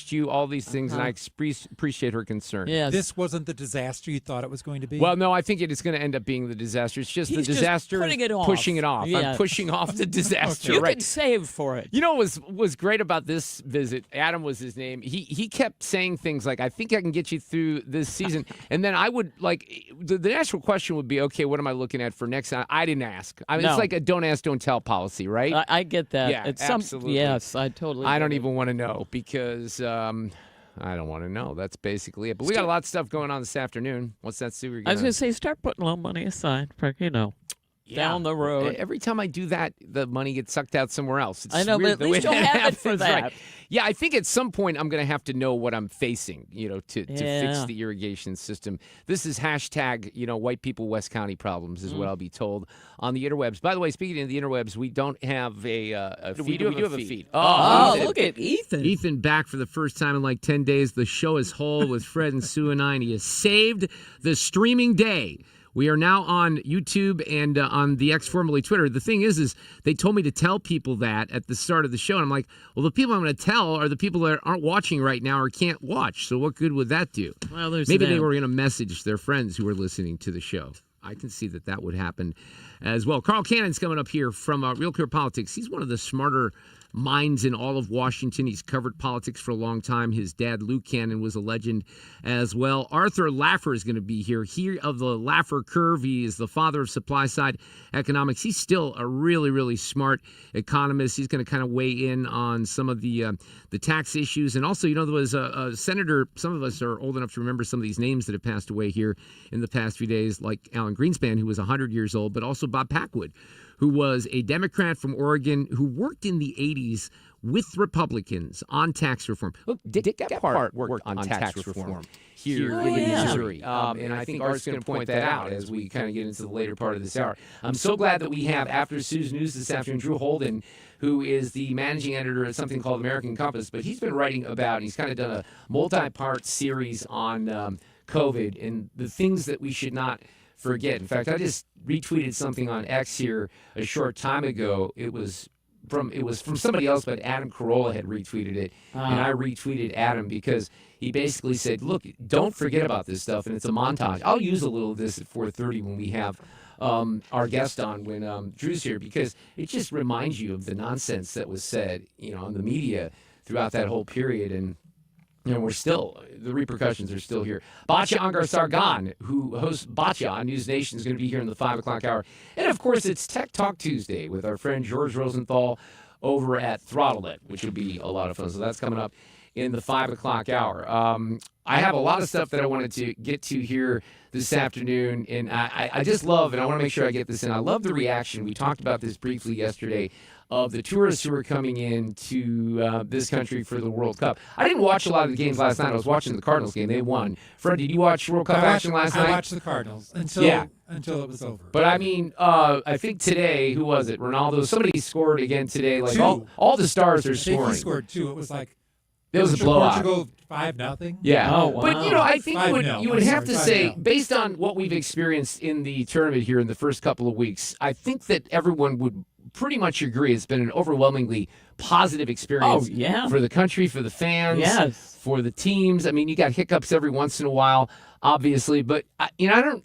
missed you, all these things, and I appreciate her concern. Yes. This wasn't the disaster you thought it was going to be? Well, no, I think it is going to end up being the disaster. It's just He's the disaster just putting it off. pushing it off. Yeah. I'm pushing off the disaster. You right. can save for it. You know what was great about this visit? Adam was his name. He kept saying things like, I think I can get you through this season. And then I would, the natural question would be, okay, what am I looking at for next time? I didn't ask. I mean, No. It's like a don't ask, don't tell policy, right? I get that. Yeah, absolutely. Yes, I totally I don't get it. even want to know because I don't want to know. That's basically it. But we got a lot of stuff going on this afternoon. What's that, Sue? I was going to say, start putting a little money aside for, down the road. Every time I do that, the money gets sucked out somewhere else. It's I know, weird but at least the way you'll that have it for happens, that. right. Yeah, I think at some point I'm going to have to know what I'm facing, to fix Yeah. the irrigation system. This is hashtag, white people West County problems is what I'll be told on the interwebs. By the way, speaking of the interwebs, we don't have a feed. We do have a feed. Oh, Ethan. look at Ethan. Ethan back for the first time in like 10 days. The show is whole with Fred and Sue and I, and he has saved the streaming day. We are now on YouTube and on the X, formerly Twitter. The thing is they told me to tell people that at the start of the show. And I'm like, well, the people I'm going to tell are the people that aren't watching right now or can't watch. So what good would that do? Well, there's Maybe them. they were going to message their friends who were listening to the show. I can see that would happen as well. Carl Cannon's coming up here from Real Clear Politics. He's one of the smarter minds in all of Washington. He's covered politics for a long time. His dad, Luke Cannon, was a legend as well. Arthur Laffer is going to be here. He of the Laffer curve. He is the father of supply side economics. He's still a really, really smart economist. He's going to kind of weigh in on some of the tax issues. And also, there was a senator, some of us are old enough to remember some of these names that have passed away here in the past few days, like Alan Greenspan, who was 100 years old, but also Bob Packwood, who was a Democrat from Oregon who worked in the 80s with Republicans on tax reform. Look, Dick Gephardt worked on tax reform here in Missouri. And I think Art's going to point that out as we kind of get into the later part of this hour. I'm so glad that we have, after Sue's News this afternoon, Drew Holden, who is the managing editor at something called American Compass, but he's been writing about, and he's kind of done a multi-part series on COVID and the things that we should not forget. In fact, I just retweeted something on X here a short time ago. It was from somebody else, but Adam Carolla had retweeted it, and I retweeted Adam because he basically said, "Look, don't forget about this stuff," and it's a montage. I'll use a little of this at 4:30 when we have our guest on when Drew's here, because it just reminds you of the nonsense that was said, in the media throughout that whole period. And we're still, the repercussions are still here. Batya Ungar-Sargon, who hosts Batya on News Nation, is going to be here in the 5 o'clock hour. And, of course, it's Tech Talk Tuesday with our friend George Rosenthal over at Throttle It, which will be a lot of fun. So that's coming up in the 5 o'clock hour. I have a lot of stuff that I wanted to get to here this afternoon, and I just love, and I want to make sure I get this in, I love the reaction. We talked about this briefly yesterday of the tourists who are coming in to this country for the World Cup. I didn't watch a lot of the games last night. I was watching the Cardinals game. They won. Fred, did you watch World Cup action last night? I watched the Cardinals until it was over. But I mean, I think today, who was it? Ronaldo. Somebody scored again today. Like all the stars are I think scoring. he scored 2. It was like It was a blowout. Portugal 5-0. Yeah. Oh, wow. But, I think 5-0. you would have to say, 5-0. based on what we've experienced in the tournament here in the first couple of weeks, I think that everyone would pretty much agree it's been an overwhelmingly positive experience for the country, for the fans, for the teams. I mean, you got hiccups every once in a while, obviously, but I'm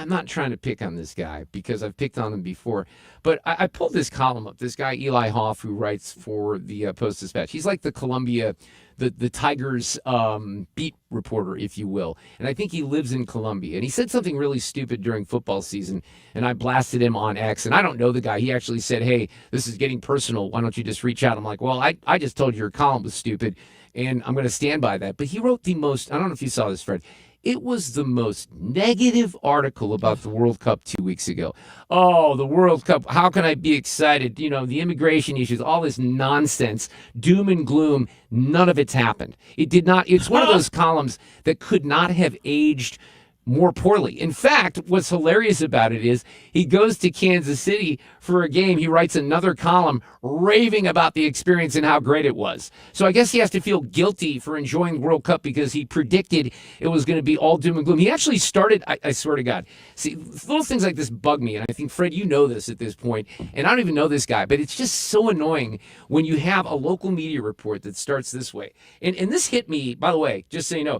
not trying to pick on this guy because I've picked on him before, but I pulled this column up. This guy, Eli Hoff, who writes for the Post-Dispatch, he's like the Columbia, the Tigers beat reporter, if you will. And I think he lives in Columbia. And he said something really stupid during football season, and I blasted him on X. And I don't know the guy. He actually said, "Hey, this is getting personal. Why don't you just reach out?" I'm like, well, I just told you your column was stupid, and I'm going to stand by that. But he wrote the most, I don't know if you saw this, Fred, it was the most negative article about the World Cup 2 weeks ago. Oh, the World Cup, how can I be excited? The immigration issues, all this nonsense, doom and gloom, none of it's happened. It did not. It's one of those columns that could not have aged more poorly. In fact, what's hilarious about it is he goes to Kansas City for a game. He writes another column raving about the experience and how great it was. So I guess he has to feel guilty for enjoying the World Cup because he predicted it was going to be all doom and gloom. He actually started, I swear to God, see, little things like this bug me. And I think, Fred, you know this at this point, and I don't even know this guy, but it's just so annoying when you have a local media report that starts this way. And this hit me, by the way, just so you know,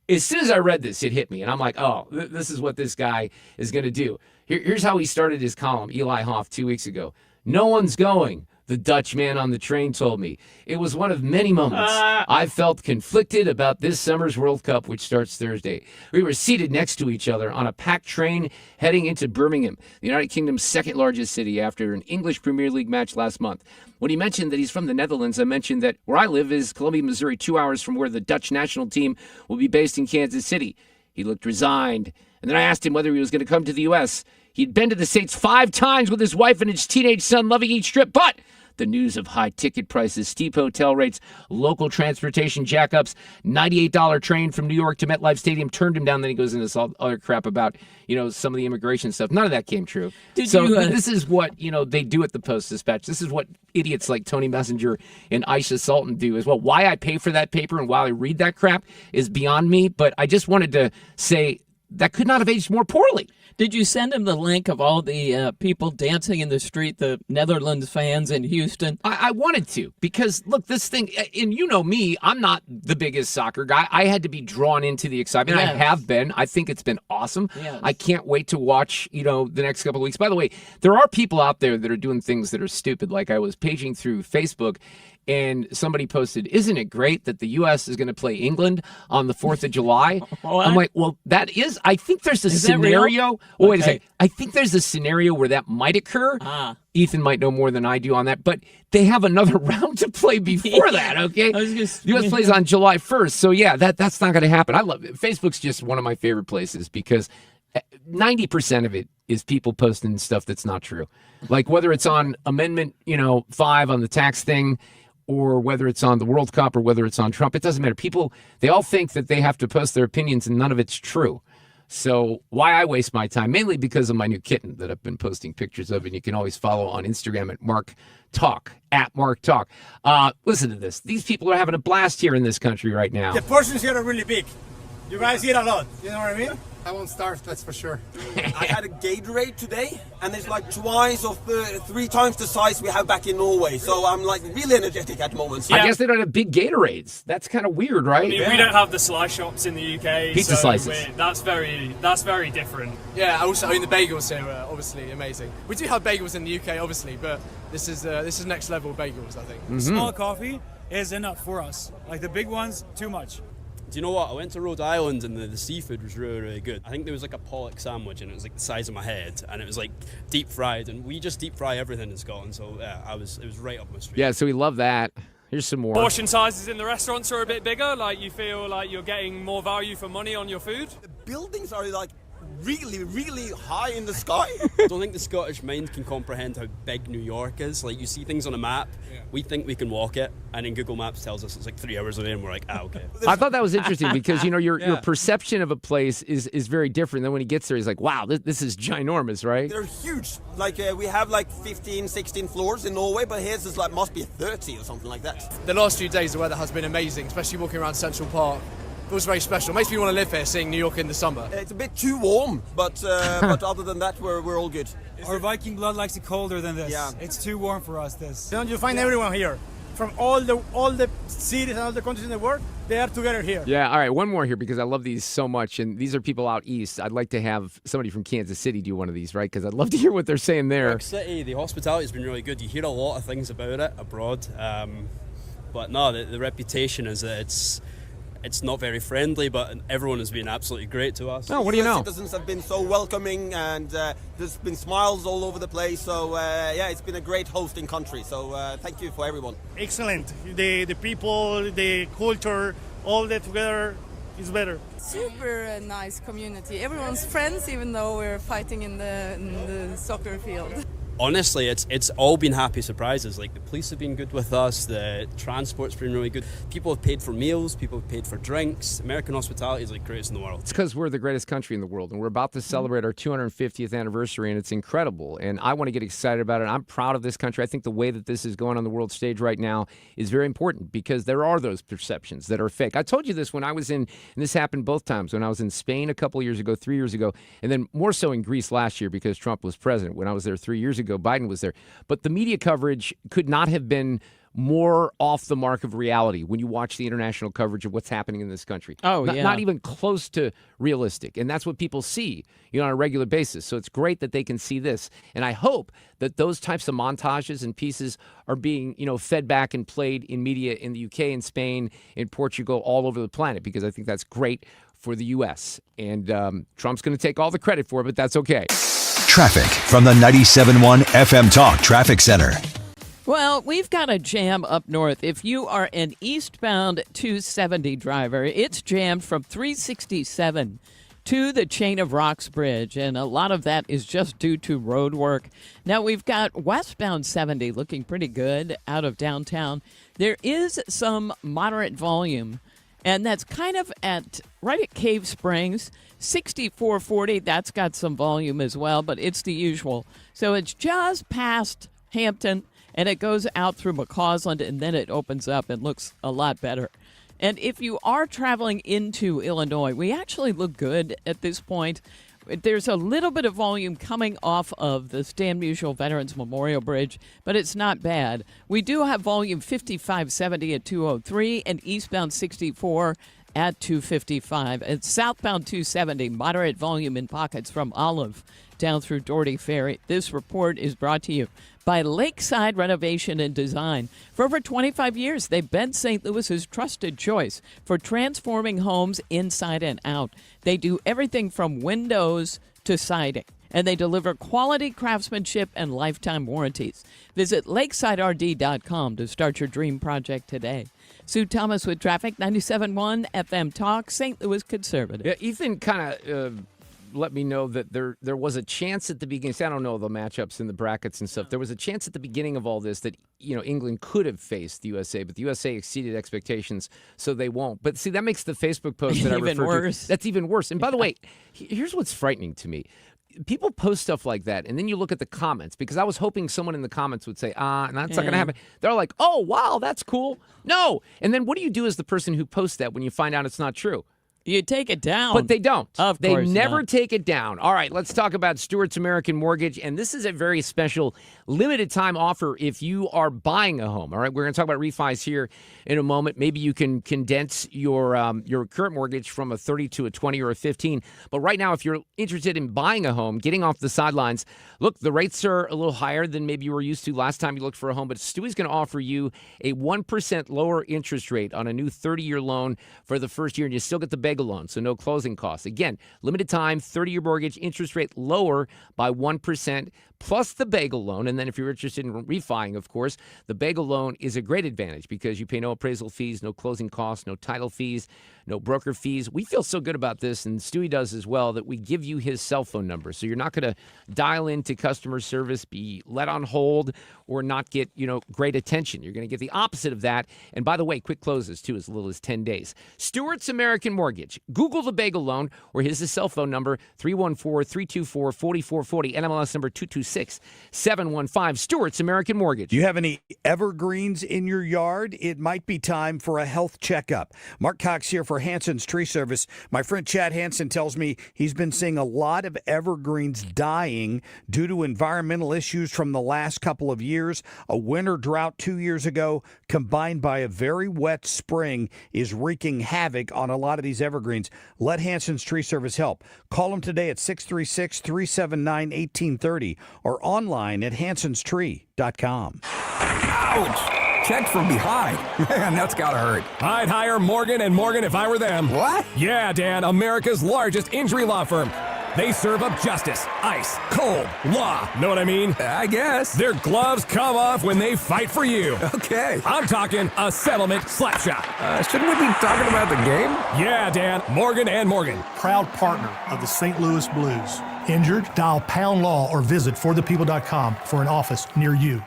as soon as I read this, it hit me. And I'm like, oh, this is what this guy is going to do. Here's how he started his column, Eli Hoff, 2 weeks ago. No one's going, the Dutch man on the train told me. It was one of many moments I felt conflicted about this summer's World Cup, which starts Thursday. We were seated next to each other on a packed train heading into Birmingham, the United Kingdom's second largest city, after an English Premier League match last month. When he mentioned that he's from the Netherlands, I mentioned that where I live is Columbia, Missouri, 2 hours from where the Dutch national team will be based in Kansas City. He looked resigned. And then I asked him whether he was going to come to the U.S. He'd been to the States 5 times with his wife and his teenage son, loving each trip, but the news of high ticket prices, steep hotel rates, local transportation jackups, $98 train from New York to MetLife Stadium turned him down. Then he goes into this all other crap about, some of the immigration stuff. None of that came true. This is what, they do at the Post-Dispatch. This is what idiots like Tony Messenger and Aisha Sultan do as well. Why I pay for that paper and why I read that crap is beyond me. But I just wanted to say that could not have aged more poorly. Did you send him the link of all the people dancing in the street, the Netherlands fans in Houston? I wanted to, because, look, this thing, and you know me, I'm not the biggest soccer guy. I had to be drawn into the excitement. Yes. I have been. I think it's been awesome. Yes. I can't wait to watch, the next couple of weeks. By the way, there are people out there that are doing things that are stupid. Like I was paging through Facebook, and somebody posted, isn't it great that the U.S. is going to play England on the 4th of July? I'm like, well, I think there's a scenario. Oh, wait a second. I think there's a scenario where that might occur. Ethan might know more than I do on that, but they have another round to play before that, okay? The U.S. plays on July 1st, so yeah, that's not going to happen. I love it. Facebook's just one of my favorite places because 90% of it is people posting stuff that's not true. Like whether it's on Amendment, 5 on the tax thing, or whether it's on the World Cup or whether it's on Trump, it doesn't matter. People, they all think that they have to post their opinions and none of it's true. So why I waste my time? Mainly because of my new kitten that I've been posting pictures of, and you can always follow on Instagram at Mark Talk, at Mark Talk. Listen to this. These people are having a blast here in this country right now. The portions here are really big. You guys eat a lot. You know what I mean? I won't starve, that's for sure. I had a Gatorade today, and it's like twice or 3 times the size we have back in Norway. So I'm like really energetic at the moment. Yeah. I guess they don't have big Gatorades. That's kind of weird, right? I mean, we don't have the slice shops in the UK. Pizza slices. That's very different. Yeah, also, the bagels here are obviously amazing. We do have bagels in the UK, obviously, but this is next level bagels, I think. Mm-hmm. Small coffee is enough for us. Like the big ones, too much. Do you know what? I went to Rhode Island and the seafood was really, really good. I think there was like a pollock sandwich and it was like the size of my head and it was like deep fried, and we just deep fry everything in Scotland. So yeah, it was right up my street. Yeah, so we love that. Here's some more. Portion sizes in the restaurants are a bit bigger. Like you feel like you're getting more value for money on your food. The buildings are like really, really high in the sky. I don't think the Scottish mind can comprehend how big New York is. Like, you see things on a map, we think we can walk it, and then Google Maps tells us it's like 3 hours away, and we're like, okay. I thought that was interesting because, your perception of a place is very different. Then when he gets there, he's like, wow, this is ginormous, right? They're huge. Like, we have like 15, 16 floors in Norway, but here's is like must be 30 or something like that. The last few days, the weather has been amazing, especially walking around Central Park. It was very special. Makes me want to live here, seeing New York in the summer. It's a bit too warm, but other than that, we're all good. Our Viking blood likes it colder than this. Yeah. It's too warm for us, this. Don't you find everyone here? From all the cities and all the countries in the world, they are together here. Yeah, all right, one more here because I love these so much, and these are people out east. I'd like to have somebody from Kansas City do one of these, right? Because I'd love to hear what they're saying there. New York City, the hospitality has been really good. You hear a lot of things about it abroad, but no, the reputation is that it's not very friendly, but everyone has been absolutely great to us. Oh, what do you know? Citizens have been so welcoming, and there's been smiles all over the place. So it's been a great hosting country. So thank you for everyone. Excellent. The people, the culture, all that together is better. Super nice community. Everyone's friends, even though we're fighting in the soccer field. honestly, it's all been happy surprises. Like, the police have been good with us, the transport's been really good. People have paid for meals, people have paid for drinks. American hospitality is like greatest in the world. It's because we're the greatest country in the world, and we're about to celebrate our 250th anniversary, and it's incredible. And I want to get excited about it. I'm proud of this country. I think the way that this is going on the world stage right now is very important because there are those perceptions that are fake. I told you this when I was in, and this happened both times, when I was in Spain a couple of years ago, 3 years ago, and then more so in Greece last year because Trump was president. When I was there 3 years ago, Biden was there. But the media coverage could not have been more off the mark of reality when you watch the international coverage of what's happening in this country. Oh, yeah. Not even close to realistic. And that's what people see, on a regular basis. So it's great that they can see this. And I hope that those types of montages and pieces are being, fed back and played in media in the UK, in Spain, in Portugal, all over the planet, because I think that's great for the U.S. And Trump's going to take all the credit for it, but that's okay. Traffic from the 97.1 FM Talk Traffic Center. Well, we've got a jam up north. If you are an eastbound 270 driver, it's jammed from 367 to the Chain of Rocks Bridge, and a lot of that is just due to road work. Now, we've got westbound 70 looking pretty good out of downtown. There is some moderate volume, and that's kind of right at Cave Springs. 6440, that's got some volume as well, but it's the usual. So it's just past Hampton, and it goes out through McCausland, and then it opens up and looks a lot better. And if you are traveling into Illinois, we actually look good at this point. There's a little bit of volume coming off of the Stan Musial Veterans Memorial Bridge, but it's not bad. We do have volume 5570 at 203 and eastbound 64 at 255. And southbound 270, moderate volume in pockets from Olive down through Doherty Ferry. This report is brought to you by Lakeside Renovation and Design. For over 25 years, they've been St. Louis's trusted choice for transforming homes inside and out. They do everything from windows to siding, and they deliver quality craftsmanship and lifetime warranties. Visit lakesiderd.com to start your dream project today. Sue Thomas with traffic, 97.1 FM Talk, St. Louis Conservative. Yeah, Ethan kind of let me know that there was a chance at the beginning. See, I don't know the matchups and the brackets and stuff. There was a chance at the beginning of all this that England could have faced the USA, but the USA exceeded expectations, so they won't. But see, that makes the Facebook post that I referred worse. to. That's even worse. And by the way, here's what's frightening to me. People post stuff like that, and then you look at the comments, because I was hoping someone in the comments would say, and that's not going to happen. They're like, oh, wow, that's cool. No. And then what do you do as the person who posts that when you find out it's not true? You take it down. But they don't. Of they course never not. take it down. All right, let's talk about Stewart's American Mortgage. And this is a very special limited time offer if you are buying a home. All right, we're going to talk about refis here in a moment. Maybe you can condense your current mortgage from a 30 to a 20 or a 15. But right now, if you're interested in buying a home, getting off the sidelines, look, the rates are a little higher than maybe you were used to last time you looked for a home. But Stewie's going to offer you a 1% lower interest rate on a new 30-year loan for the first year. And you still get the bagel loan, so no closing costs. Again, limited time, 30-year mortgage, interest rate lower by 1%, plus the bagel loan. And then if you're interested in refining, of course, the bagel loan is a great advantage because you pay no appraisal fees, no closing costs, no title fees, no broker fees. We feel so good about this, and Stewie does as well, that we give you his cell phone number. So you're not going to dial into customer service, be let on hold, or not get, great attention. You're going to get the opposite of that. And by the way, quick closes, too, as little as 10 days. Stewart's American Mortgage. Google the bagel loan, or his cell phone number, 314-324-4440, NMLS number 226-715. Stewart's American Mortgage. Do you have any evergreens in your yard? It might be time for a health checkup. Mark Cox here for Hanson's Tree Service. My friend Chad Hanson tells me he's been seeing a lot of evergreens dying due to environmental issues from the last couple of years. A winter drought 2 years ago, combined by a very wet spring, is wreaking havoc on a lot of these evergreens. Let Hanson's Tree Service help. Call them today at 636-379-1830 or online at hansonstree.com. Ouch! Checked from behind. Man, that's gotta hurt. I'd hire Morgan & Morgan if I were them. What? Yeah, Dan, America's largest injury law firm. They serve up justice, ice, cold, law. Know what I mean? I guess. Their gloves come off when they fight for you. Okay. I'm talking a settlement slapshot. Shouldn't we be talking about the game? Yeah, Dan. Morgan and Morgan. Proud partner of the St. Louis Blues. Injured? Dial Pound Law or visit forthepeople.com for an office near you.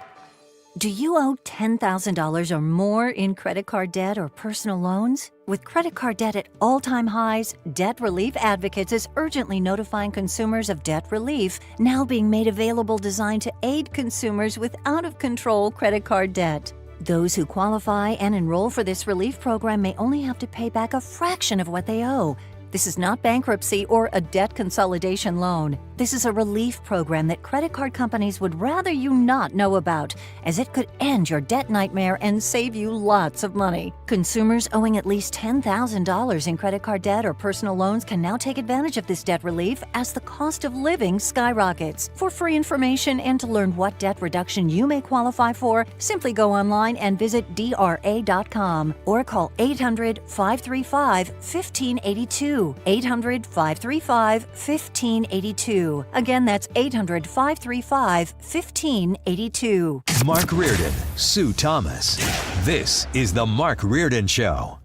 Do you owe $10,000 or more in credit card debt or personal loans? With credit card debt at all-time highs, Debt Relief Advocates is urgently notifying consumers of debt relief now being made available designed to aid consumers with out-of-control credit card debt. Those who qualify and enroll for this relief program may only have to pay back a fraction of what they owe. This is not bankruptcy or a debt consolidation loan. This is a relief program that credit card companies would rather you not know about, as it could end your debt nightmare and save you lots of money. Consumers owing at least $10,000 in credit card debt or personal loans can now take advantage of this debt relief as the cost of living skyrockets. For free information and to learn what debt reduction you may qualify for, simply go online and visit DRA.com or call 800-535-1582. 800-535-1582. Again, that's 800-535-1582. Mark Reardon, Sue Thomas. This is the Mark Reardon Show.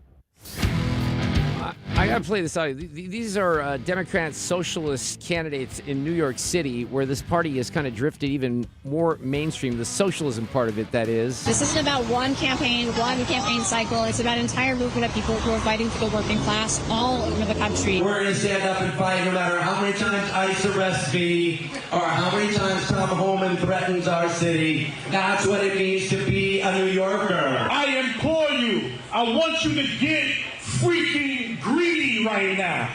I got to play this out. These are Democrat socialist candidates in New York City, where this party has kind of drifted even more mainstream, the socialism part of it, that is. This isn't about one campaign cycle. It's about an entire movement of people who are fighting for the working class all over the country. We're going to stand up and fight no matter how many times ICE arrests me or how many times Tom Homan threatens our city. That's what it means to be a New Yorker. I implore you, I want you to get freaking greedy right now.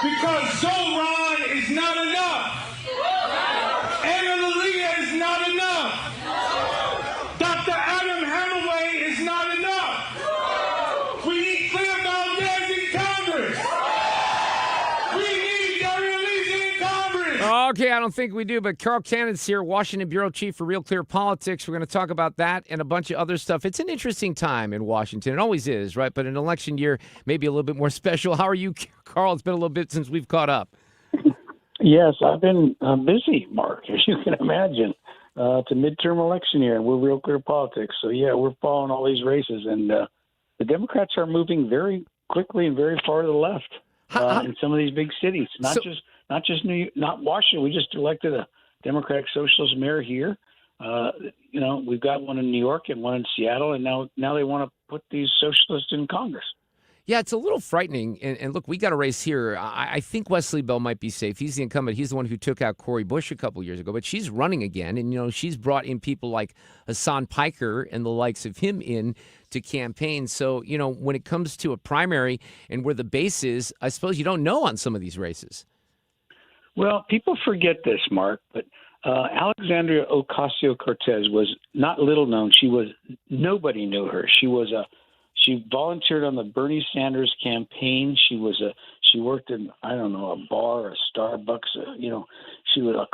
Because Zoran is not enough. Anna Leah is not enough. Dr. Adam Hathaway is not enough. We need Claire Valdez in Congress. We need Gary Elise in Congress. Okay, I don't think we do, but Carl Cannon's here, Washington Bureau Chief for Real Clear Politics. We're going to talk about that and a bunch of other stuff. It's an interesting time in Washington. It always is, right? But an election year, maybe a little bit more special. How are you, Carl? It's been a little bit since we've caught up. Yes, I've been busy, Mark, as you can imagine. It's a midterm election year, and we're Real Clear Politics. So, yeah, we're following all these races, and the Democrats are moving very quickly and very far to the left in some of these big cities, not just not Washington. We just elected a Democratic Socialist mayor here. We've got one in New York and one in Seattle, and now they want to put these socialists in Congress. Yeah, it's a little frightening. And look, we got a race here. I think Wesley Bell might be safe. He's the incumbent. He's the one who took out Cori Bush a couple years ago. But she's running again. And, she's brought in people like Hassan Piker and the likes of him in to campaign. So, when it comes to a primary and where the base is, I suppose you don't know on some of these races. Well, people forget this, Mark, but Alexandria Ocasio-Cortez was not little known. Nobody knew her. She volunteered on the Bernie Sanders campaign. She worked in, I don't know, a bar, a Starbucks, she was a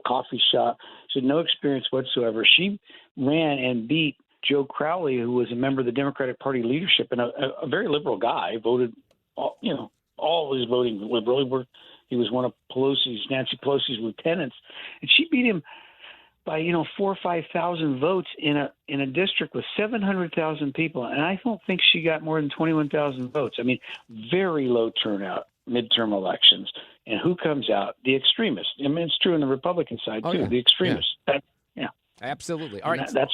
coffee shop. She had no experience whatsoever. She ran and beat Joe Crowley, who was a member of the Democratic Party leadership and a very liberal guy, voted, all his voting liberal. He was one of Nancy Pelosi's lieutenants, and she beat him by 4,000 or 5,000 votes in a district with 700,000 people, and I don't think she got more than 21,000 votes. I mean, very low turnout midterm elections. And who comes out? The extremists. I mean, it's true on the Republican side too. Yeah. The extremists. Yeah. Absolutely. All right. That's.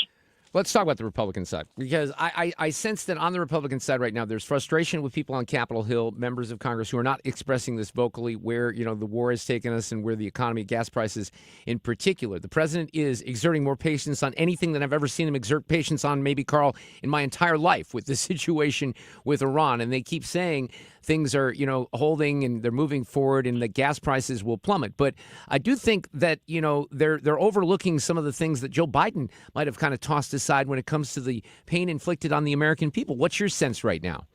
Let's talk about the Republican side, because I sense that on the Republican side right now, there's frustration with people on Capitol Hill, members of Congress who are not expressing this vocally, where, the war has taken us and where the economy, gas prices in particular. The president is exerting more patience on anything than I've ever seen him exert patience on, maybe, Carl, in my entire life with this situation with Iran. And they keep saying things are, holding and they're moving forward and the gas prices will plummet. But I do think that, they're overlooking some of the things that Joe Biden might have kind of tossed aside when it comes to the pain inflicted on the American people. What's your sense right now?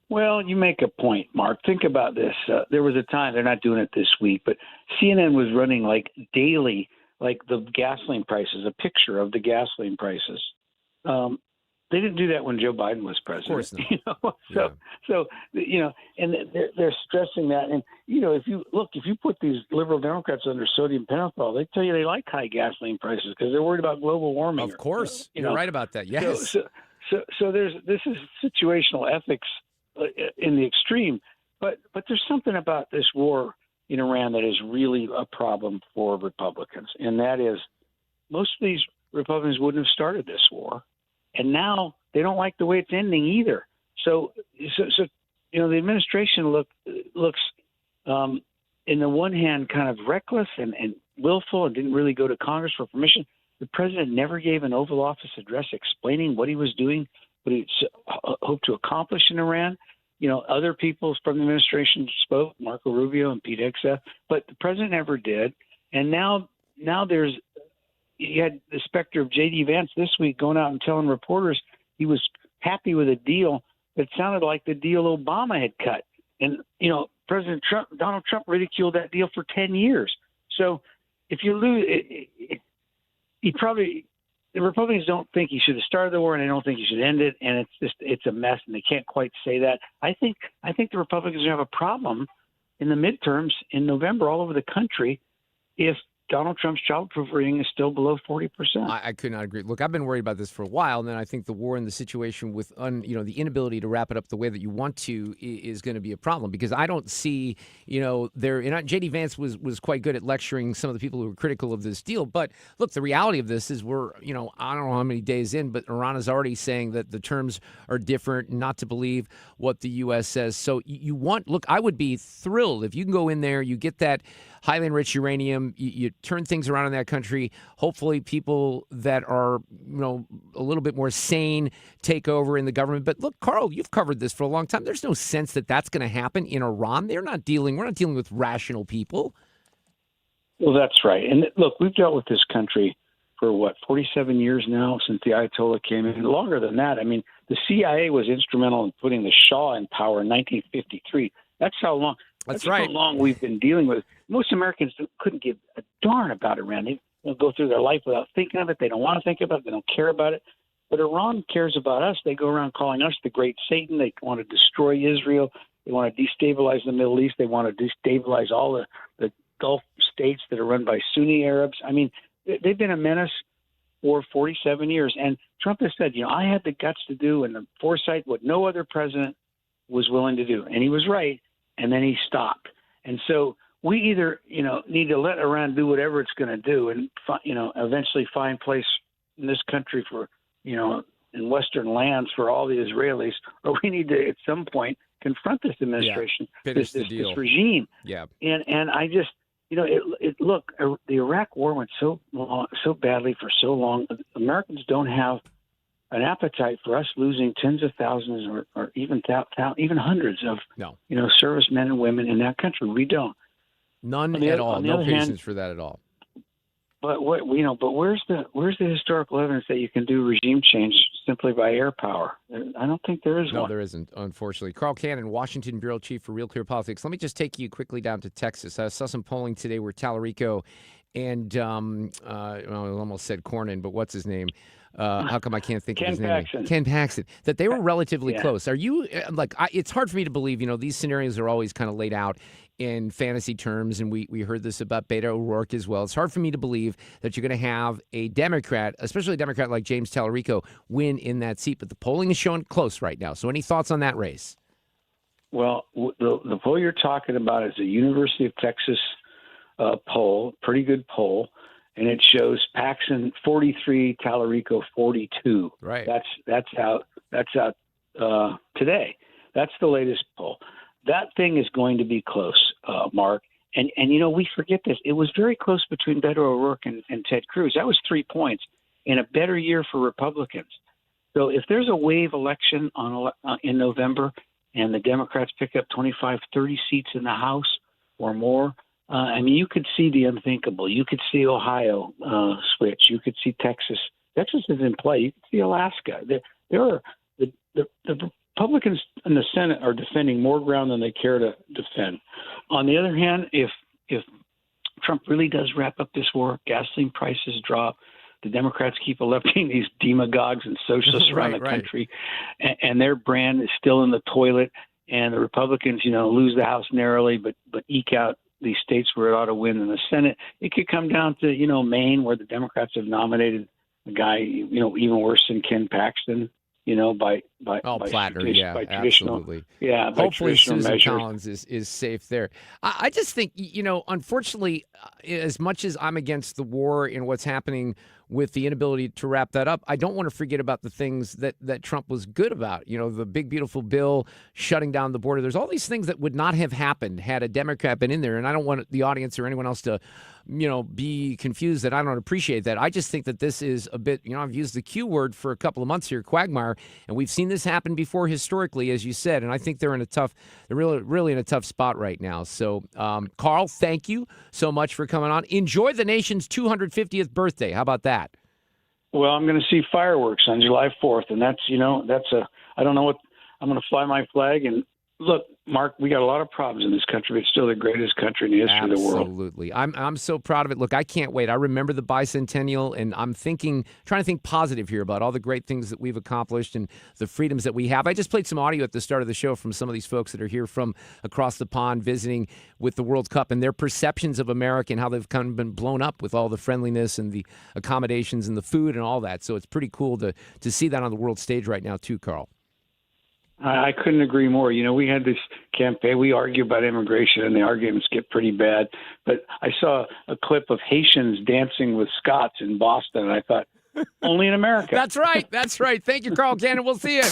Well, you make a point, Mark. Think about this. There was a time, they're not doing it this week, but CNN was running like daily, like the gasoline prices, a picture of the gasoline prices. they didn't do that when Joe Biden was president. Of course not. And they're stressing that. And if you put these liberal Democrats under sodium pentothal, they tell you they like high gasoline prices because they're worried about global warming. Of course, you're right about that. Yes. So this is situational ethics in the extreme, but there's something about this war in Iran that is really a problem for Republicans, and that is most of these Republicans wouldn't have started this war, and now they don't like the way it's ending either. So the administration looks in the one hand kind of reckless and willful and didn't really go to Congress for permission. The president never gave an Oval Office address explaining what he was doing, what he hoped to accomplish in Iran. Other people from the administration spoke, Marco Rubio and Pete Hegseth, but the president never did. And now you had the specter of J.D. Vance this week going out and telling reporters he was happy with a deal that sounded like the deal Obama had cut. And, Donald Trump ridiculed that deal for 10 years. So if you lose, the Republicans don't think he should have started the war, and they don't think he should end it. And it's a mess, and they can't quite say that. I think the Republicans have a problem in the midterms in November all over the country if Donald Trump's childproof rating is still below 40%. I could not agree. Look, I've been worried about this for a while, and then I think the war and the situation with the inability to wrap it up the way that you want to is going to be a problem, because I don't see, J.D. Vance was quite good at lecturing some of the people who were critical of this deal. But look, the reality of this is we're, I don't know how many days in, but Iran is already saying that the terms are different, not to believe what the U.S. says. So I would be thrilled if you can go in there, you get that highly enriched uranium, you turn things around in that country. Hopefully people that are, a little bit more sane take over in the government. But look, Carl, you've covered this for a long time. There's no sense that that's going to happen in Iran. We're not dealing with rational people. Well, that's right. And look, we've dealt with this country for 47 years now since the Ayatollah came in. Longer than that. I mean, the CIA was instrumental in putting the Shah in power in 1953. That's how long. That's right. How long we've been dealing with. Most Americans couldn't give a darn about Iran. They go through their life without thinking of it. They don't want to think about it. They don't care about it. But Iran cares about us. They go around calling us the great Satan. They want to destroy Israel. They want to destabilize the Middle East. They want to destabilize all the Gulf states that are run by Sunni Arabs. I mean, they've been a menace for 47 years. And Trump has said, I had the guts to do and the foresight what no other president was willing to do. And he was right. And then he stopped. And so we either, need to let Iran do whatever it's going to do and, eventually find place in this country for, in Western lands for all the Iraqis, or we need to, at some point, confront this administration, this regime. Yeah. And I just, look, the Iraq war went so badly for so long. Americans don't have an appetite for us losing tens of thousands or even hundreds of servicemen and women in that country. We don't. None at all. No patience for that at all. But where's the historical evidence that you can do regime change simply by air power? I don't think there is one. No, there isn't, unfortunately. Carl Cannon, Washington Bureau Chief for Real Clear Politics. Let me just take you quickly down to Texas. I saw some polling today where Tallarico and I almost said Cornyn, but what's his name? How come I can't think of his name? Ken Paxton. That they were relatively close. Are you it's hard for me to believe, these scenarios are always kind of laid out in fantasy terms, and we heard this about Beto O'Rourke as well. It's hard for me to believe that you're going to have a Democrat, especially a Democrat like James Tallarico, win in that seat. But the polling is showing close right now. So any thoughts on that race? Well, the poll you're talking about is a University of Texas poll, pretty good poll. And it shows Paxton 43, Tallarico 42. Right. That's out today. That's the latest poll. That thing is going to be close, Mark. And we forget this. It was very close between Beto O'Rourke and Ted Cruz. That was 3 points in a better year for Republicans. So if there's a wave election in November and the Democrats pick up 25, 30 seats in the House or more, you could see the unthinkable. You could see Ohio switch. You could see Texas. Texas is in play. You could see Alaska. There are the Republicans in the Senate are defending more ground than they care to defend. On the other hand, if Trump really does wrap up this war, gasoline prices drop, the Democrats keep electing these demagogues and socialists around the country, and their brand is still in the toilet. And the Republicans, lose the House narrowly, but eke out these states where it ought to win in the Senate. It could come down to, Maine, where the Democrats have nominated a guy, even worse than Ken Paxton, by Platter, by traditional, absolutely. Yeah, by hopefully traditional Susan measures. Collins is safe there. I just think, unfortunately, as much as I'm against the war and what's happening with the inability to wrap that up, I don't want to forget about the things that Trump was good about. The big, beautiful bill, shutting down the border. There's all these things that would not have happened had a Democrat been in there. And I don't want the audience or anyone else to, be confused that I don't appreciate that. I just think that this is a bit, I've used the Q word for a couple of months here, quagmire, and we've seen this happen before historically, as you said. And I think they're really in a tough spot right now. So, Carl, thank you so much for coming on. Enjoy the nation's 250th birthday. How about that? Well, I'm going to see fireworks on July 4th, and I don't know what, I'm going to fly my flag. And look, Mark, we got a lot of problems in this country, but it's still the greatest country in the history of the world. Absolutely. I'm so proud of it. Look, I can't wait. I remember the bicentennial, and I'm trying to think positive here about all the great things that we've accomplished and the freedoms that we have. I just played some audio at the start of the show from some of these folks that are here from across the pond visiting with the World Cup and their perceptions of America and how they've kind of been blown up with all the friendliness and the accommodations and the food and all that. So it's pretty cool to see that on the world stage right now too, Carl. I couldn't agree more. We had this campaign. We argue about immigration, and the arguments get pretty bad. But I saw a clip of Haitians dancing with Scots in Boston, and I thought, only in America. That's right. That's right. Thank you, Carl Cannon. We'll see you.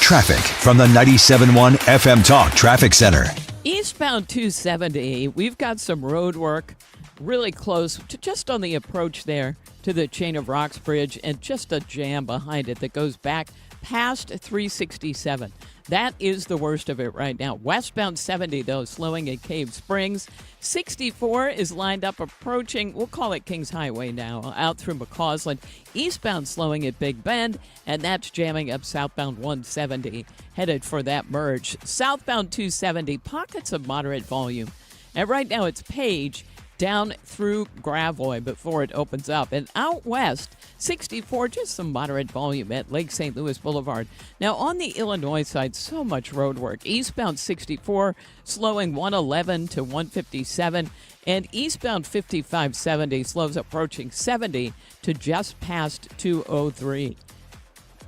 Traffic from the 97.1 FM Talk Traffic Center. Eastbound 270, we've got some road work really close to just on the approach there to the Chain of Rocks Bridge, and just a jam behind it that goes back past 367. That is the worst of it right now. Westbound 70, though, slowing at Cave Springs. 64 is lined up approaching, we'll call it Kings Highway now, out through McCausland. Eastbound slowing at Big Bend, and that's jamming up southbound 170, headed for that merge. Southbound 270, pockets of moderate volume. And right now it's Page down through Gravois before it opens up. And out west, 64, just some moderate volume at Lake St. Louis Boulevard. Now, on the Illinois side, so much road work. Eastbound 64, slowing 111 to 157. And eastbound 5570 slows approaching 70 to just past 203.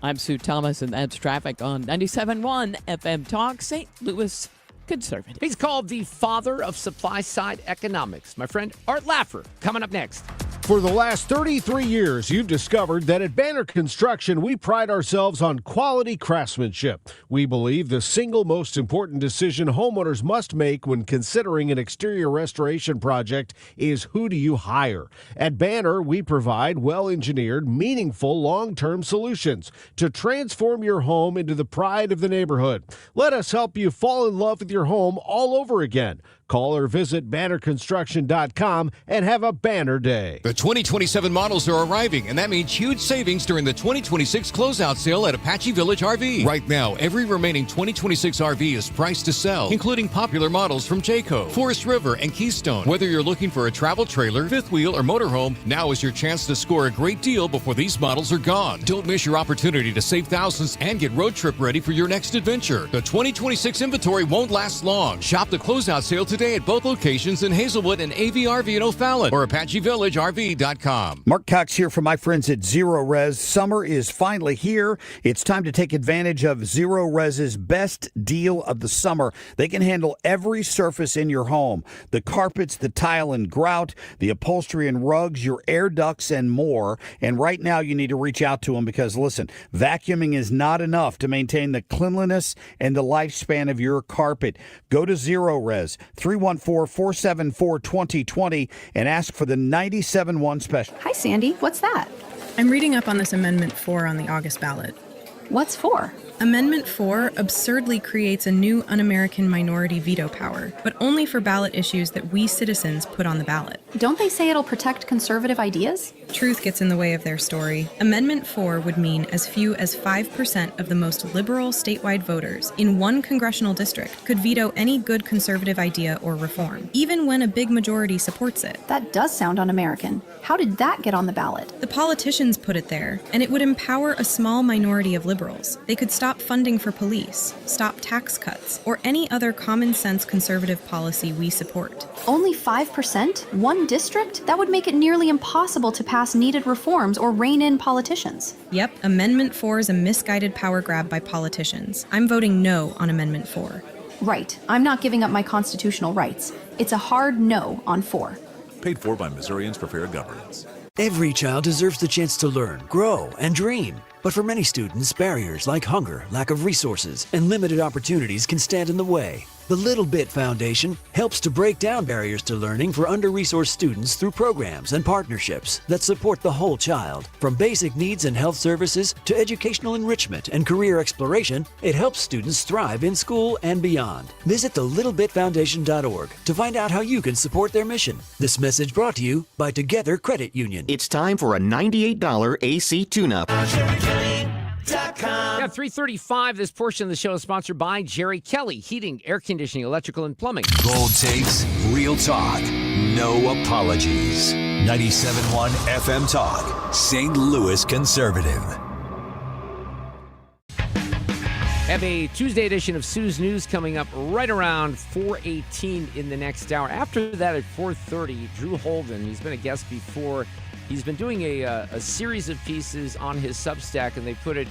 I'm Sue Thomas, and that's traffic on 97.1 FM Talk, St. Louis Conservative. He's called the father of supply-side economics. My friend Art Laffer, coming up next. For the last 33 years, you've discovered that at Banner Construction, we pride ourselves on quality craftsmanship. We believe the single most important decision homeowners must make when considering an exterior restoration project is who do you hire. At Banner, we provide well-engineered, meaningful, long-term solutions to transform your home into the pride of the neighborhood. Let us help you fall in love with your home all over again. Call or visit bannerconstruction.com and have a banner day. The 2027 models are arriving, and that means huge savings during the 2026 closeout sale at Apache Village RV. Right now, every remaining 2026 RV is priced to sell, including popular models from Jayco, Forest River, and Keystone. Whether you're looking for a travel trailer, fifth wheel, or motorhome, now is your chance to score a great deal before these models are gone. Don't miss your opportunity to save thousands and get road trip ready for your next adventure. The 2026 inventory won't last long. Shop the closeout sale today at both locations in Hazelwood and AVRV in O'Fallon or ApacheVillageRV.com. Mark Cox here from my friends at Zero Res. Summer is finally here. It's time to take advantage of Zero Res's best deal of the summer. They can handle every surface in your home. The carpets, the tile and grout, the upholstery and rugs, your air ducts and more. And right now you need to reach out to them because, listen, vacuuming is not enough to maintain the cleanliness and the lifespan of your carpet. Go to Zero Res, 314-474-2020, and ask for the 97.1 special. Hi, Sandy. What's that? I'm reading up on this Amendment 4 on the August ballot. What's 4? Amendment 4 absurdly creates a new un-American minority veto power, but only for ballot issues that we citizens put on the ballot. Don't they say it'll protect conservative ideas? Truth gets in the way of their story. Amendment 4 would mean as few as 5% of the most liberal statewide voters in one congressional district could veto any good conservative idea or reform, even when a big majority supports it. That does sound un-American. How did that get on the ballot? The politicians put it there, and it would empower a small minority of liberals. They could stop funding for police, stop tax cuts, or any other common sense conservative policy we support. Only 5%? One district? That would make it nearly impossible to pass needed reforms or rein in politicians. Yep, Amendment 4 is a misguided power grab by politicians. I'm voting no on Amendment 4. Right. I'm not giving up my constitutional rights. It's a hard no on 4. Paid for by Missourians for Fair Governance. Every child deserves the chance to learn, grow, and dream. But for many students, barriers like hunger, lack of resources, and limited opportunities can stand in the way. The Little Bit Foundation helps to break down barriers to learning for under-resourced students through programs and partnerships that support the whole child. From basic needs and health services to educational enrichment and career exploration, it helps students thrive in school and beyond. Visit thelittlebitfoundation.org to find out how you can support their mission. This message brought to you by Together Credit Union. It's time for a $98 AC tune-up. Yeah, 3:35. This portion of the show is sponsored by Jerry Kelly, heating, air conditioning, electrical, and plumbing. Bold takes, real talk, no apologies. 97.1 FM Talk, St. Louis Conservative. Have a Tuesday edition of Sue's News coming up right around 4:18 in the next hour. After that at 4:30, Drew Holden, he's been a guest before. He's been doing a series of pieces on his Substack, and they put it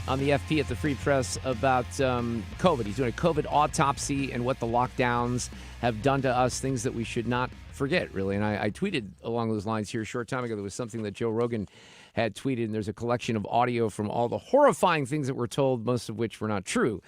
on the FP at the Free Press about COVID. He's doing a COVID autopsy and what the lockdowns have done to us, things that we should not forget, really. And I tweeted along those lines here a short time ago. There was something that Joe Rogan had tweeted, and there's a collection of audio from all the horrifying things that were told, most of which were not true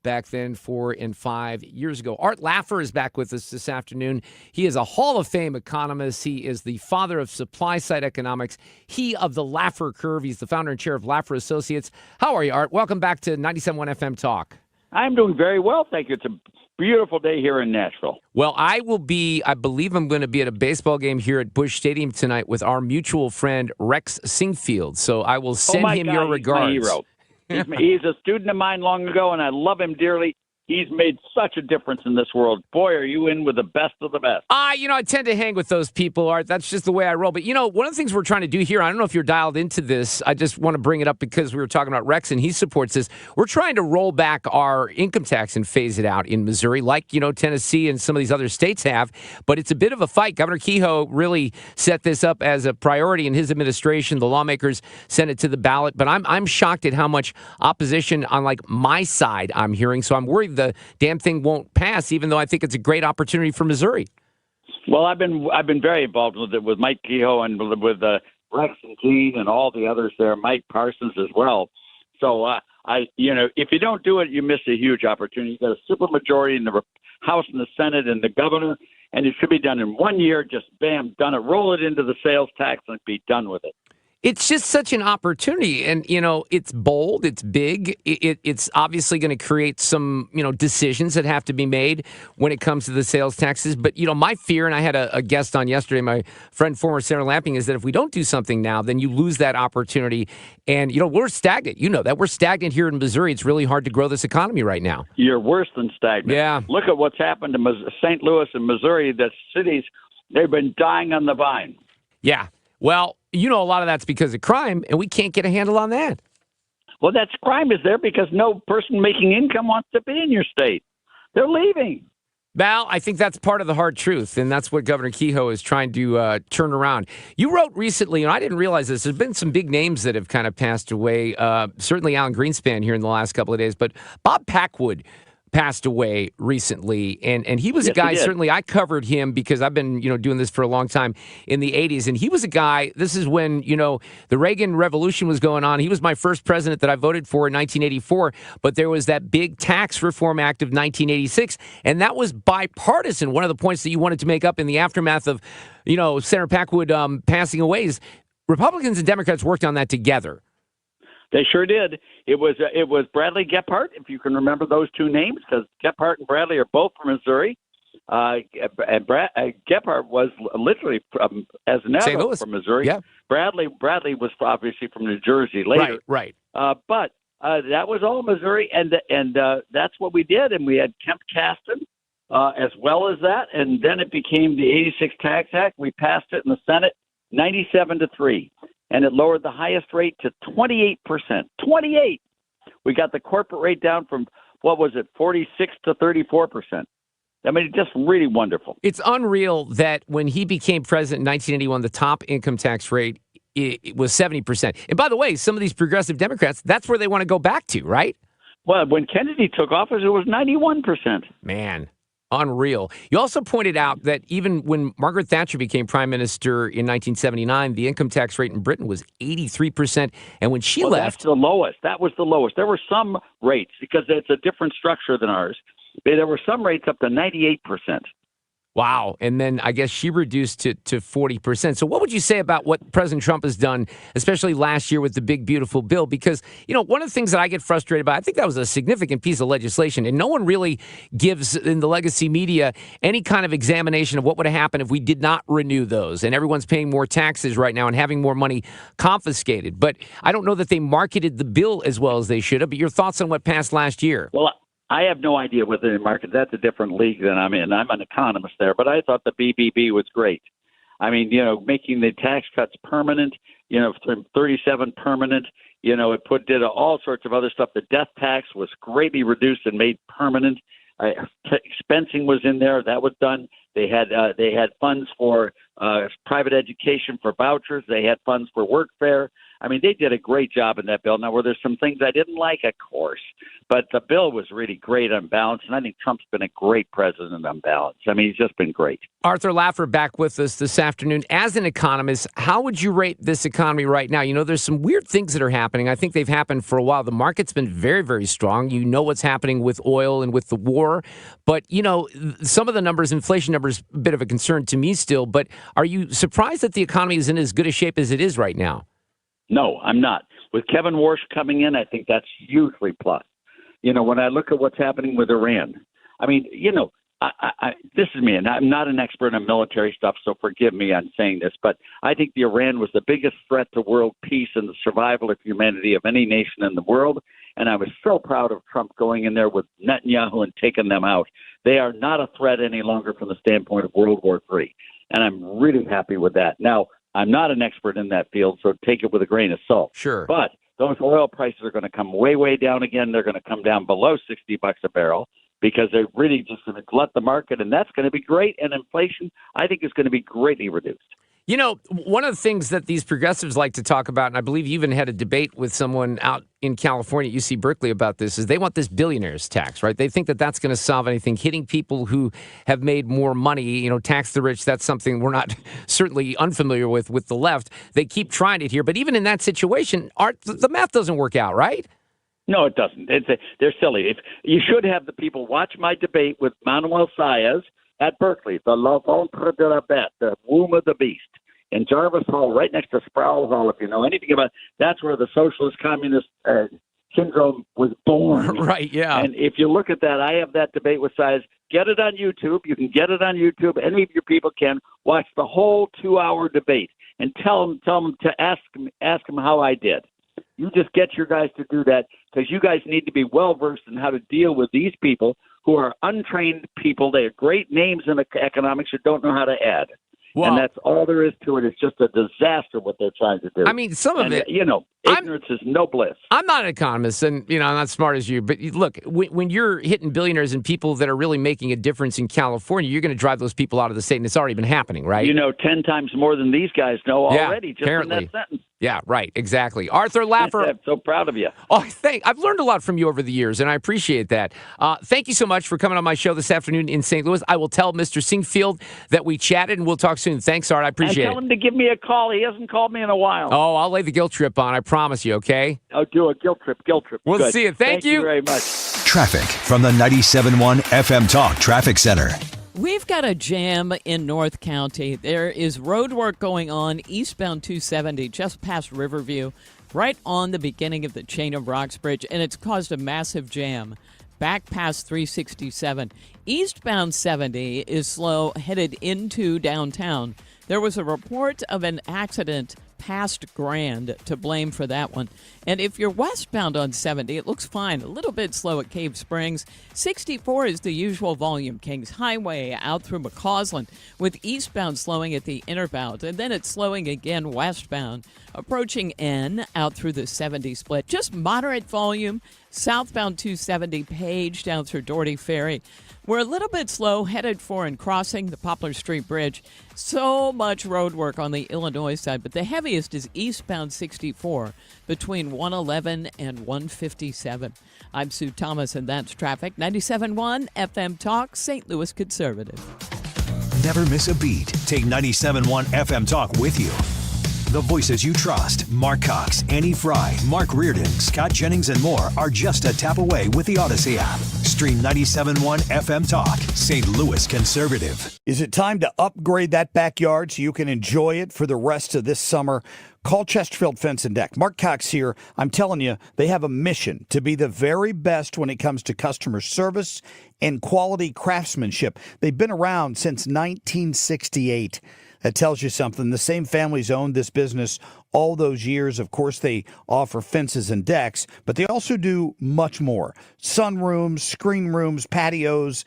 back then 4 and 5 years ago. Art Laffer is back with us this afternoon. He is a Hall of Fame economist. He is the father of supply-side economics. He of the Laffer curve. He's the founder and chair of Laffer Associates. How are you, Art? Welcome back to 97.1 FM Talk. I'm doing very well, thank you. It's a beautiful day here in Nashville. Well, I believe I'm going to be at a baseball game here at Busch Stadium tonight with our mutual friend Rex Singfield. So I will send him your regards. He's my hero. He's a student of mine long ago, and I love him dearly. He's made such a difference in this world. Boy, are you in with the best of the best. I tend to hang with those people, Art. That's just the way I roll. But, one of the things we're trying to do here, I don't know if you're dialed into this. I just want to bring it up because we were talking about Rex, and he supports this. We're trying to roll back our income tax and phase it out in Missouri, like, Tennessee and some of these other states have. But it's a bit of a fight. Governor Kehoe really set this up as a priority in his administration. The lawmakers sent it to the ballot. But I'm shocked at how much opposition on, my side I'm hearing. So I'm worried the damn thing won't pass, even though I think it's a great opportunity for Missouri. Well, I've been very involved with it with Mike Kehoe and with Rex and Gene and all the others there, Mike Parsons as well. So if you don't do it, you miss a huge opportunity. You got a supermajority in the House and the Senate and the governor, and it should be done in 1 year. Just bam, done it. Roll it into the sales tax and be done with it. It's just such an opportunity, and, it's bold, it's big, it's obviously going to create some, decisions that have to be made when it comes to the sales taxes. But, my fear, and I had a guest on yesterday, my friend, former Senator Lamping, is that if we don't do something now, then you lose that opportunity. And, we're stagnant. You know that. We're stagnant here in Missouri. It's really hard to grow this economy right now. You're worse than stagnant. Yeah. Look at what's happened to St. Louis and Missouri, the cities, they've been dying on the vine. Yeah. Well, a lot of that's because of crime, and we can't get a handle on that. Well, that crime is there because no person making income wants to be in your state. They're leaving. Well, I think that's part of the hard truth, and that's what Governor Kehoe is trying to turn around. You wrote recently, and I didn't realize this, there's been some big names that have kind of passed away, certainly Alan Greenspan here in the last couple of days, but Bob Packwood passed away recently, and he was a guy, certainly I covered him because I've been, doing this for a long time in the 80s, and he was a guy, this is when, the Reagan Revolution was going on. He was my first president that I voted for in 1984, but there was that big Tax Reform Act of 1986, and that was bipartisan. One of the points that you wanted to make up in the aftermath of, Senator Packwood passing away is Republicans and Democrats worked on that together. They sure did. It was Bradley Gephardt, if you can remember those two names, because Gephardt and Bradley are both from Missouri. Gephardt was literally as an St. adult Louis. from Missouri. Yeah. Bradley was obviously from New Jersey later. Right. But that was all Missouri, and that's what we did. And we had Kemp Kasten as well as that, and then it became the '86 Tax Act. We passed it in the Senate, 97-3, and it lowered the highest rate to 28%. 28. We got the corporate rate down from 46 to 34%. I mean, just really wonderful. It's unreal that when he became president in 1981, the top income tax rate it was 70%. And by the way, some of these progressive Democrats, that's where they want to go back to, right? Well, when Kennedy took office, it was 91%. Man, unreal. You also pointed out that even when Margaret Thatcher became prime minister in 1979, the income tax rate in Britain was 83%. And when she left... That's the lowest. That was the lowest. There were some rates, because it's a different structure than ours. There were some rates up to 98%. Wow. And then I guess she reduced to 40%. So what would you say about what President Trump has done, especially last year with the big, beautiful bill? Because, one of the things that I get frustrated by, I think that was a significant piece of legislation, and no one really gives in the legacy media any kind of examination of what would have happened if we did not renew those. And everyone's paying more taxes right now and having more money confiscated. But I don't know that they marketed the bill as well as they should have. But your thoughts on what passed last year? Well, I have no idea what the market. That's a different league than I'm in. I'm an economist there, but I thought the BBB was great. I mean, making the tax cuts permanent, from 37 permanent, it did all sorts of other stuff. The death tax was greatly reduced and made permanent. Expensing was in there. That was done. They had funds for private education for vouchers. They had funds for workfare. I mean, they did a great job in that bill. Now, were there some things I didn't like? Of course. But the bill was really great on balance, and I think Trump's been a great president on balance. I mean, he's just been great. Arthur Laffer back with us this afternoon. As an economist, how would you rate this economy right now? There's some weird things that are happening. I think they've happened for a while. The market's been very, very strong. You know what's happening with oil and with the war. But, some of the numbers, inflation numbers, a bit of a concern to me still. But are you surprised that the economy is in as good a shape as it is right now? No, I'm not. With Kevin Warsh coming in, I think that's hugely plus. When I look at what's happening with Iran, I mean, this is me, and I'm not an expert on military stuff, so forgive me on saying this, but I think the Iran was the biggest threat to world peace and the survival of humanity of any nation in the world, and I was so proud of Trump going in there with Netanyahu and taking them out. They are not a threat any longer from the standpoint of World War III, and I'm really happy with that. Now, I'm not an expert in that field, so take it with a grain of salt. Sure. But those oil prices are going to come way, way down again. They're going to come down below $60 a barrel because they're really just going to glut the market, and that's going to be great. And inflation, I think, is going to be greatly reduced. One of the things that these progressives like to talk about, and I believe you even had a debate with someone out in California at UC Berkeley about this, is they want this billionaires tax, right? They think that that's going to solve anything. Hitting people who have made more money, tax the rich, that's something we're not certainly unfamiliar with the left. They keep trying it here. But even in that situation, Art, the math doesn't work out, right? No, it doesn't. They're silly. You should have the people watch my debate with Manuel Saez at Berkeley, the La Ventre de la Bête, the womb of the beast, in Jarvis Hall, right next to Sproul Hall, if you know anything about it. That's where the socialist communist syndrome was born. Right, yeah. And if you look at that, I have that debate with Saez. Get it on YouTube. You can get it on YouTube. Any of your people can watch the whole 2-hour debate and tell them to ask them how I did. You just get your guys to do that because you guys need to be well-versed in how to deal with these people who are untrained people. They have great names in economics who don't know how to add. Well, and that's all there is to it. It's just a disaster what they're trying to do. I mean, some of it, ignorance is no bliss. I'm not an economist, and I'm not smart as you. But look, when you're hitting billionaires and people that are really making a difference in California, you're going to drive those people out of the state, and it's already been happening, right? 10 times more than these guys know already, just apparently. In that sentence. Yeah, right, exactly. Arthur Laffer. I'm so proud of you. Oh, I've learned a lot from you over the years, and I appreciate that. Thank you so much for coming on my show this afternoon in St. Louis. I will tell Mr. Singfield that we chatted, and we'll talk soon. Thanks, Art. I appreciate it. And tell him to give me a call. He hasn't called me in a while. Oh, I'll lay the guilt trip on. I promise you, okay? I'll do a guilt trip. We'll Good. see you. Thank you very much. Traffic from the 97.1 FM Talk Traffic Center. We've got a jam in North County. There is road work going on eastbound 270 just past Riverview, right on the beginning of the Chain of Rocks Bridge, and it's caused a massive jam. back past 367. Eastbound 70 is slow headed into downtown. There was a report of an accident past Grand to blame for that one. And if you're westbound on 70, it looks fine. A little bit slow at Cave Springs. 64 is the usual volume. Kings Highway out through McCausland, with eastbound slowing at the Interbound. And then it's slowing again westbound, approaching N out through the 70 split. Just moderate volume. Southbound 270 Page down through Doherty Ferry. We're a little bit slow headed for and crossing the Poplar Street Bridge. So much road work on the Illinois side, but the heaviest is eastbound 64 between 111 and 157. I'm Sue Thomas, and that's traffic. 97.1 FM Talk, St. Louis Conservative. Never miss a beat. Take 97.1 FM Talk with you. The voices you trust, Mark Cox, Annie Fry, Mark Reardon, Scott Jennings, and more are just a tap away with the Odyssey app. Stream 97.1 FM Talk, St. Louis Conservative. Is it time to upgrade that backyard so you can enjoy it for the rest of this summer? Call Chesterfield Fence and Deck. Mark Cox here. I'm telling you, they have a mission to be the very best when it comes to customer service and quality craftsmanship. They've been around since 1968. That tells you something. The same families owned this business all those years. Of course, they offer fences and decks, but they also do much more. Sunrooms, screen rooms, patios.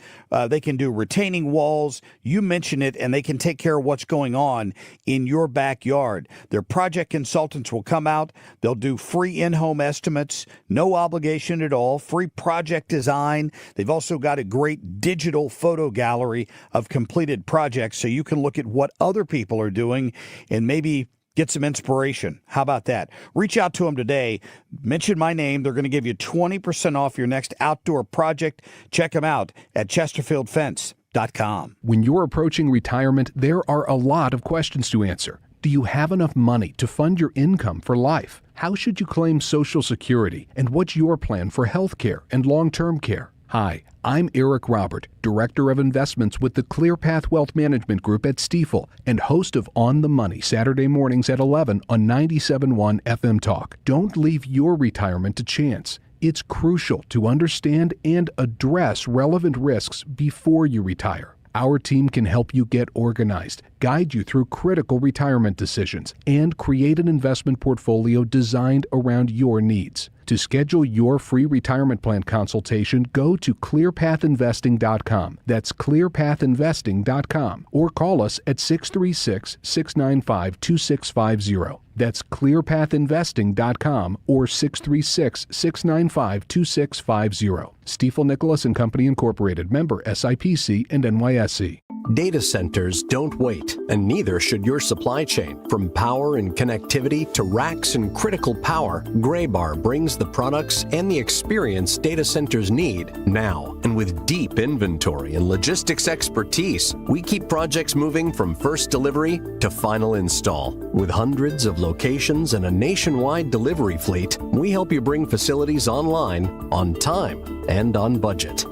They can do retaining walls. You mention it, and they can take care of what's going on in your backyard. Their project consultants will come out. They'll do free in-home estimates, no obligation at all, free project design. They've also got a great digital photo gallery of completed projects so you can look at what other people are doing and maybe get some inspiration. How about that? Reach out to them today. Mention my name. They're going to give you 20% off your next outdoor project. Check them out at chesterfieldfence.com. When you're approaching retirement, there are a lot of questions to answer. Do you have enough money to fund your income for life? How should you claim Social Security? And what's your plan for health care and long-term care? Hi, I'm Eric Robert, Director of Investments with the ClearPath Wealth Management Group at Stifel and host of On the Money Saturday mornings at 11 on 97.1 FM Talk. Don't leave your retirement to chance. It's crucial to understand and address relevant risks before you retire. Our team can help you get organized, guide you through critical retirement decisions, and create an investment portfolio designed around your needs. To schedule your free retirement plan consultation, go to clearpathinvesting.com. That's clearpathinvesting.com. Or call us at 636-695-2650. That's clearpathinvesting.com or 636-695-2650. Stifel Nicholas and Company Incorporated, member SIPC and NYSE. Data centers don't wait, and neither should your supply chain. From power and connectivity to racks and critical power, Graybar brings the products and the experience data centers need now. And with deep inventory and logistics expertise, we keep projects moving from first delivery to final install. With hundreds of locations and a nationwide delivery fleet, we help you bring facilities online, on time, and on budget.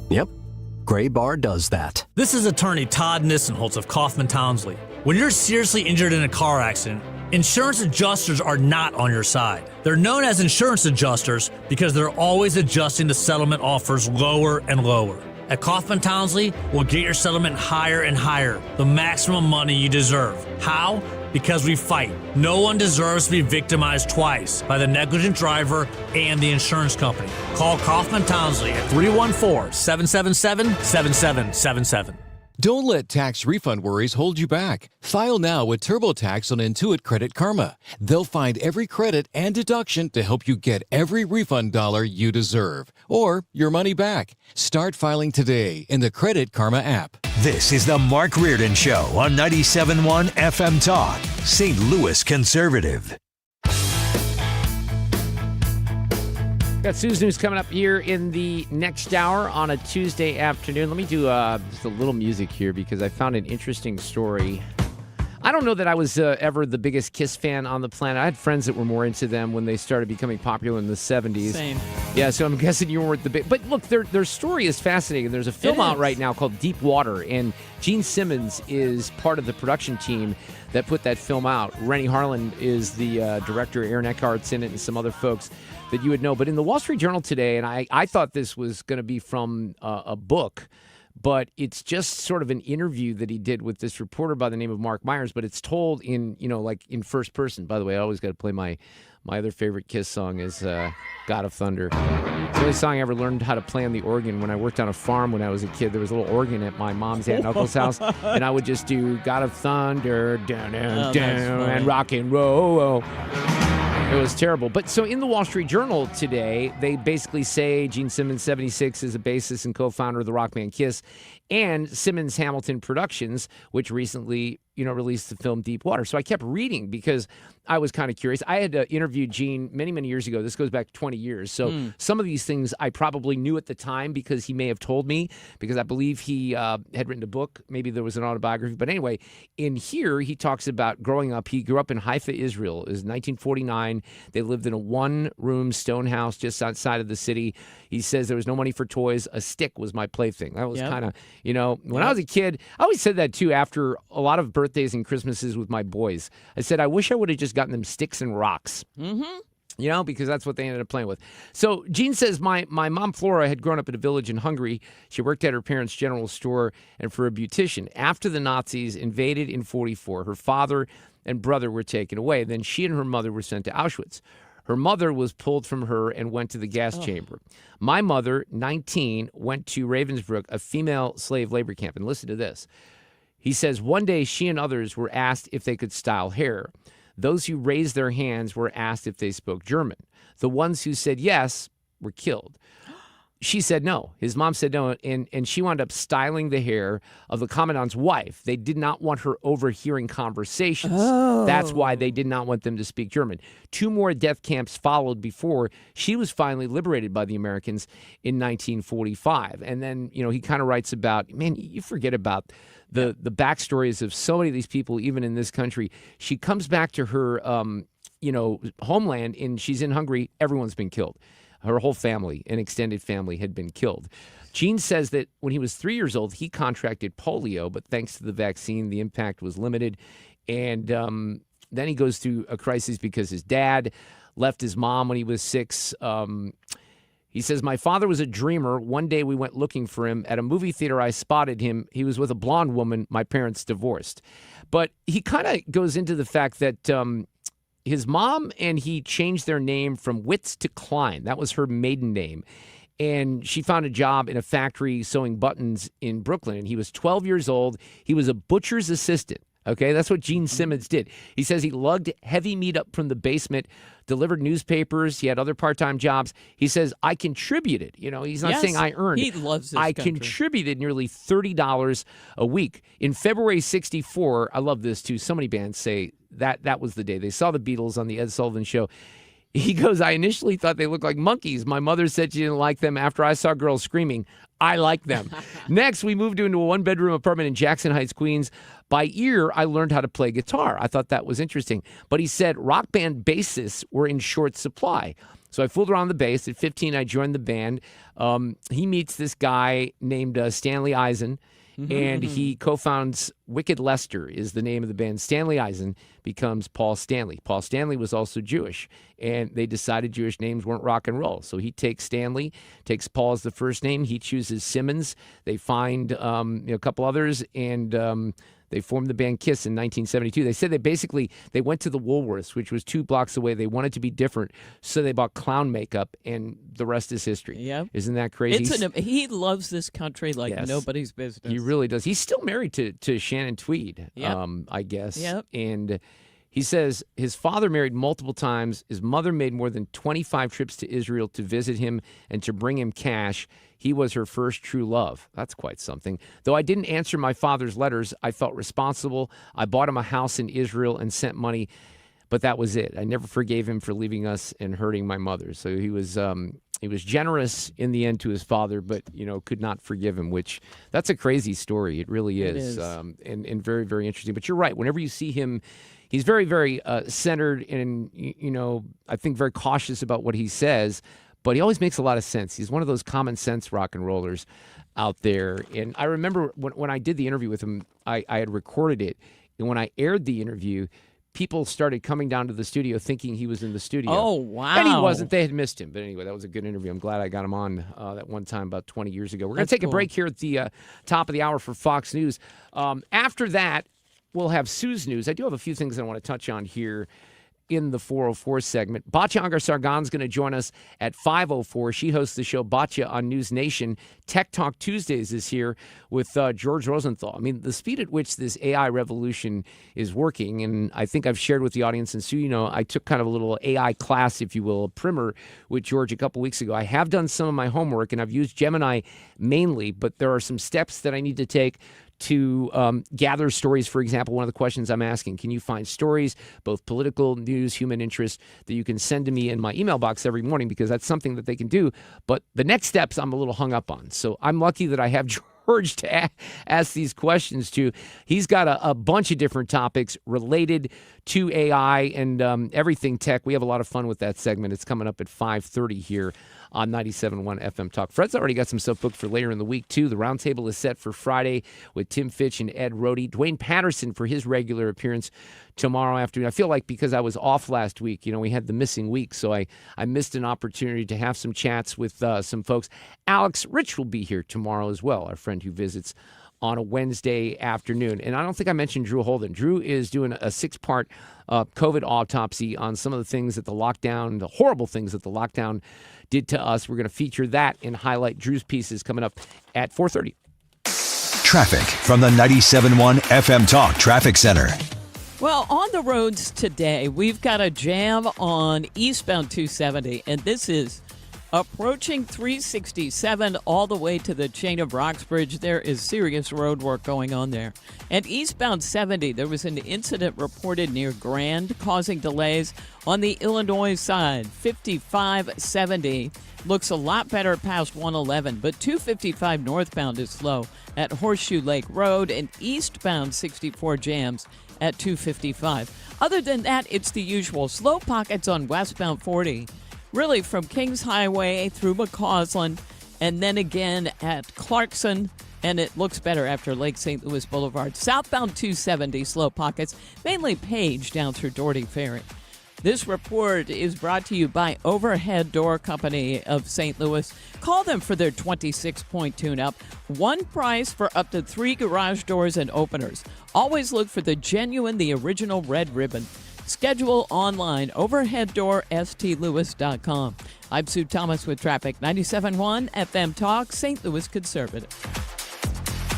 Yep. Graybar does that. This is attorney Todd Nissenholtz of Kaufman Townsley. When you're seriously injured in a car accident, insurance adjusters are not on your side. They're known as insurance adjusters because they're always adjusting the settlement offers lower and lower. At Kaufman Townsley, we'll get your settlement higher and higher, the maximum money you deserve. How? Because we fight. No one deserves to be victimized twice by the negligent driver and the insurance company. Call Kaufman Townsley at 314-777-7777. Don't let tax refund worries hold you back. File now with TurboTax on Intuit Credit Karma. They'll find every credit and deduction to help you get every refund dollar you deserve, or your money back. Start filing today in the Credit Karma app. This is the Mark Reardon Show on 97.1 FM Talk, St. Louis Conservative. Got Sue's News coming up here in the next hour on a Tuesday afternoon. Let me do just a little music here because I found an interesting story. I don't know that I was ever the biggest Kiss fan on the planet. I had friends that were more into them when they started becoming popular in the 70s. Same. Yeah, so I'm guessing you weren't the big... But look, their story is fascinating. There's a film out right now called Deep Water, and Gene Simmons is part of the production team that put that film out. Rennie Harlan is the director. Aaron Eckhart's in it and some other folks. that you would know. But in the Wall Street Journal today, and I thought this was going to be from a book, but it's just sort of an interview that he did with this reporter by the name of Mark Myers, but it's told in, like in first person. By the way, I always got to play my other favorite Kiss song is God of Thunder. It's the only song I ever learned how to play on the organ. When I worked on a farm when I was a kid, there was a little organ at my mom's aunt and uncle's house, and I would just do God of Thunder, down, down, down, and rock and roll. It was terrible. But so in the Wall Street Journal today, they basically say Gene Simmons, 76, is a bassist and co-founder of the rock band Kiss, and Simmons Hamilton Productions, which recently, released the film Deep Water. So I kept reading because I was kind of curious. I had interviewed Gene many, many years ago. This goes back 20 years. So some of these things I probably knew at the time because he may have told me, because I believe he had written a book. Maybe there was an autobiography. But anyway, in here, he talks about growing up. He grew up in Haifa, Israel. It was 1949. They lived in a one-room stone house just outside of the city. He says there was no money for toys. A stick was my plaything. That was kind of, when I was a kid, I always said that too after a lot of birthdays and Christmases with my boys. I said, I wish I would have just gotten them sticks and rocks. Mm-hmm. Because that's what they ended up playing with. So Gene says, my mom, Flora, had grown up in a village in Hungary. She worked at her parents' general store and for a beautician. After the Nazis invaded in 1944, her father and brother were taken away. Then she and her mother were sent to Auschwitz. Her mother was pulled from her and went to the gas chamber. My mother, 19, went to Ravensbrück, a female slave labor camp. And listen to this. He says, one day she and others were asked if they could style hair. Those who raised their hands were asked if they spoke German. The ones who said yes were killed. She said no. His mom said no, and she wound up styling the hair of the commandant's wife. They did not want her overhearing conversations. Oh. That's why they did not want them to speak German. 2 more death camps followed before she was finally liberated by the Americans in 1945. And then, he kind of writes about, man, you forget about the backstories of so many of these people, even in this country. She comes back to her, homeland, and she's in Hungary. Everyone's been killed. Her whole family, an extended family, had been killed. Gene says that when he was 3 years old, he contracted polio, but thanks to the vaccine, the impact was limited. And then he goes through a crisis because his dad left his mom when he was 6. He says, my father was a dreamer. One day we went looking for him. At a movie theater, I spotted him. He was with a blonde woman. My parents divorced. But he kind of goes into the fact that his mom and he changed their name from Witz to Klein. That was her maiden name. And she found a job in a factory sewing buttons in Brooklyn. And he was 12 years old. He was a butcher's assistant. Okay, that's what Gene Simmons did. He says he lugged heavy meat up from the basement, delivered newspapers. He had other part-time jobs. He says, I contributed. He's not saying I earned. He loves this I country. contributed nearly $30 a week. In February 1964, I love this too. So many bands say that was the day. They saw the Beatles on the Ed Sullivan Show. He goes, I initially thought they looked like monkeys. My mother said she didn't like them. After I saw girls screaming, I like them. Next, we moved into a one-bedroom apartment in Jackson Heights, Queens. By ear, I learned how to play guitar. I thought that was interesting. But he said rock band bassists were in short supply. So I fooled around the bass. At 15, I joined the band. He meets this guy named Stanley Eisen, and he co-founds Wicked Lester is the name of the band. Stanley Eisen becomes Paul Stanley. Paul Stanley was also Jewish, and they decided Jewish names weren't rock and roll. So he takes Stanley, takes Paul as the first name. He chooses Simmons. They find a couple others, and they formed the band Kiss in 1972. They said they went to the Woolworths, which was 2 blocks away. They wanted to be different, so they bought clown makeup, and the rest is history. Yep. Isn't that crazy? He loves this country like Yes. nobody's business. He really does. He's still married to Shannon Tweed, Yep. I guess. Yep. And he says his father married multiple times. His mother made more than 25 trips to Israel to visit him and to bring him cash. He was her first true love. That's quite something. Though I didn't answer my father's letters, I felt responsible. I bought him a house in Israel and sent money, but that was it. I never forgave him for leaving us and hurting my mother. So he was generous in the end to his father, but could not forgive him. Which that's a crazy story. It really is, and very, very interesting. But you're right. Whenever you see him, he's very, very centered and I think very cautious about what he says. But he always makes a lot of sense. He's one of those common sense rock and rollers out there. And I remember when I did the interview with him, I had recorded it. And when I aired the interview, people started coming down to the studio thinking he was in the studio. Oh, wow. And he wasn't. They had missed him. But anyway, that was a good interview. I'm glad I got him on that one time about 20 years ago. We're going to take a break here at the top of the hour for Fox News. After that, we'll have Sue's News. I do have a few things I want to touch on here in the 404 segment. Batya Ungar-Sargon is going to join us at 5:04. She hosts the show Batya on News Nation. Tech Talk Tuesdays is here with George Rosenthal. I mean, the speed at which this AI revolution is working, and I think I've shared with the audience, and Sue, you know, I took kind of a little AI class, if you will, a primer with George a couple weeks ago. I have done some of my homework, and I've used Gemini mainly, but there are some steps that I need to take to gather stories. For example, one of the questions I'm asking, can you find stories, both political, news, human interest, that you can send to me in my email box every morning, because that's something that they can do. But the next steps I'm a little hung up on. So I'm lucky that I have George to ask these questions to. He's got a bunch of different topics related to AI and everything tech. We have a lot of fun with that segment. It's coming up at 5:30 here on 97.1 FM Talk. Fred's already got some stuff booked for later in the week, too. The roundtable is set for Friday with Tim Fitch and Ed Rohde. Dwayne Patterson for his regular appearance tomorrow afternoon. I feel like because I was off last week, you know, we had the missing week, so I missed an opportunity to have some chats with some folks. Alex Rich will be here tomorrow as well, our friend who visits on a Wednesday afternoon. And I don't think I mentioned Drew Holden. Drew is doing a 6-part COVID autopsy on some of the things that the lockdown, the horrible things that the lockdown did to us. We're going to feature that and highlight Drew's pieces coming up at 4:30. Traffic from the 97.1 FM Talk Traffic Center. Well, on the roads today, we've got a jam on eastbound 270, and this is approaching 367 all the way to the Chain of Rocks Bridge. There is serious road work going on there. And eastbound 70, there was an incident reported near Grand causing delays on the Illinois side. 5570 looks a lot better past 111, but 255 northbound is slow at Horseshoe Lake Road, and eastbound 64 jams at 255. Other than that, it's the usual slow pockets on westbound 40. Really from Kings Highway through McCausland, and then again at Clarkson, and it looks better after Lake St. Louis Boulevard. Southbound 270, slow pockets, mainly Page down through Doherty Ferry. This report is brought to you by Overhead Door Company of St. Louis. Call them for their 26-point tune-up. One price for up to 3 garage doors and openers. Always look for the genuine, the original red ribbon. Schedule online, overheaddoorstlewis.com. I'm Sue Thomas with traffic. 97.1 FM Talk, St. Louis Conservative.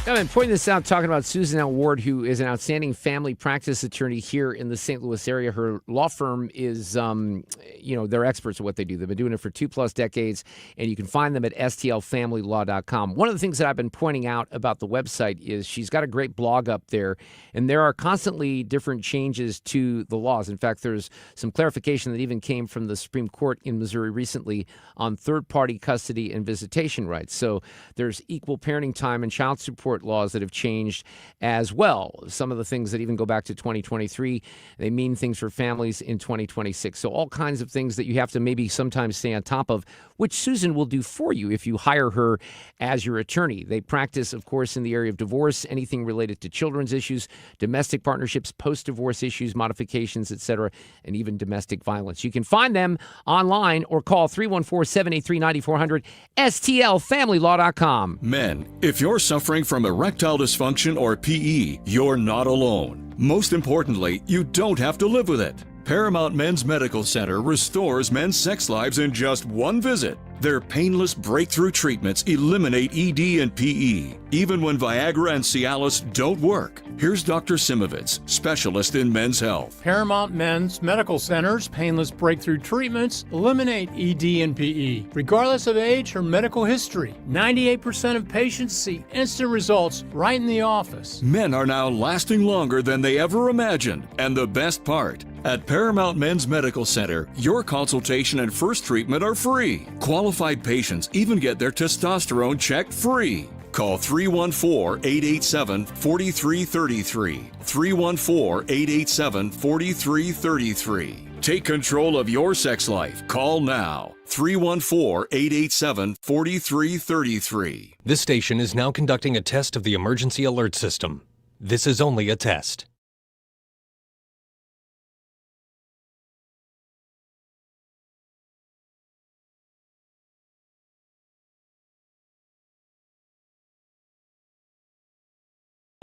I've been pointing this out, talking about Susan L. Ward, who is an outstanding family practice attorney here in the St. Louis area. Her law firm is, they're experts at what they do. They've been doing it for 2+ decades, and you can find them at stlfamilylaw.com. One of the things that I've been pointing out about the website is she's got a great blog up there, and there are constantly different changes to the laws. In fact, there's some clarification that even came from the Supreme Court in Missouri recently on third-party custody and visitation rights. So there's equal parenting time and child support laws that have changed as well. Some of the things that even go back to 2023, they mean things for families in 2026. So all kinds of things that you have to maybe sometimes stay on top of, which Susan will do for you if you hire her as your attorney. They practice, of course, in the area of divorce, anything related to children's issues, domestic partnerships, post-divorce issues, modifications, etc., and even domestic violence. You can find them online or call 314-783-9400, stlfamilylaw.com. Men, if you're suffering from erectile dysfunction or PE, you're not alone. Most importantly, you don't have to live with it. Paramount Men's Medical Center restores men's sex lives in just one visit. Their painless breakthrough treatments eliminate ED and PE, even when Viagra and Cialis don't work. Here's Dr. Simovitz, specialist in men's health. Paramount Men's Medical Center's painless breakthrough treatments eliminate ED and PE, regardless of age or medical history. 98% of patients see instant results right in the office. Men are now lasting longer than they ever imagined. And the best part, at Paramount Men's Medical Center, your consultation and first treatment are free. Qualified patients even get their testosterone checked free. Call 314-887-4333. 314-887-4333. Take control of your sex life. Call now. 314-887-4333. This station is now conducting a test of the emergency alert system. This is only a test.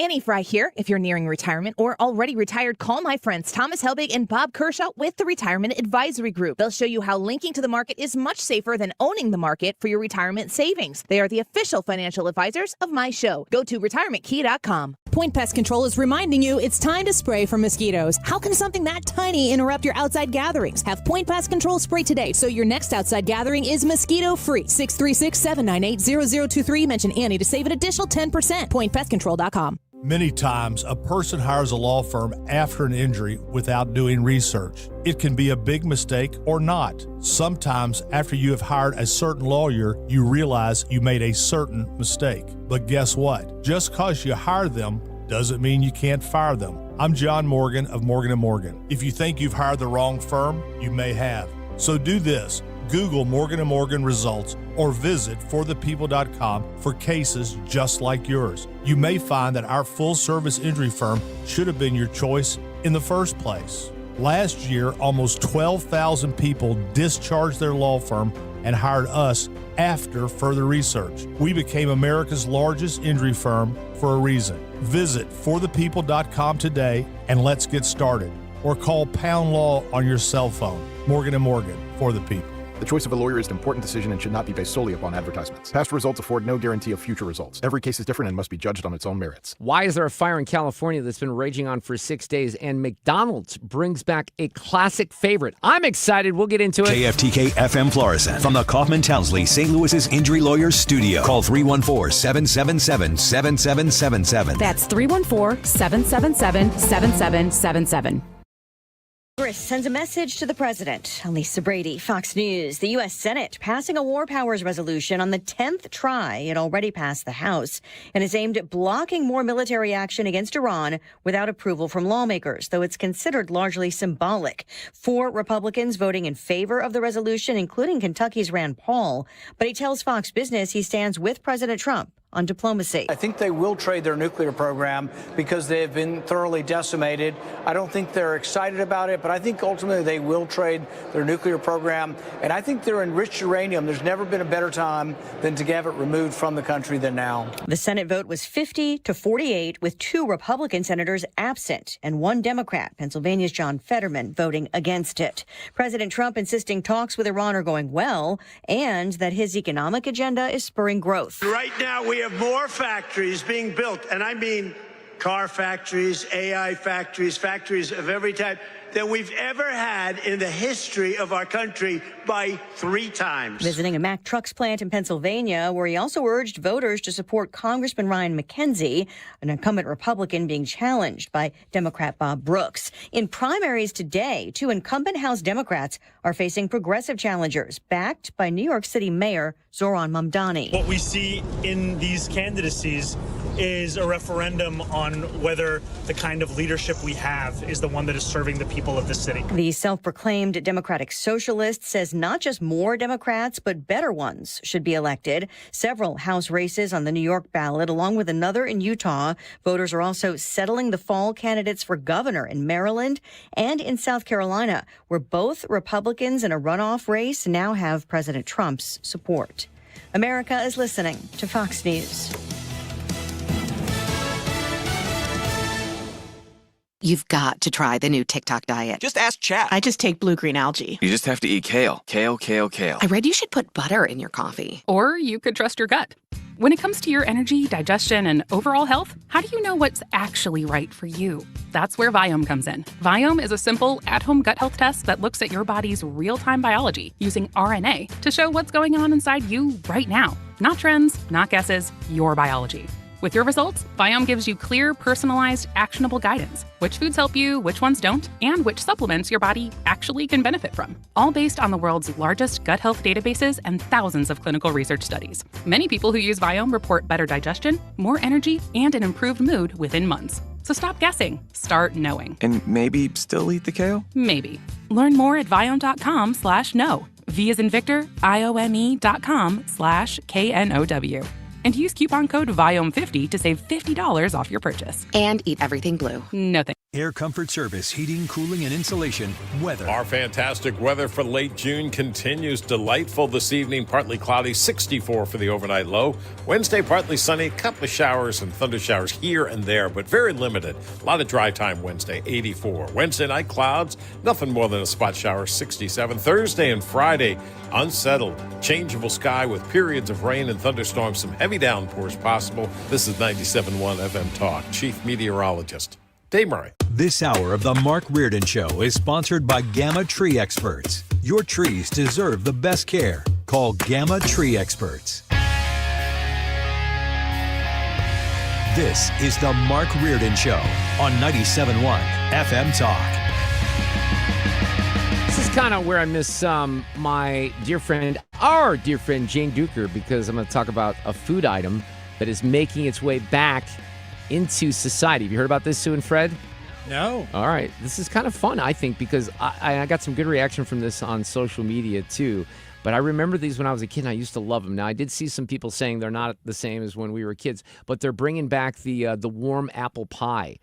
Annie Fry here. If you're nearing retirement or already retired, call my friends Thomas Helbig and Bob Kershaw with the Retirement Advisory Group. They'll show you how linking to the market is much safer than owning the market for your retirement savings. They are the official financial advisors of my show. Go to retirementkey.com. Point Pest Control is reminding you it's time to spray for mosquitoes. How can something that tiny interrupt your outside gatherings? Have Point Pest Control spray today so your next outside gathering is mosquito-free. 636-798-0023. Mention Annie to save an additional 10%. PointPestControl.com. Many times, a person hires a law firm after an injury without doing research. It can be a big mistake or not. Sometimes, after you have hired a certain lawyer, you realize you made a certain mistake. But guess what? Just because you hire them doesn't mean you can't fire them. I'm John Morgan of Morgan & Morgan. If you think you've hired the wrong firm, you may have. So do this. Google Morgan & Morgan results or visit forthepeople.com for cases just like yours. You may find that our full-service injury firm should have been your choice in the first place. Last year, almost 12,000 people discharged their law firm and hired us after further research. We became America's largest injury firm for a reason. Visit forthepeople.com today and let's get started. Or call Pound Law on your cell phone. Morgan & Morgan, for the people. The choice of a lawyer is an important decision and should not be based solely upon advertisements. Past results afford no guarantee of future results. Every case is different and must be judged on its own merits. Why is there a fire in California that's been raging on for 6 days? And McDonald's brings back a classic favorite. I'm excited. We'll get into it. KFTK FM Florissant from the Kaufman Townsley St. Louis's Injury Lawyers Studio. Call 314-777-7777. That's 314-777-7777. Congress sends a message to the president. Lisa Brady, Fox News. The U.S. Senate passing a war powers resolution on the 10th try. It already passed the House and is aimed at blocking more military action against Iran without approval from lawmakers, though it's considered largely symbolic. 4 Republicans voting in favor of the resolution, including Kentucky's Rand Paul. But he tells Fox Business he stands with President Trump on diplomacy. I think they will trade their nuclear program because they have been thoroughly decimated. I don't think they're excited about it, but I think ultimately they will trade their nuclear program. And I think their enriched uranium, there's never been a better time than to have it removed from the country than now. The Senate vote was 50-48, with 2 Republican senators absent and 1 Democrat, Pennsylvania's John Fetterman, voting against it. President Trump insisting talks with Iran are going well and that his economic agenda is spurring growth. Right now, we have more factories being built, and I mean car factories, AI factories, factories of every type, than we've ever had in the history of our country by 3 times. Visiting a Mack Trucks plant in Pennsylvania, where he also urged voters to support Congressman Ryan McKenzie, an incumbent Republican being challenged by Democrat Bob Brooks. In primaries today, 2 incumbent House Democrats are facing progressive challengers, backed by New York City Mayor Zohran Mamdani. What we see in these candidacies is a referendum on whether the kind of leadership we have is the one that is serving the people of the city. The self-proclaimed Democratic Socialist says not just more Democrats, but better ones should be elected. Several House races on the New York ballot, along with another in Utah. Voters are also settling the fall candidates for governor in Maryland and in South Carolina, where both Republicans in a runoff race now have President Trump's support. America is listening to Fox News. You've got to try the new TikTok diet. Just ask Chat. I just take blue-green algae. You just have to eat kale. Kale, kale, kale. I read you should put butter in your coffee. Or you could trust your gut. When it comes to your energy, digestion, and overall health, how do you know what's actually right for you? That's where Viome comes in. Viome is a simple, at-home gut health test that looks at your body's real-time biology using RNA to show what's going on inside you right now. Not trends, not guesses, your biology. With your results, Viome gives you clear, personalized, actionable guidance. Which foods help you, which ones don't, and which supplements your body actually can benefit from. All based on the world's largest gut health databases and thousands of clinical research studies. Many people who use Viome report better digestion, more energy, and an improved mood within months. So stop guessing. Start knowing. And maybe still eat the kale? Maybe. Learn more at Viome.com/know. V as in Victor, IOME.com/KNOW. And use coupon code VIOME50 to save $50 off your purchase. And eat everything blue. No thanks. Air Comfort Service, heating, cooling, and insulation, weather. Our fantastic weather for late June continues. Delightful this evening, partly cloudy, 64 for the overnight low. Wednesday, partly sunny, a couple of showers and thunder showers here and there, but very limited. A lot of dry time Wednesday, 84. Wednesday night, clouds, nothing more than a spot shower, 67. Thursday and Friday, unsettled, changeable sky with periods of rain and thunderstorms, some heavy downpours possible. This is 97.1 FM Talk. Chief Meteorologist Dave Murray. This hour of the Mark Reardon Show is sponsored by Gamma Tree Experts. Your trees deserve the best care. Call Gamma Tree Experts. This is the Mark Reardon Show on 97.1 FM Talk. This is kind of where I miss my dear friend, our dear friend Jane Duker, because I'm going to talk about a food item that is making its way back into society. Have you heard about this, Sue and Fred? No. All right. This is kind of fun, I think, because I got some good reaction from this on social media, too. But I remember these when I was a kid, and I used to love them. Now, I did see some people saying they're not the same as when we were kids, but they're bringing back the warm apple pie.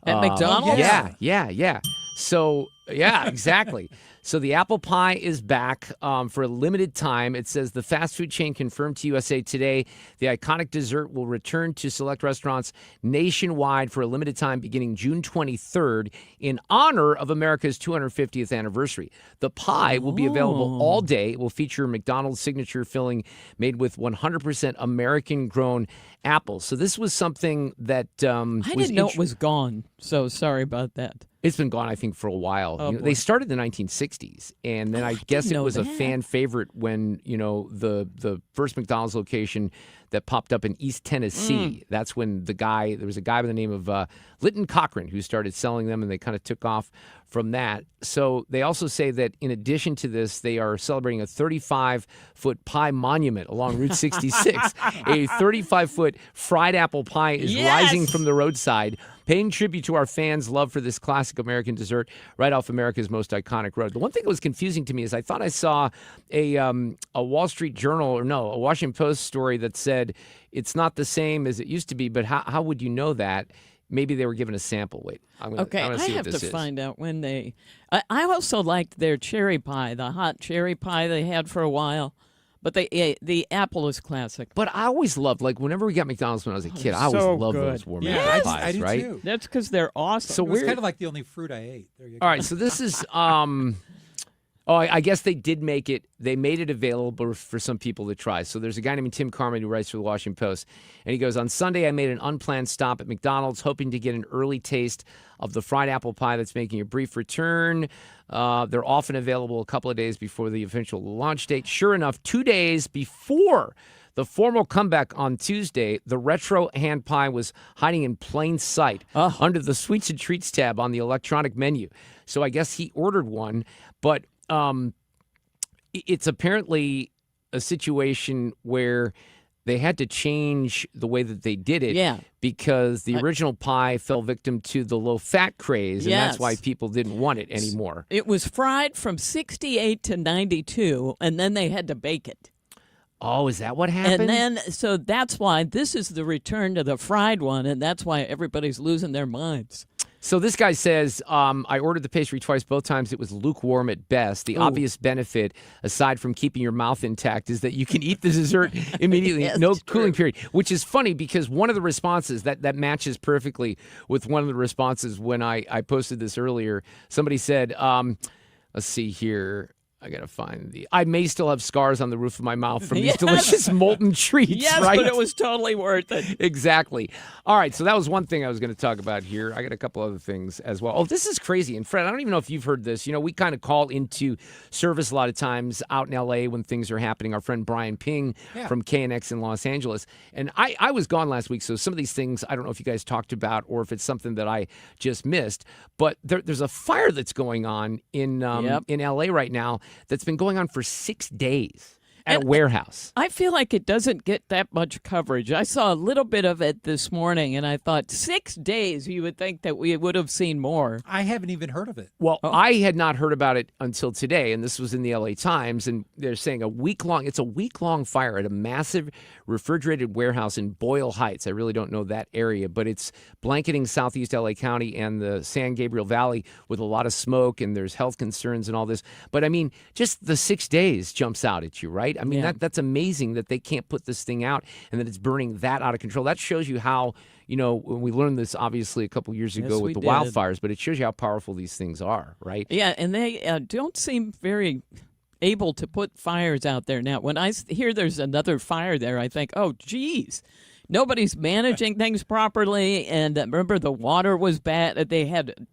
At McDonald's? Yeah. So, yeah, exactly. So the apple pie is back for a limited time. It says the fast food chain confirmed to USA Today the iconic dessert will return to select restaurants nationwide for a limited time beginning June 23rd in honor of America's 250th anniversary. The pie will be available all day. It will feature McDonald's signature filling made with 100% American-grown apples. So this was something that I didn't know it was gone, so sorry about that. It's been gone, I think, for a while. Oh, they started in the 1960s, and then I guess it was a fan favorite when, the first McDonald's location that popped up in East Tennessee. That's when there was a guy by the name of Lytton Cochran who started selling them, and they kind of took off from that. So they also say that in addition to this, they are celebrating a 35-foot pie monument along Route 66. A 35-foot fried apple pie is rising from the roadside, paying tribute to our fans' love for this classic American dessert right off America's most iconic road. The one thing that was confusing to me is I thought I saw a Wall Street Journal, a Washington Post story that said it's not the same as it used to be, but how would you know that? Maybe they were given a sample. Wait, I have to find out when they... I also liked their cherry pie, the hot cherry pie they had for a while. But the apple is classic. But I always loved, whenever we got McDonald's when I was a kid, I always loved those warm apple pies, I do right? Too. That's because they're awesome. So it was kind of like the only fruit I ate. There you go. All right, so this is... I guess they did make it. They made it available for some people to try. So there's a guy named Tim Carmen who writes for the Washington Post, and he goes, on Sunday, I made an unplanned stop at McDonald's, hoping to get an early taste of the fried apple pie that's making a brief return. They're often available a couple of days before the official launch date. Sure enough, 2 days before the formal comeback on Tuesday, the retro hand pie was hiding in plain sight under the Sweets and Treats tab on the electronic menu. So I guess he ordered one, but it's apparently a situation where they had to change the way that they did it because the original pie fell victim to the low-fat craze, and that's why people didn't want it anymore. It was fried from 68 to 92, and then they had to bake it. Oh, is that what happened? And then, so that's why this is the return to the fried one, and that's why everybody's losing their minds. So this guy says, I ordered the pastry twice. Both times it was lukewarm at best. The obvious benefit, aside from keeping your mouth intact, is that you can eat the dessert immediately. No cooling period, which is funny because one of the responses that matches perfectly with one of the responses when I posted this earlier. Somebody said, let's see here. I got to find I may still have scars on the roof of my mouth from these delicious molten treats, right? But it was totally worth it. Exactly. All right, so that was one thing I was going to talk about here. I got a couple other things as well. Oh, this is crazy. And Fred, I don't even know if you've heard this. We kind of call into service a lot of times out in L.A. when things are happening. Our friend Brian Ping from KNX in Los Angeles. And I was gone last week, so some of these things I don't know if you guys talked about or if it's something that I just missed. But there's a fire that's going on in L.A. right now that's been going on for 6 days. at a warehouse. I feel like it doesn't get that much coverage. I saw a little bit of it this morning, and I thought 6 days, you would think that we would have seen more. I haven't even heard of it. Well, I had not heard about it until today, and this was in the LA Times, and they're saying it's a week-long fire at a massive refrigerated warehouse in Boyle Heights. I really don't know that area, but it's blanketing southeast LA County and the San Gabriel Valley with a lot of smoke, and there's health concerns and all this. But I mean, just the 6 days jumps out at you, right? I mean, that's amazing that they can't put this thing out and that it's burning that out of control. That shows you how, when we learned this obviously a couple years ago with the wildfires, but it shows you how powerful these things are, right? Yeah, and they don't seem very able to put fires out there now. When I hear there's another fire there, I think, oh, geez. Nobody's managing things properly, and remember the water was bad. They had,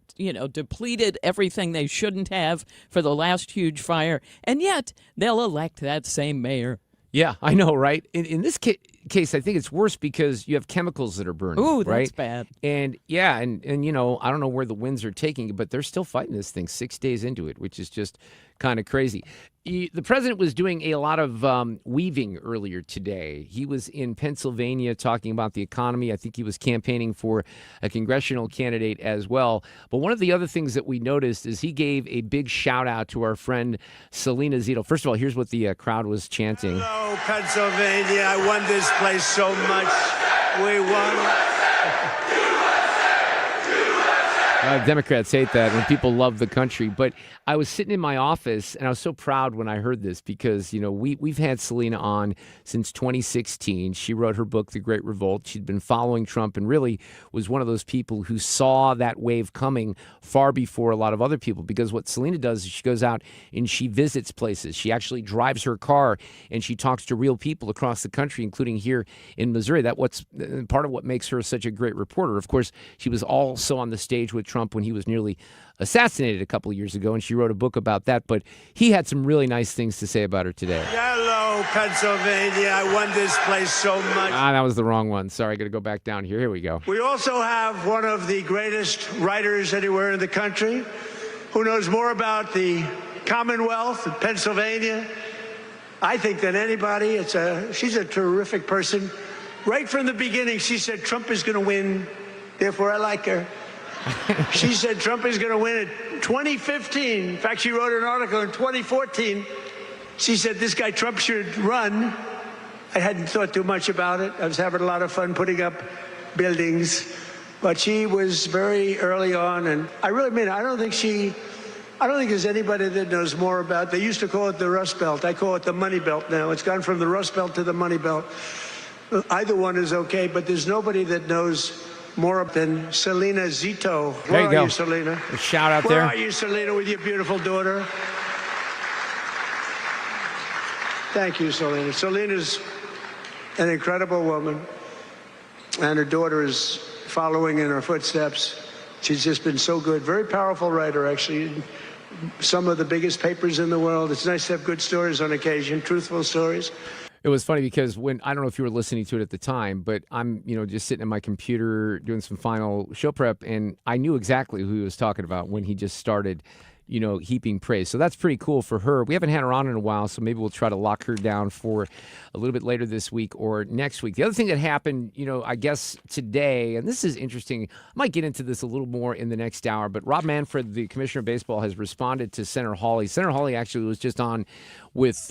depleted everything they shouldn't have for the last huge fire, and yet they'll elect that same mayor. Yeah, I know, right? In this case, I think it's worse because you have chemicals that are burning. Ooh, right? that's bad. And yeah, and I don't know where the winds are taking it, but they're still fighting this thing 6 days into it, which is just kind of crazy. The president was doing a lot of weaving earlier today. He was in Pennsylvania talking about the economy. I think he was campaigning for a congressional candidate as well. But one of the other things that we noticed is he gave a big shout out to our friend Selena Zito. First of all, here's what the crowd was chanting. Hello, Pennsylvania. I won this place so much. We won. Democrats hate that when people love the country. But I was sitting in my office, and I was so proud when I heard this because, we've had Selena on since 2016. She wrote her book, The Great Revolt. She'd been following Trump and really was one of those people who saw that wave coming far before a lot of other people, because what Selena does is she goes out and she visits places. She actually drives her car, and she talks to real people across the country, including here in Missouri. That's part of what makes her such a great reporter. Of course, she was also on the stage with Trump when he was nearly assassinated a couple of years ago, and she wrote a book about that. But he had some really nice things to say about her today. Hello, Pennsylvania. I won this place so much. That was the wrong one. Sorry, I got to go back down here. Here we go. We also have one of the greatest writers anywhere in the country who knows more about the Commonwealth of Pennsylvania, I think, than anybody. She's a terrific person. Right from the beginning, she said Trump is going to win, therefore I like her. She said Trump is going to win in 2015. In fact, she wrote an article in 2014. She said this guy Trump should run. I hadn't thought too much about it. I was having a lot of fun putting up buildings. But she was very early on, and I really mean it. I don't think there's anybody that knows more about. They used to call it the Rust Belt. I call it the Money Belt now. It's gone from the Rust Belt to the Money Belt. Either one is okay, but there's nobody that knows more than Selena Zito. There you go. Where are you, Selena? A shout out Where there. are you, Selena, with your beautiful daughter? Thank you, Selena. Selena's an incredible woman, and her daughter is following in her footsteps. She's just been so good. Very powerful writer, actually. Some of the biggest papers in the world. It's nice to have good stories on occasion, truthful stories. It was funny because I don't know if you were listening to it at the time, but I'm, just sitting at my computer doing some final show prep, and I knew exactly who he was talking about when he just started, heaping praise. So that's pretty cool for her. We haven't had her on in a while, so maybe we'll try to lock her down for a little bit later this week or next week. The other thing that happened, I guess today, and this is interesting, I might get into this a little more in the next hour, but Rob Manfred, the commissioner of baseball, has responded to Senator Hawley. Senator Hawley actually was just on with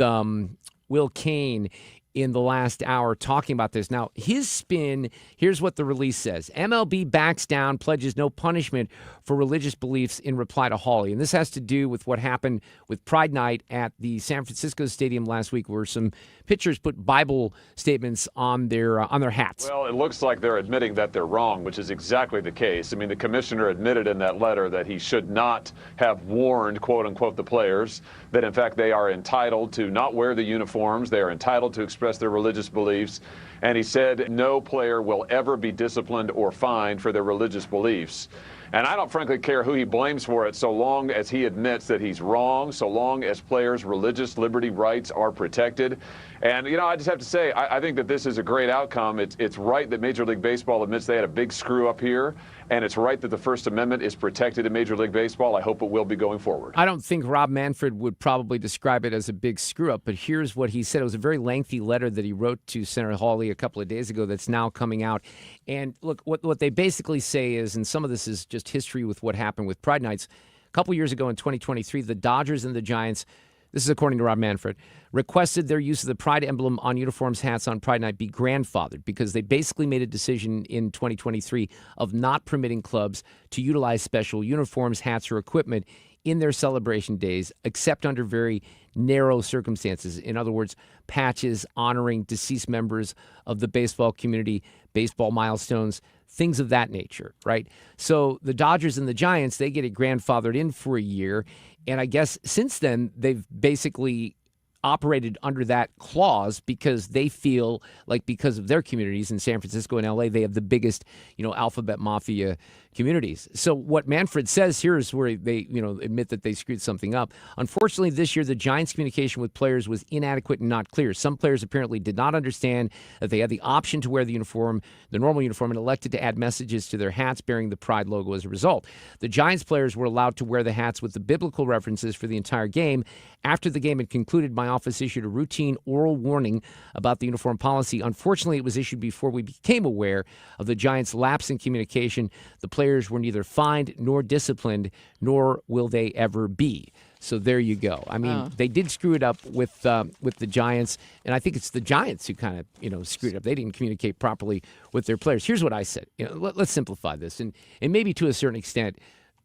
Will Cain in the last hour talking about this. Now, his spin, here's what the release says. MLB backs down, pledges no punishment for religious beliefs in reply to Hawley. And this has to do with what happened with Pride Night at the San Francisco Stadium last week, where some pitchers put Bible statements on their hats. Well, it looks like they're admitting that they're wrong, which is exactly the case. I mean, the commissioner admitted in that letter that he should not have warned, quote unquote, the players that, in fact, they are entitled to not wear the uniforms. They are entitled to express their religious beliefs. And he said no player will ever be disciplined or fined for their religious beliefs. And I don't frankly care who he blames for it, so long as he admits that he's wrong, so long as players' religious liberty rights are protected. And, I just have to say, I think that this is a great outcome. It's right that Major League Baseball admits they had a big screw up here, and it's right that the First Amendment is protected in Major League Baseball. I hope it will be going forward. I don't think Rob Manfred would probably describe it as a big screw up, but here's what he said. It was a very lengthy letter that he wrote to Senator Hawley a couple of days ago that's now coming out. And look, what they basically say is, and some of this is just history with what happened with Pride Nights, a couple years ago in 2023, the Dodgers and the Giants, this is according to Rob Manfred, requested their use of the Pride emblem on uniforms, hats on Pride Night be grandfathered because they basically made a decision in 2023 of not permitting clubs to utilize special uniforms, hats, or equipment in their celebration days, except under very narrow circumstances. In other words, patches honoring deceased members of the baseball community, baseball milestones, things of that nature, right? So the Dodgers and the Giants, they get it grandfathered in for a year. And I guess since then, they've basically operated under that clause because they feel like because of their communities in San Francisco and LA, they have the biggest, alphabet mafia communities. So what Manfred says here is where they, admit that they screwed something up. Unfortunately, this year, the Giants' communication with players was inadequate and not clear. Some players apparently did not understand that they had the option to wear the uniform, the normal uniform, and elected to add messages to their hats bearing the Pride logo as a result. The Giants players were allowed to wear the hats with the biblical references for the entire game. After the game had concluded, my office issued a routine oral warning about the uniform policy. Unfortunately, it was issued before we became aware of the Giants' lapse in communication. The players were neither fined nor disciplined, nor will they ever be. So there you go. I mean, they did screw it up with the Giants, and I think it's the Giants who kind of screwed it up. They didn't communicate properly with their players. Here's what I said. Let's simplify this, and maybe to a certain extent,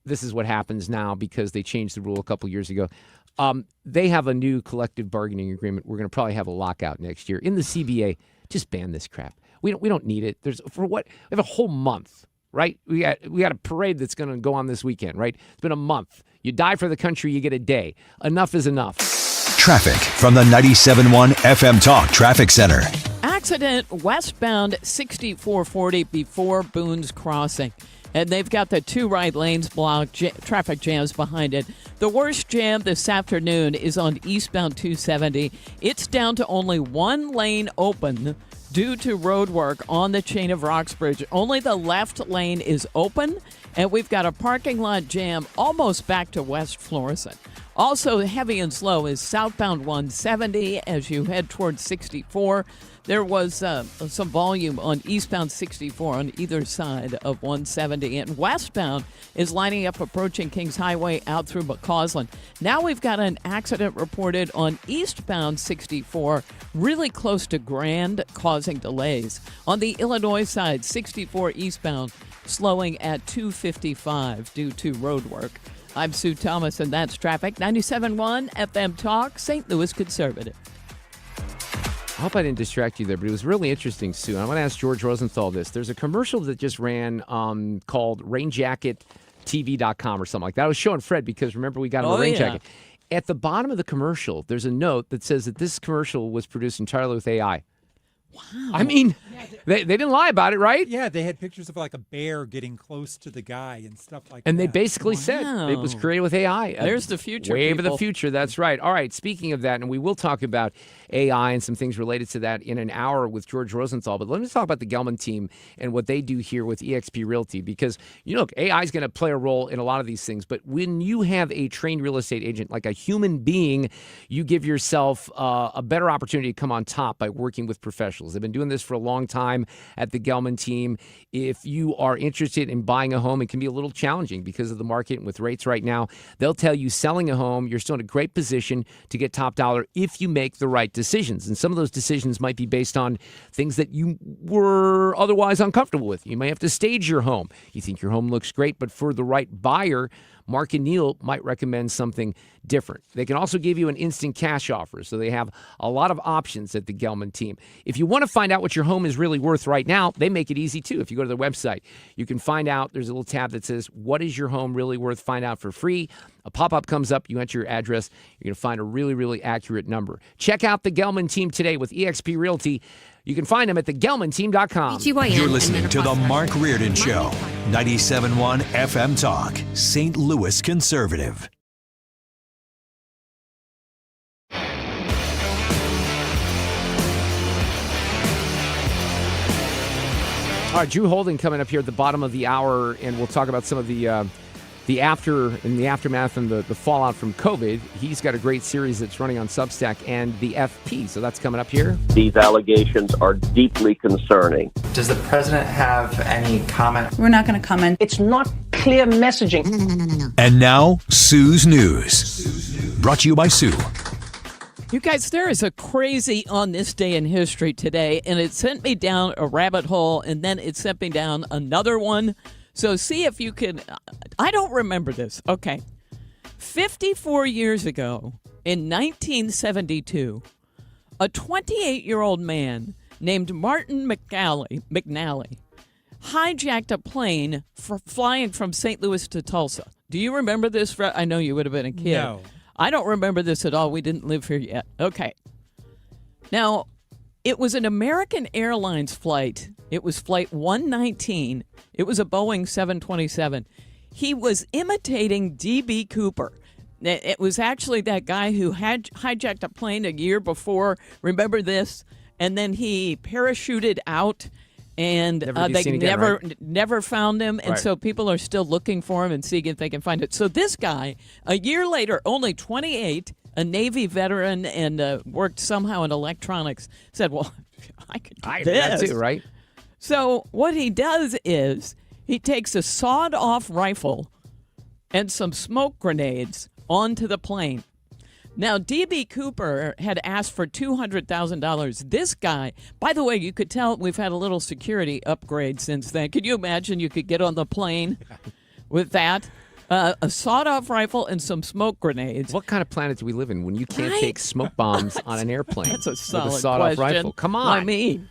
this is what happens now because they changed the rule a couple years ago. They have a new collective bargaining agreement. We're going to probably have a lockout next year. In the CBA, just ban this crap. We don't need it. We have a whole month, right? We got a parade that's going to go on this weekend, right? It's been a month. You die for the country, you get a day. Enough is enough. Traffic from the 97.1 FM Talk Traffic Center. Accident westbound 6440 before Boone's Crossing. And they've got the two right lanes blocked, traffic jams behind it. The worst jam this afternoon is on eastbound 270. It's down to only one lane open due to road work on the Chain of Rocks Bridge. Only the left lane is open, and we've got a parking lot jam almost back to West Florissant. Also heavy and slow is southbound 170 as you head towards 64. There was some volume on eastbound 64 on either side of 170. And westbound is lining up approaching Kings Highway out through McCausland. Now we've got an accident reported on eastbound 64, really close to Grand, causing delays. On the Illinois side, 64 eastbound, slowing at 255 due to road work. I'm Sue Thomas, and that's traffic. 97.1 FM Talk, St. Louis Conservative. I hope I didn't distract you there, but it was really interesting, Sue. And I want to ask George Rosenthal this. There's a commercial that just ran called RainJacketTV.com or something like that. I was showing Fred because, remember, we got him a rain jacket. At the bottom of the commercial, there's a note that says that this commercial was produced entirely with AI. Wow. I mean, they didn't lie about it, right? Yeah, they had pictures of like a bear getting close to the guy and stuff like that. And they basically said it was created with AI. There's the future, Wave people. of the future, that's right. All right, speaking of that, and we will talk about AI and some things related to that in an hour with George Rosenthal, but let me talk about the Gelman team and what they do here with eXp Realty, because, look, AI is going to play a role in a lot of these things, but when you have a trained real estate agent, like a human being, you give yourself a better opportunity to come on top by working with professionals. They've been doing this for a long time at the Gelman team. If you are interested in buying a home, it can be a little challenging because of the market and with rates right now. They'll tell you selling a home, you're still in a great position to get top dollar if you make the right decisions. And some of those decisions might be based on things that you were otherwise uncomfortable with. You may have to stage your home. You think your home looks great, but for the right buyer, Mark and Neil might recommend something different. They can also give you an instant cash offer, so they have a lot of options at the Gelman team. If you want to find out what your home is really worth right now, they make it easy too. If you go to their website, you can find out. There's a little tab that says, what is your home really worth? Find out for free. A pop-up comes up. You enter your address. You're going to find a really, really accurate number. Check out the Gelman team today with eXp Realty. You can find him at thegelmanteam.com. You're listening to The Mark Reardon Show, 97.1 FM Talk, St. Louis Conservative. All right, Drew Holden coming up here at the bottom of the hour, and we'll talk about some of the aftermath and the fallout from COVID. He's got a great series that's running on Substack and the FP, so that's coming up here. These allegations are deeply concerning. Does the president have any comment? We're not going to comment. It's not clear messaging. No. And now, Sue's News. Brought to you by Sue. You guys, there is a crazy on this day in history today, and it sent me down a rabbit hole, and then it sent me down another one. So see if you can. I don't remember this. Okay. 54 years ago, in 1972, a 28-year-old man named Martin McNally hijacked a plane flying from St. Louis to Tulsa. Do you remember this? I know you would have been a kid. No. I don't remember this at all. We didn't live here yet. Okay. Now, it was an American Airlines flight. It was Flight 119. It was a Boeing 727. He was imitating D.B. Cooper. It was actually that guy who had hijacked a plane a year before. Remember this? And then he parachuted out, and they never found him. And so people are still looking for him and seeing if they can find it. So this guy, a year later, only 28, a Navy veteran and worked somehow in electronics, said, well, I could do this. That's it, right? So what he does is he takes a sawed-off rifle and some smoke grenades onto the plane. Now, D.B. Cooper had asked for $200,000. This guy, by the way, you could tell we've had a little security upgrade since then. Could you imagine you could get on the plane with that? A sawed-off rifle and some smoke grenades. What kind of planet do we live in when you can't take smoke bombs on an airplane? That's a solid with a sawed-off question. rifle. Come on. I mean,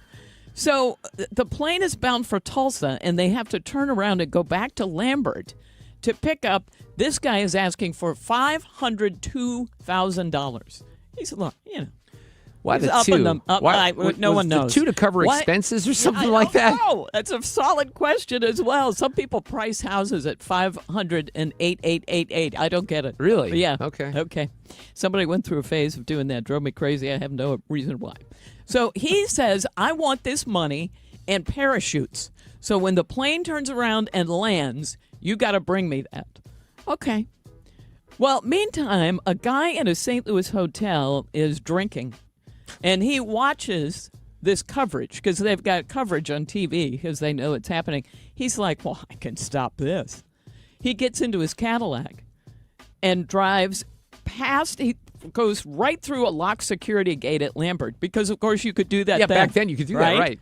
so the plane is bound for Tulsa, and they have to turn around and go back to Lambert to pick up. This guy is asking for $502,000. He said, look, Why the up two? No one knows. The two to cover expenses or something like that? No, that's a solid question as well. Some people price houses at $508,888. I don't get it. Really? But yeah. Okay. Somebody went through a phase of doing that. Drove me crazy. I have no reason why. So he says, I want this money and parachutes. So when the plane turns around and lands, you got to bring me that. Okay. Well, meantime, a guy in a St. Louis hotel is drinking, and he watches this coverage because they've got coverage on TV because they know it's happening. He's like, well, I can stop this. He gets into his Cadillac and drives past. He goes right through a locked security gate at Lambert because, of course, you could do that. Yeah, back then you could do that, right?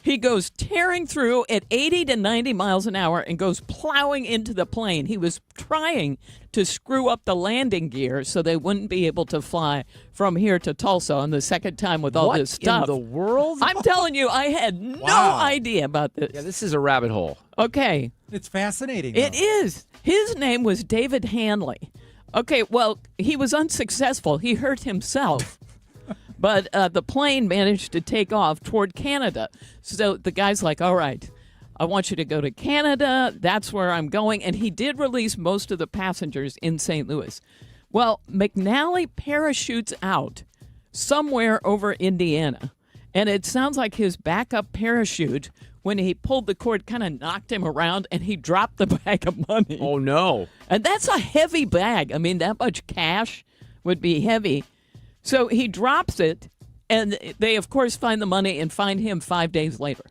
He goes tearing through at 80 to 90 miles an hour and goes plowing into the plane. He was trying to screw up the landing gear so they wouldn't be able to fly from here to Tulsa on the second time with all this stuff. What in the world? I'm telling you, I had no idea about this. Yeah, this is a rabbit hole. Okay. It's fascinating. It is. His name was David Hanley. Okay, well, he was unsuccessful. He hurt himself. But the plane managed to take off toward Canada. So the guy's like, all right, I want you to go to Canada. That's where I'm going. And he did release most of the passengers in St. Louis. Well, McNally parachutes out somewhere over Indiana. And it sounds like his backup parachute, when he pulled the cord, kind of knocked him around, and he dropped the bag of money. Oh, no. And that's a heavy bag. I mean, that much cash would be heavy. So he drops it, and they, of course, find the money and find him 5 days later.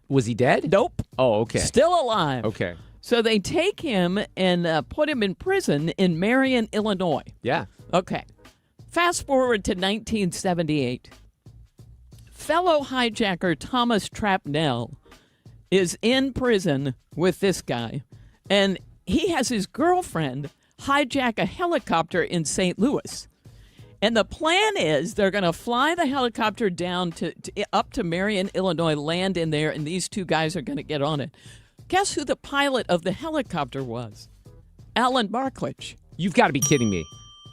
Was he dead? Nope. Oh, okay. Still alive. Okay. So they take him and put him in prison in Marion, Illinois. Yeah. Okay. Fast forward to 1978. Fellow hijacker Thomas Trapnell is in prison with this guy, and he has his girlfriend hijack a helicopter in St. Louis. And the plan is they're going to fly the helicopter down up to Marion, Illinois, land in there, and these two guys are going to get on it. Guess who the pilot of the helicopter was? Alan Barklage. You've got to be kidding me.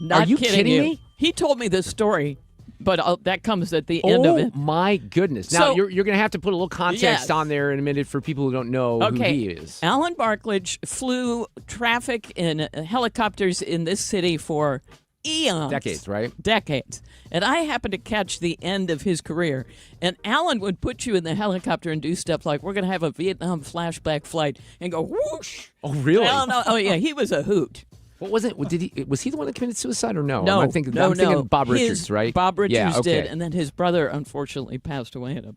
Not Are you kidding me? He told me this story But that comes at the end of it. Oh, my goodness. Now, So- you're going to have to put a little context Yes. on there in a minute for people who don't know who he is. Alan Barklage flew traffic in helicopters in this city for eons. Decades, right? Decades. And I happened to catch the end of his career. And Alan would put you in the helicopter and do stuff like, we're going to have a Vietnam flashback flight, and go whoosh. Oh, really? Oh, yeah, he was a hoot. What was it? Was he the one that committed suicide or no? No, I'm thinking no. Bob Richards, right? Bob Richards yeah, okay. did, and then his brother unfortunately passed away in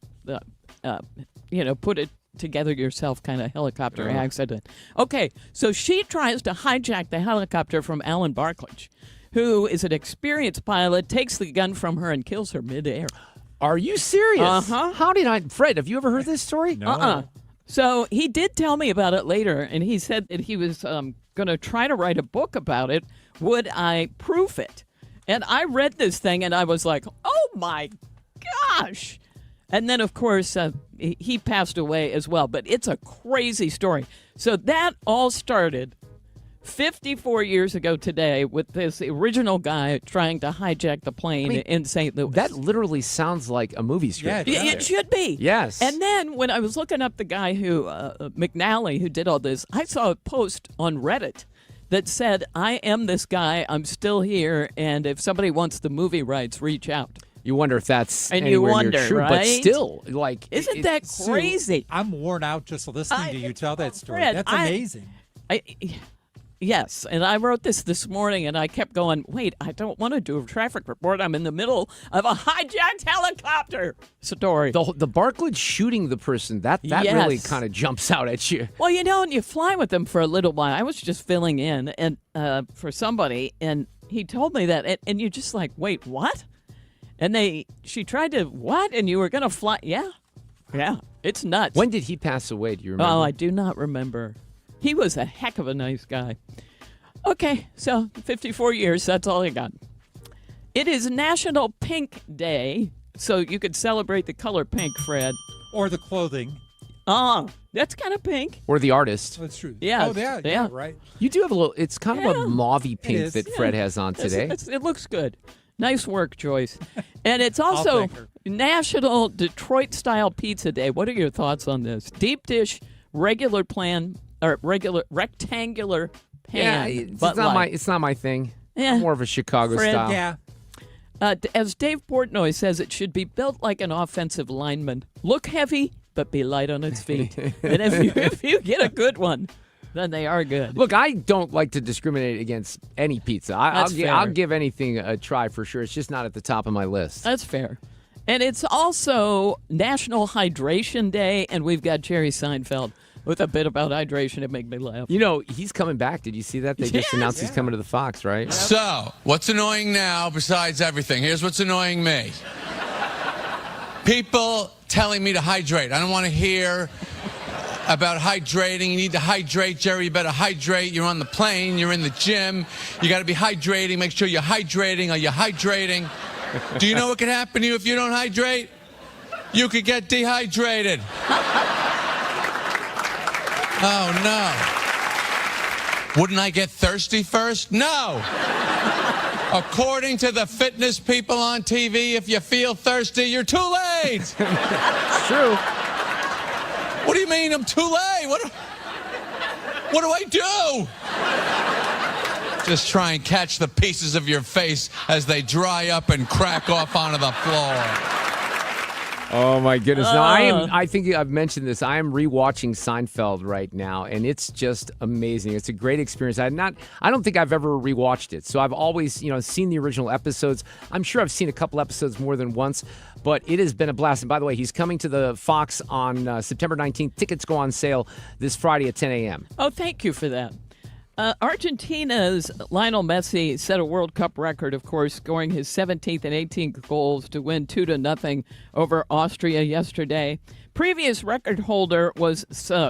a, put it together yourself kind of helicopter accident. Okay, so she tries to hijack the helicopter from Alan Barklage, who is an experienced pilot, takes the gun from her and kills her midair. Are you serious? Uh-huh. How did Fred, have you ever heard this story? No. So he did tell me about it later, and he said that he was going to try to write a book about it. Would I proof it? And I read this thing, and I was like, oh, my gosh. And then, of course, he passed away as well. But it's a crazy story. So that all started 54 years ago today with this original guy trying to hijack the plane in St. Louis. That literally sounds like a movie script. Yeah, it should be. Yes. And then when I was looking up the guy who, McNally, who did all this, I saw a post on Reddit that said, I am this guy, I'm still here, and if somebody wants the movie rights, reach out. You wonder if that's And you anywhere near wonder, true, right? but still, like, Isn't that crazy? I'm worn out just listening to you tell that story. Fred, That's amazing. Yes, and I wrote this morning, and I kept going, wait, I don't want to do a traffic report. I'm in the middle of a hijacked helicopter story. The Barklage shooting the person, that Yes. really kind of jumps out at you. Well, and you fly with them for a little while. I was just filling in and for somebody, and he told me that, and you're just like, wait, what? And she tried to, what? And you were going to fly? Yeah, it's nuts. When did he pass away? Do you remember? Oh, I do not remember. He was a heck of a nice guy. Okay, so 54 years, that's all I got. It is National Pink Day, so you could celebrate the color pink, Fred. Or the clothing. Oh, that's kind of pink. Or the artist. That's true. Yeah. Oh, yeah, right. You do have a little, it's kind of a mauvey pink is. that Fred has on today. It looks good. Nice work, Joyce. And it's also National Detroit-style Pizza Day. What are your thoughts on this? Deep dish, regular rectangular pan. Yeah, it's not my thing. I'm more of a Chicago Fred, style. Yeah. As Dave Portnoy says, it should be built like an offensive lineman. Look heavy, but be light on its feet. And if you get a good one, then they are good. Look, I don't like to discriminate against any pizza. I'll give anything a try for sure. It's just not at the top of my list. That's fair. And it's also National Hydration Day, and we've got Jerry Seinfeld with a bit about hydration. It made me laugh. You know, he's coming back. Did you see that? They just announced he's coming to the Fox, right? So, what's annoying now besides everything? Here's what's annoying me. People telling me to hydrate. I don't want to hear about hydrating. You need to hydrate, Jerry. You better hydrate. You're on the plane. You're in the gym. You got to be hydrating. Make sure you're hydrating. Are you hydrating? Do you know what could happen to you if you don't hydrate? You could get dehydrated. Oh, no. Wouldn't I get thirsty first? No. According to the fitness people on TV, if you feel thirsty, you're too late. It's true. What do you mean I'm too late? What do I do? Just try and catch the pieces of your face as they dry up and crack off onto the floor. Oh my goodness! Now I think I've mentioned this. I am rewatching Seinfeld right now, and it's just amazing. It's a great experience. I don't think I've ever rewatched it, so I've always seen the original episodes. I'm sure I've seen a couple episodes more than once, but it has been a blast. And by the way, he's coming to the Fox on September 19th. Tickets go on sale this Friday at 10 a.m. Oh, thank you for that. Argentina's Lionel Messi set a World Cup record, of course, scoring his 17th and 18th goals to win 2-0 over Austria yesterday. Previous record holder was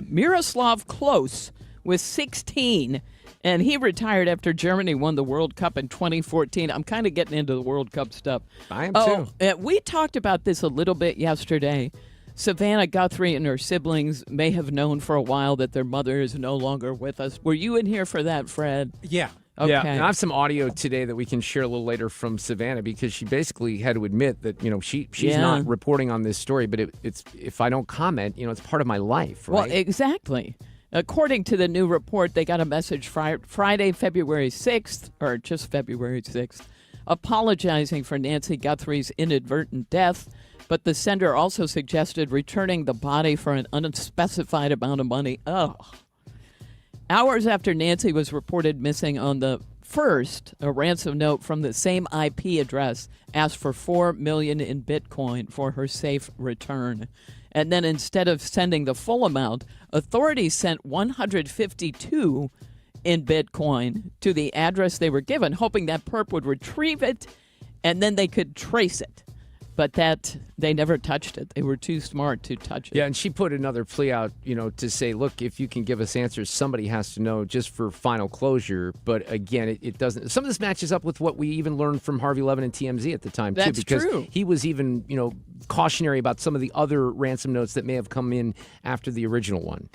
Miroslav Klose with 16, and he retired after Germany won the World Cup in 2014. I'm kind of getting into the World Cup stuff. I am too. We talked about this a little bit yesterday. Savannah Guthrie and her siblings may have known for a while that their mother is no longer with us. Were you in here for that, Fred? Yeah. Okay. Yeah, and I have some audio today that we can share a little later from Savannah because she basically had to admit that, she's not reporting on this story, but it's if I don't comment, it's part of my life, right? Well, exactly. According to the new report, they got a message Friday, February 6th, or just February 6th, apologizing for Nancy Guthrie's inadvertent death, but the sender also suggested returning the body for an unspecified amount of money. Ugh. Hours after Nancy was reported missing on the 1st, a ransom note from the same IP address asked for $4 million in Bitcoin for her safe return. And then instead of sending the full amount, authorities sent $152 in Bitcoin to the address they were given, hoping that perp would retrieve it and then they could trace it. But they never touched it. They were too smart to touch it. Yeah, and she put another plea out, to say, look, if you can give us answers, somebody has to know just for final closure. But again, it doesn't. Some of this matches up with what we even learned from Harvey Levin and TMZ at the time, too. That's because true. He was even, cautionary about some of the other ransom notes that may have come in after the original one.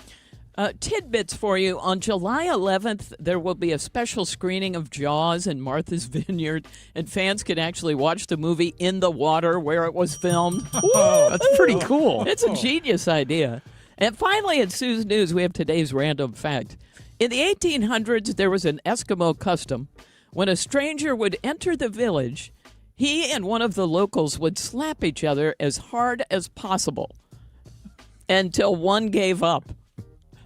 Tidbits for you. On July 11th, there will be a special screening of Jaws in Martha's Vineyard, and fans can actually watch the movie in the water where it was filmed. That's pretty cool. It's a genius idea. And finally, in Sue's News, we have today's random fact. In the 1800s, there was an Eskimo custom. When a stranger would enter the village, he and one of the locals would slap each other as hard as possible until one gave up.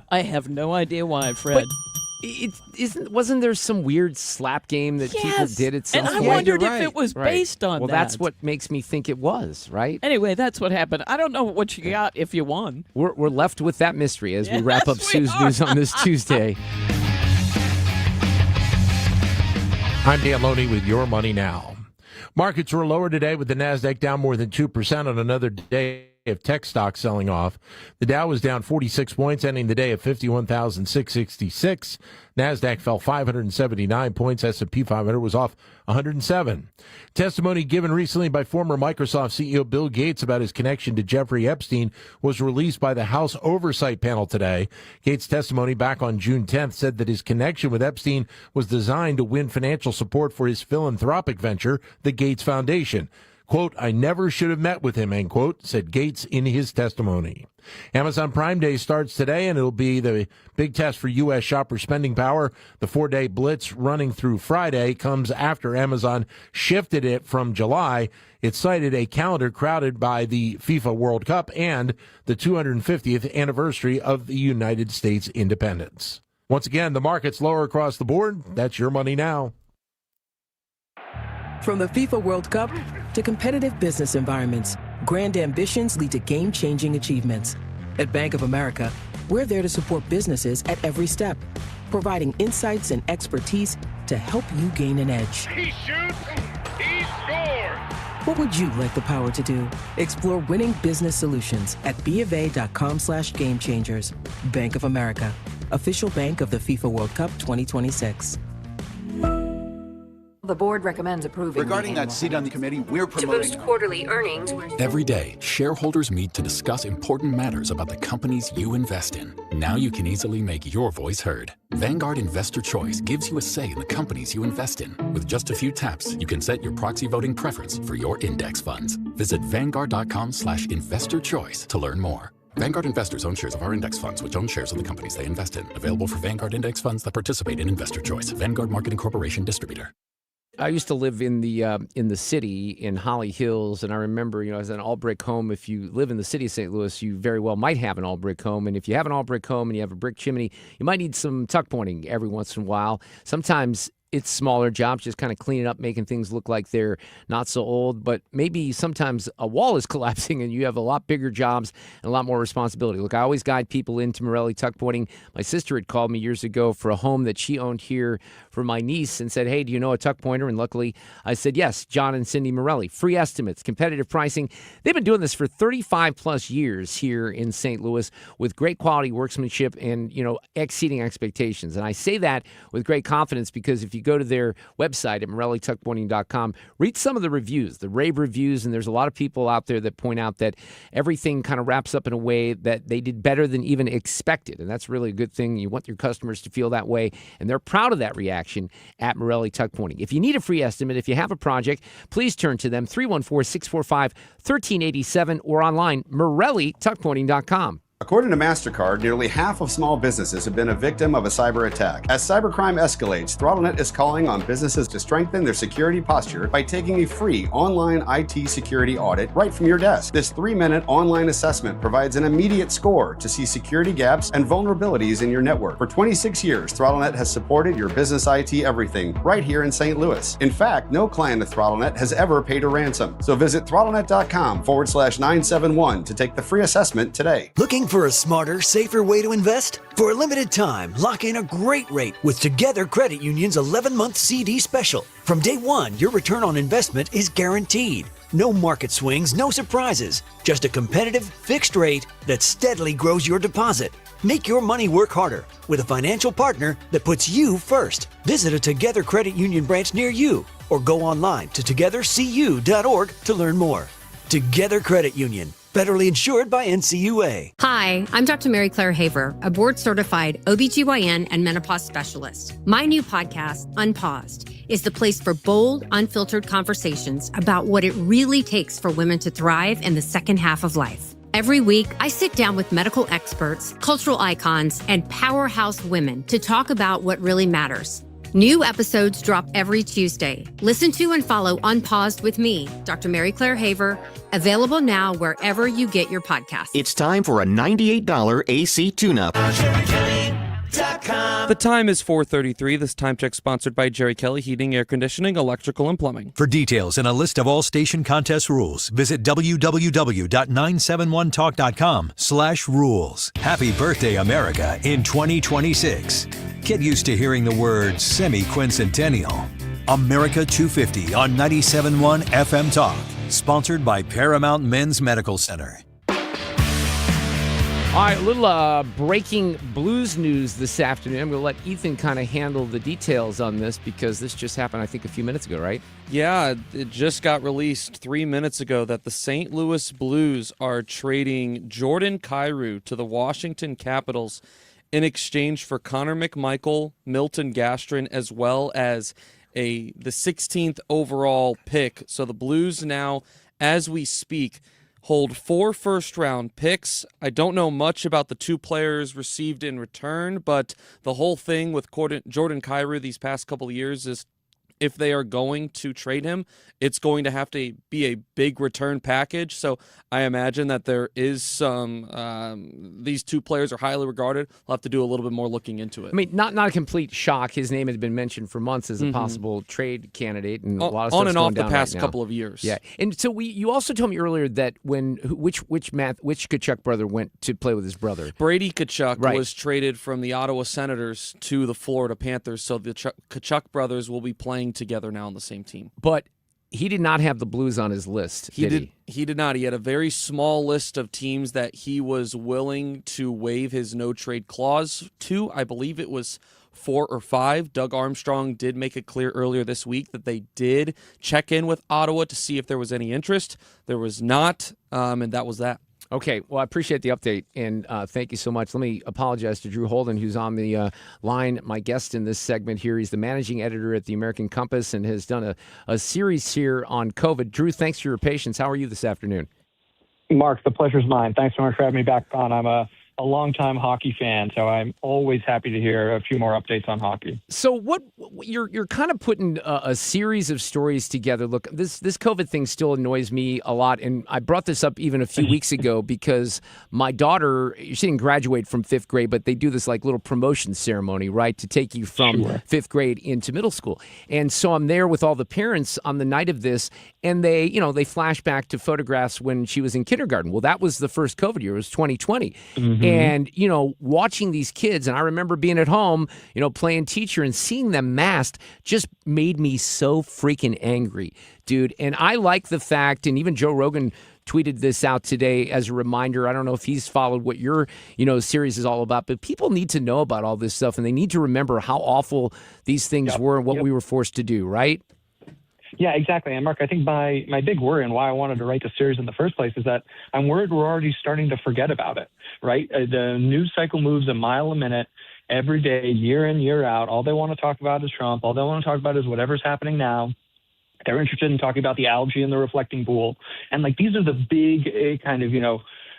I have no idea why, Fred. But wasn't there some weird slap game that people did at some and point? I wondered if it was based on that. Well, that's what makes me think it was, right? Anyway, that's what happened. I don't know what you got if you won. We're left with that mystery as we wrap up Sue's News on this Tuesday. I'm Dan Loney with Your Money Now. Markets were lower today with the Nasdaq down more than 2% on another day of tech stocks selling off. The Dow was down 46 points, ending the day at 51,666. Nasdaq fell 579 points. S&P 500 was off 107. Testimony given recently by former Microsoft CEO Bill Gates about his connection to Jeffrey Epstein was released by the House Oversight Panel today. Gates' testimony back on June 10th said that his connection with Epstein was designed to win financial support for his philanthropic venture, the Gates Foundation. Quote, I never should have met with him, end quote, said Gates in his testimony. Amazon Prime Day starts today, and it'll be the big test for U.S. shopper spending power. The 4-day blitz running through Friday comes after Amazon shifted it from July. It cited a calendar crowded by the FIFA World Cup and the 250th anniversary of the United States independence. Once again, the market's lower across the board. That's Your Money Now. From the FIFA World Cup to competitive business environments, grand ambitions lead to game-changing achievements. At Bank of America, we're there to support businesses at every step, providing insights and expertise to help you gain an edge. He shoots, he scores! What would you like the power to do? Explore winning business solutions at BofA.com/gamechangers. Bank of America, official bank of the FIFA World Cup 2026. The board recommends approving. Regarding that seat on the committee, we're promoting to boost quarterly earnings. Every day, shareholders meet to discuss important matters about the companies you invest in. Now you can easily make your voice heard. Vanguard Investor Choice gives you a say in the companies you invest in. With just a few taps, you can set your proxy voting preference for your index funds. Visit Vanguard.com/investor choice to learn more. Vanguard investors own shares of our index funds, which own shares of the companies they invest in. Available for Vanguard index funds that participate in Investor Choice. Vanguard Marketing Corporation Distributor. I used to live in the city in Holly Hills, and I remember, as an all-brick home, if you live in the city of St. Louis, you very well might have an all-brick home. And if you have an all-brick home and you have a brick chimney, you might need some tuck pointing every once in a while. Sometimes it's smaller jobs, just kind of cleaning up, making things look like they're not so old. But maybe sometimes a wall is collapsing and you have a lot bigger jobs and a lot more responsibility. Look, I always guide people into Morelli tuck pointing. My sister had called me years ago for a home that she owned here for my niece and said, hey, do you know a tuck pointer? And luckily I said, yes, John and Cindy Morelli. Free estimates, competitive pricing. They've been doing this for 35 plus years here in St. Louis with great quality workmanship and, exceeding expectations. And I say that with great confidence because if if you go to their website at MorelliTuckPointing.com, read some of the reviews, the rave reviews, and there's a lot of people out there that point out that everything kind of wraps up in a way that they did better than even expected, and that's really a good thing. You want your customers to feel that way, and they're proud of that reaction at Morelli Tuck Pointing. If you need a free estimate, if you have a project, please turn to them, 314-645-1387, or online, MorelliTuckPointing.com. According to MasterCard, nearly half of small businesses have been a victim of a cyber attack. As cybercrime escalates, ThrottleNet is calling on businesses to strengthen their security posture by taking a free online IT security audit right from your desk. This 3-minute online assessment provides an immediate score to see security gaps and vulnerabilities in your network. For 26 years, ThrottleNet has supported your business IT everything right here in St. Louis. In fact, no client of ThrottleNet has ever paid a ransom. So visit ThrottleNet.com/971 to take the free assessment today. Looking for a smarter, safer way to invest? For a limited time, lock in a great rate with Together Credit Union's 11-month CD special. From day one, your return on investment is guaranteed. No market swings, no surprises. Just a competitive, fixed rate that steadily grows your deposit. Make your money work harder with a financial partner that puts you first. Visit a Together Credit Union branch near you or go online to togethercu.org to learn more. Together Credit Union. Federally insured by NCUA. Hi, I'm Dr. Mary Claire Haver, a board-certified OBGYN and menopause specialist. My new podcast, Unpaused, is the place for bold, unfiltered conversations about what it really takes for women to thrive in the second half of life. Every week, I sit down with medical experts, cultural icons, and powerhouse women to talk about what really matters. New episodes drop every Tuesday. Listen to and follow Unpaused with me, Dr. Mary Claire Haver, available now wherever you get your podcasts. It's time for a $98 AC tune-up. The time is 4:33. This time check sponsored by Jerry Kelly Heating, Air Conditioning, Electrical, and Plumbing. For details and a list of all station contest rules, visit www.971talk.com/rules. Happy birthday, America, in 2026. Get used to hearing the word semi-quincentennial. America 250 on 97.1 FM Talk. Sponsored by Paramount Men's Medical Center. All right, a little breaking blues news this afternoon. I'm going to let Ethan kind of handle the details on this because this just happened, I think, a few minutes ago, right? Yeah, it just got released 3 minutes ago that the St. Louis Blues are trading Jordan Kyrou to the Washington Capitals in exchange for Connor McMichael, Milton Gastrin, as well as the 16th overall pick. So the Blues now, as we speak, hold 4 first-round picks. I don't know much about the 2 players received in return, but the whole thing with Jordan Kyrou these past couple of years is if they are going to trade him, it's going to have to be a big return package. So I imagine that there is some these 2 players are highly regarded. We'll have to do a little bit more looking into it. I mean, not a complete shock. His name has been mentioned for months as a possible trade candidate, and a lot of on and off going the down past right now. couple of years. Yeah, and so you also told me earlier that which Tkachuk brother went to play with his brother? Brady Tkachuk was traded from the Ottawa Senators to the Florida Panthers, so the Tkachuk brothers will be playing together now on the same team. But he did not have the Blues on his list, did he? He did not. He had a very small list of teams that he was willing to waive his no-trade clause to. I believe it was 4 or 5. Doug Armstrong did make it clear earlier this week that they did check in with Ottawa to see if there was any interest. There was not, and that was that. Okay, well, I appreciate the update, and thank you so much. Let me apologize to Drew Holden, who's on the line, my guest in this segment here. He's the managing editor at the American Compass and has done a series here on COVID. Drew, thanks for your patience. How are you this afternoon? Mark, the pleasure's mine. Thanks so much for having me back on. I'm a longtime hockey fan, so I'm always happy to hear a few more updates on hockey. So what you're kind of putting a series of stories together. Look, this COVID thing still annoys me a lot, and I brought this up even a few weeks ago because my daughter, she didn't graduate from 5th grade, but they do this like little promotion ceremony, right, to take you from 5th grade into middle school. And so I'm there with all the parents on the night of this, and they flash back to photographs when she was in kindergarten. Well, that was the first COVID year. It was 2020. Mm-hmm. And, watching these kids, and I remember being at home, playing teacher and seeing them masked just made me so freaking angry, dude. And I like the fact, and even Joe Rogan tweeted this out today as a reminder. I don't know if he's followed what your, series is all about, but people need to know about all this stuff, and they need to remember how awful these things were and what we were forced to do, right? Yeah, exactly. And Mark, I think my big worry and why I wanted to write the series in the first place is that I'm worried we're already starting to forget about it, right? The news cycle moves a mile a minute every day, year in, year out. All they want to talk about is Trump. All they want to talk about is whatever's happening now. They're interested in talking about the algae in the reflecting pool. And these are the big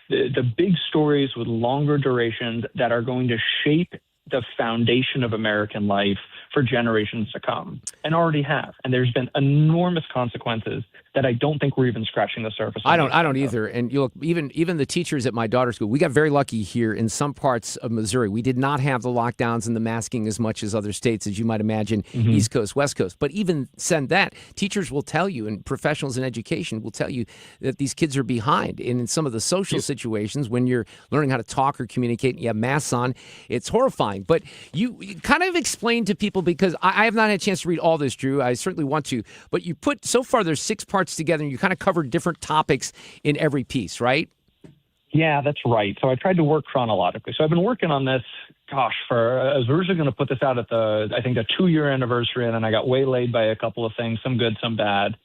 the big stories with longer durations that are going to shape the foundation of American life for generations to come, and already have. And there's been enormous consequences that I don't think we're even scratching the surface. I don't either. And you look, even the teachers at my daughter's school, we got very lucky here in some parts of Missouri. We did not have the lockdowns and the masking as much as other states, as you might imagine, East Coast, West Coast. But even send that, teachers will tell you, and professionals in education will tell you that these kids are behind. And in some of the social situations, when you're learning how to talk or communicate and you have masks on, it's horrifying. But you kind of explain to people, because I have not had a chance to read all this, Drew. I certainly want to. But you put, so far, there's 6 parts together, and you kind of covered different topics in every piece, right? Yeah, that's right. So I tried to work chronologically. So I've been working on this, I was originally going to put this out at the 2-year anniversary, and then I got waylaid by a couple of things, some good, some bad.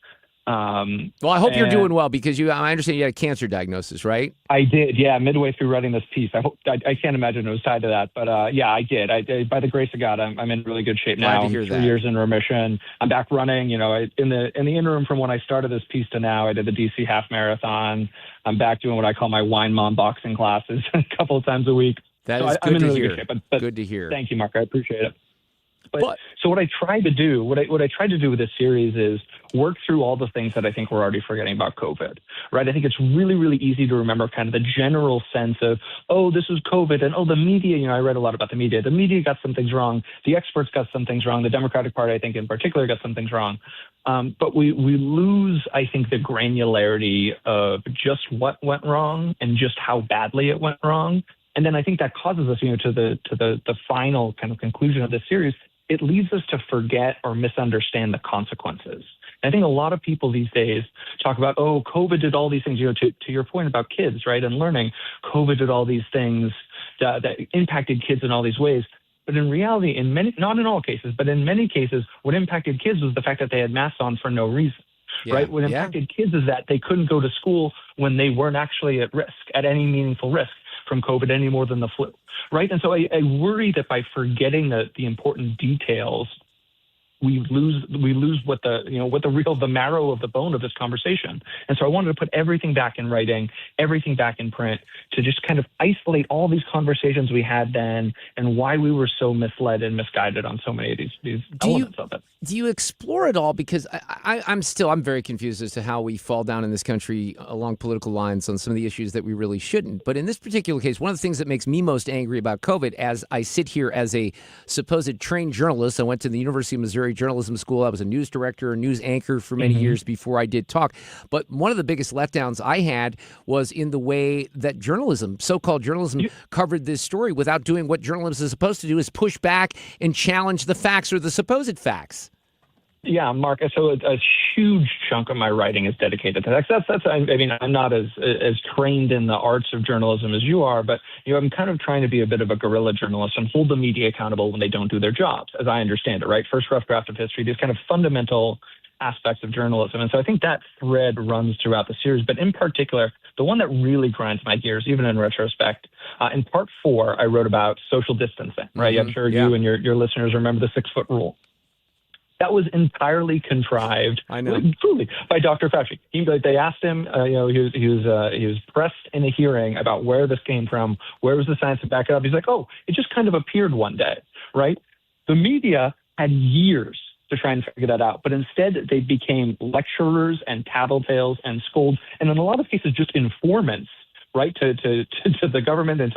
Well, I hope you're doing well, because I understand you had a cancer diagnosis, right? I did, yeah, midway through writing this piece. I can't imagine it was tied to that, but yeah, I did. By the grace of God, I'm in really good shape now. Glad to hear that. 3 years in remission. I'm back running. In the interim from when I started this piece to now, I did the DC half marathon. I'm back doing what I call my wine mom boxing classes a couple of times a week. That so is I'm good in to really hear. good shape. But good to hear. Thank you, Mark. I appreciate it. But so what I tried to do, what I tried to do with this series is work through all the things that I think we're already forgetting about COVID, right? I think it's really, really easy to remember kind of the general sense of, oh, this is COVID, and the media, I read a lot about the media. The media got some things wrong. The experts got some things wrong. The Democratic Party, I think in particular, got some things wrong. But we lose, I think, the granularity of just what went wrong and just how badly it went wrong. And then I think that causes us, to the final kind of conclusion of this series. It leads us to forget or misunderstand the consequences. And I think a lot of people these days talk about, oh, COVID did all these things, to your point about kids, right, and learning. COVID did all these things that impacted kids in all these ways. But in reality, not in all cases, but in many cases, what impacted kids was the fact that they had masks on for no reason. Right? What impacted kids is that they couldn't go to school when they weren't actually at risk, at any meaningful risk from COVID any more than the flu. Right. And so I worry that by forgetting the important details, we lose what the marrow of the bone of this conversation. And so I wanted to put everything back in writing, everything back in print, to just kind of isolate all these conversations we had then and why we were so misled and misguided on so many of these elements of it. Do you explore it all? Because I'm very confused as to how we fall down in this country along political lines on some of the issues that we really shouldn't. But in this particular case, one of the things that makes me most angry about COVID, as I sit here as a supposed trained journalist, I went to the University of Missouri Journalism School. I was a news director, a news anchor for many years before I did talk. But one of the biggest letdowns I had was in the way that so-called journalism, covered this story without doing what journalism is supposed to do, is push back and challenge the facts or the supposed facts. Yeah, Mark. So a huge chunk of my writing is dedicated to that. I'm not as trained in the arts of journalism as you are, but I'm kind of trying to be a bit of a guerrilla journalist and hold the media accountable when they don't do their jobs, as I understand it. Right, first rough draft of history, these kind of fundamental aspects of journalism, and so I think that thread runs throughout the series. But in particular, the one that really grinds my gears, even in retrospect, in part 4, I wrote about social distancing. Right, I'm sure you and your listeners remember the 6-foot rule. That was entirely contrived, truly, by Dr. Fauci. They asked him, he was pressed in a hearing about where this came from, where was the science to back it up. He's like, oh, it just kind of appeared one day, right? The media had years to try and figure that out, but instead they became lecturers and tattletales and scolds, and in a lot of cases just informants, right, to the government and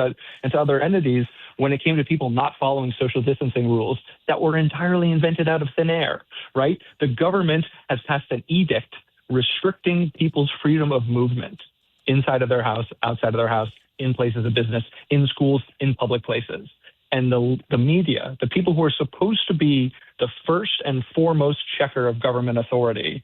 to other entities when it came to people not following social distancing rules that were entirely invented out of thin air, right? The government has passed an edict restricting people's freedom of movement inside of their house, outside of their house, in places of business, in schools, in public places. And the media, the people who are supposed to be the first and foremost checker of government authority,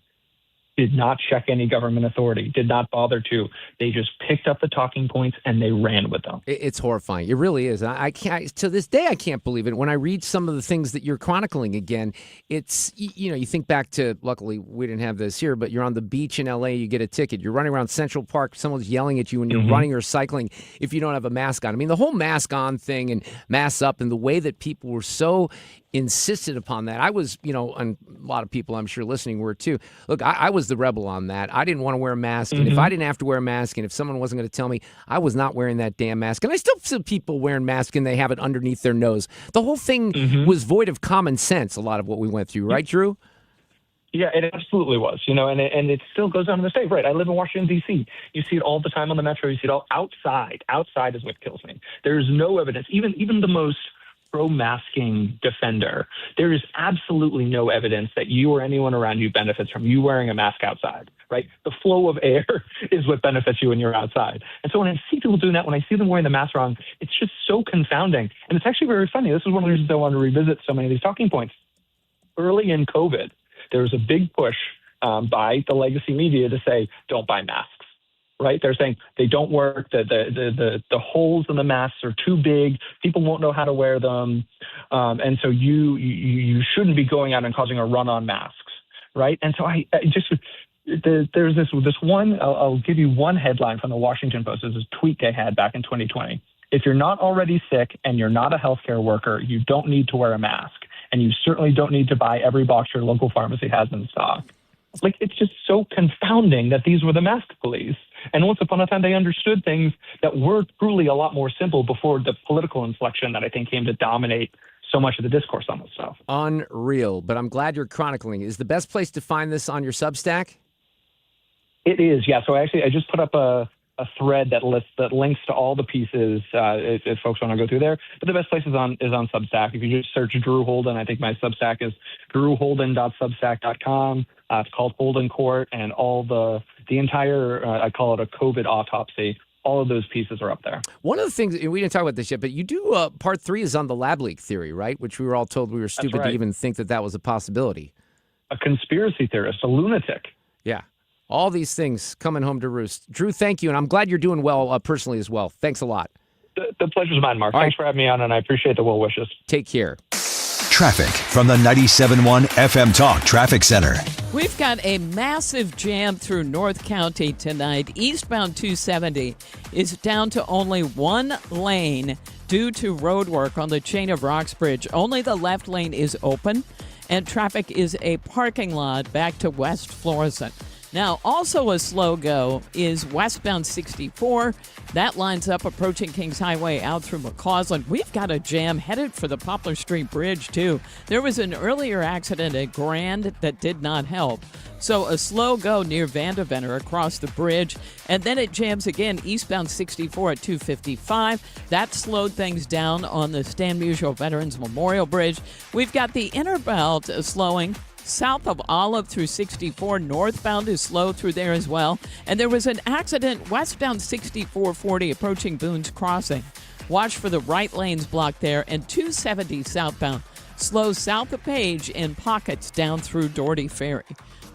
did not check any government authority, did not bother to. They just picked up the talking points and they ran with them. It's horrifying. It really is. I can't, to this day, I can't believe it. When I read some of the things that you're chronicling again, it's, you think back to, luckily we didn't have this here, but you're on the beach in LA, you get a ticket. You're running around Central Park, someone's yelling at you when you're running or cycling if you don't have a mask on. I mean, the whole mask on thing and mask up and the way that people were so insisted upon that. I was, and a lot of people I'm sure listening were too. Look, I was the rebel on that. I didn't want to wear a mask. And if I didn't have to wear a mask and if someone wasn't going to tell me, I was not wearing that damn mask. And I still see people wearing masks and they have it underneath their nose. The whole thing was void of common sense, a lot of what we went through. Right, Drew? Yeah, it absolutely was, and it still goes on to this day. Right. I live in Washington, D.C. You see it all the time on the metro. You see it all outside. Outside is what kills me. There is no evidence, even the most pro-masking defender, there is absolutely no evidence that you or anyone around you benefits from you wearing a mask outside, right? The flow of air is what benefits you when you're outside. And so when I see people doing that, when I see them wearing the mask wrong, it's just so confounding. And it's actually very funny. This is one of the reasons I want to revisit so many of these talking points. Early in COVID, there was a big push by the legacy media to say, don't buy masks. Right? They're saying they don't work, the holes in the masks are too big, people won't know how to wear them, and so you shouldn't be going out and causing a run on masks, right? And so there's this one, I'll give you one headline from the Washington Post. There's this tweet they had back in 2020. If you're not already sick and you're not a healthcare worker, you don't need to wear a mask, and you certainly don't need to buy every box your local pharmacy has in stock. Like, it's just so confounding that these were the mask police. And once upon a time, they understood things that were truly a lot more simple before the political inflection that I think came to dominate so much of the discourse on this stuff. Unreal. But I'm glad you're chronicling. Is the best place to find this on your Substack? It is, yeah. So I just put up a thread that links to all the pieces if folks want to go through there. But the best place is on Substack. If you just search Drew Holden, I think my Substack is drewholden.substack.com. It's called Holden Court, and all the entire, I call it a COVID autopsy. All of those pieces are up there. One of the things, and we didn't talk about this yet, but you do, part 3 is on the lab leak theory, right? Which we were all told we were stupid to even think that was a possibility. A conspiracy theorist, a lunatic. Yeah. All these things coming home to roost. Drew, thank you, and I'm glad you're doing well personally as well. Thanks a lot. The pleasure's mine, Mark. Thanks for having me on, and I appreciate the well wishes. Take care. Traffic from the 97.1 FM Talk Traffic Center. We've got a massive jam through North County tonight. Eastbound 270 is down to only one lane due to road work on the Chain of Rocks Bridge. Only the left lane is open, and traffic is a parking lot back to West Florissant. Now, also a slow go is westbound 64. That lines up approaching Kings Highway out through McCausland. We've got a jam headed for the Poplar Street Bridge, too. There was an earlier accident at Grand that did not help. So a slow go near Vandeventer across the bridge. And then it jams again eastbound 64 at 255. That slowed things down on the Stan Musial Veterans Memorial Bridge. We've got the inner belt slowing south of Olive through 64. Northbound is slow through there as well. And there was an accident westbound 6440 approaching Boone's Crossing. Watch for the right lanes blocked there. And 270 southbound slow south of Page in pockets down through Doherty Ferry.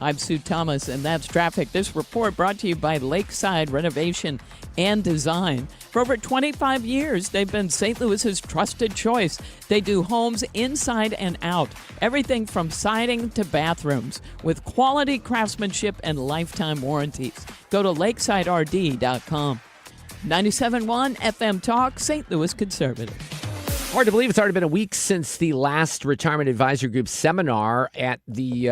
I'm Sue Thomas, and that's traffic. This report brought to you by Lakeside Renovation and Design. For over 25 years, they've been St. Louis's trusted choice. They do homes inside and out, everything from siding to bathrooms, with quality craftsmanship and lifetime warranties. Go to lakesiderd.com. 97.1 FM Talk, St. Louis Conservative. Hard to believe it's already been a week since the last Retirement Advisory Group seminar at the,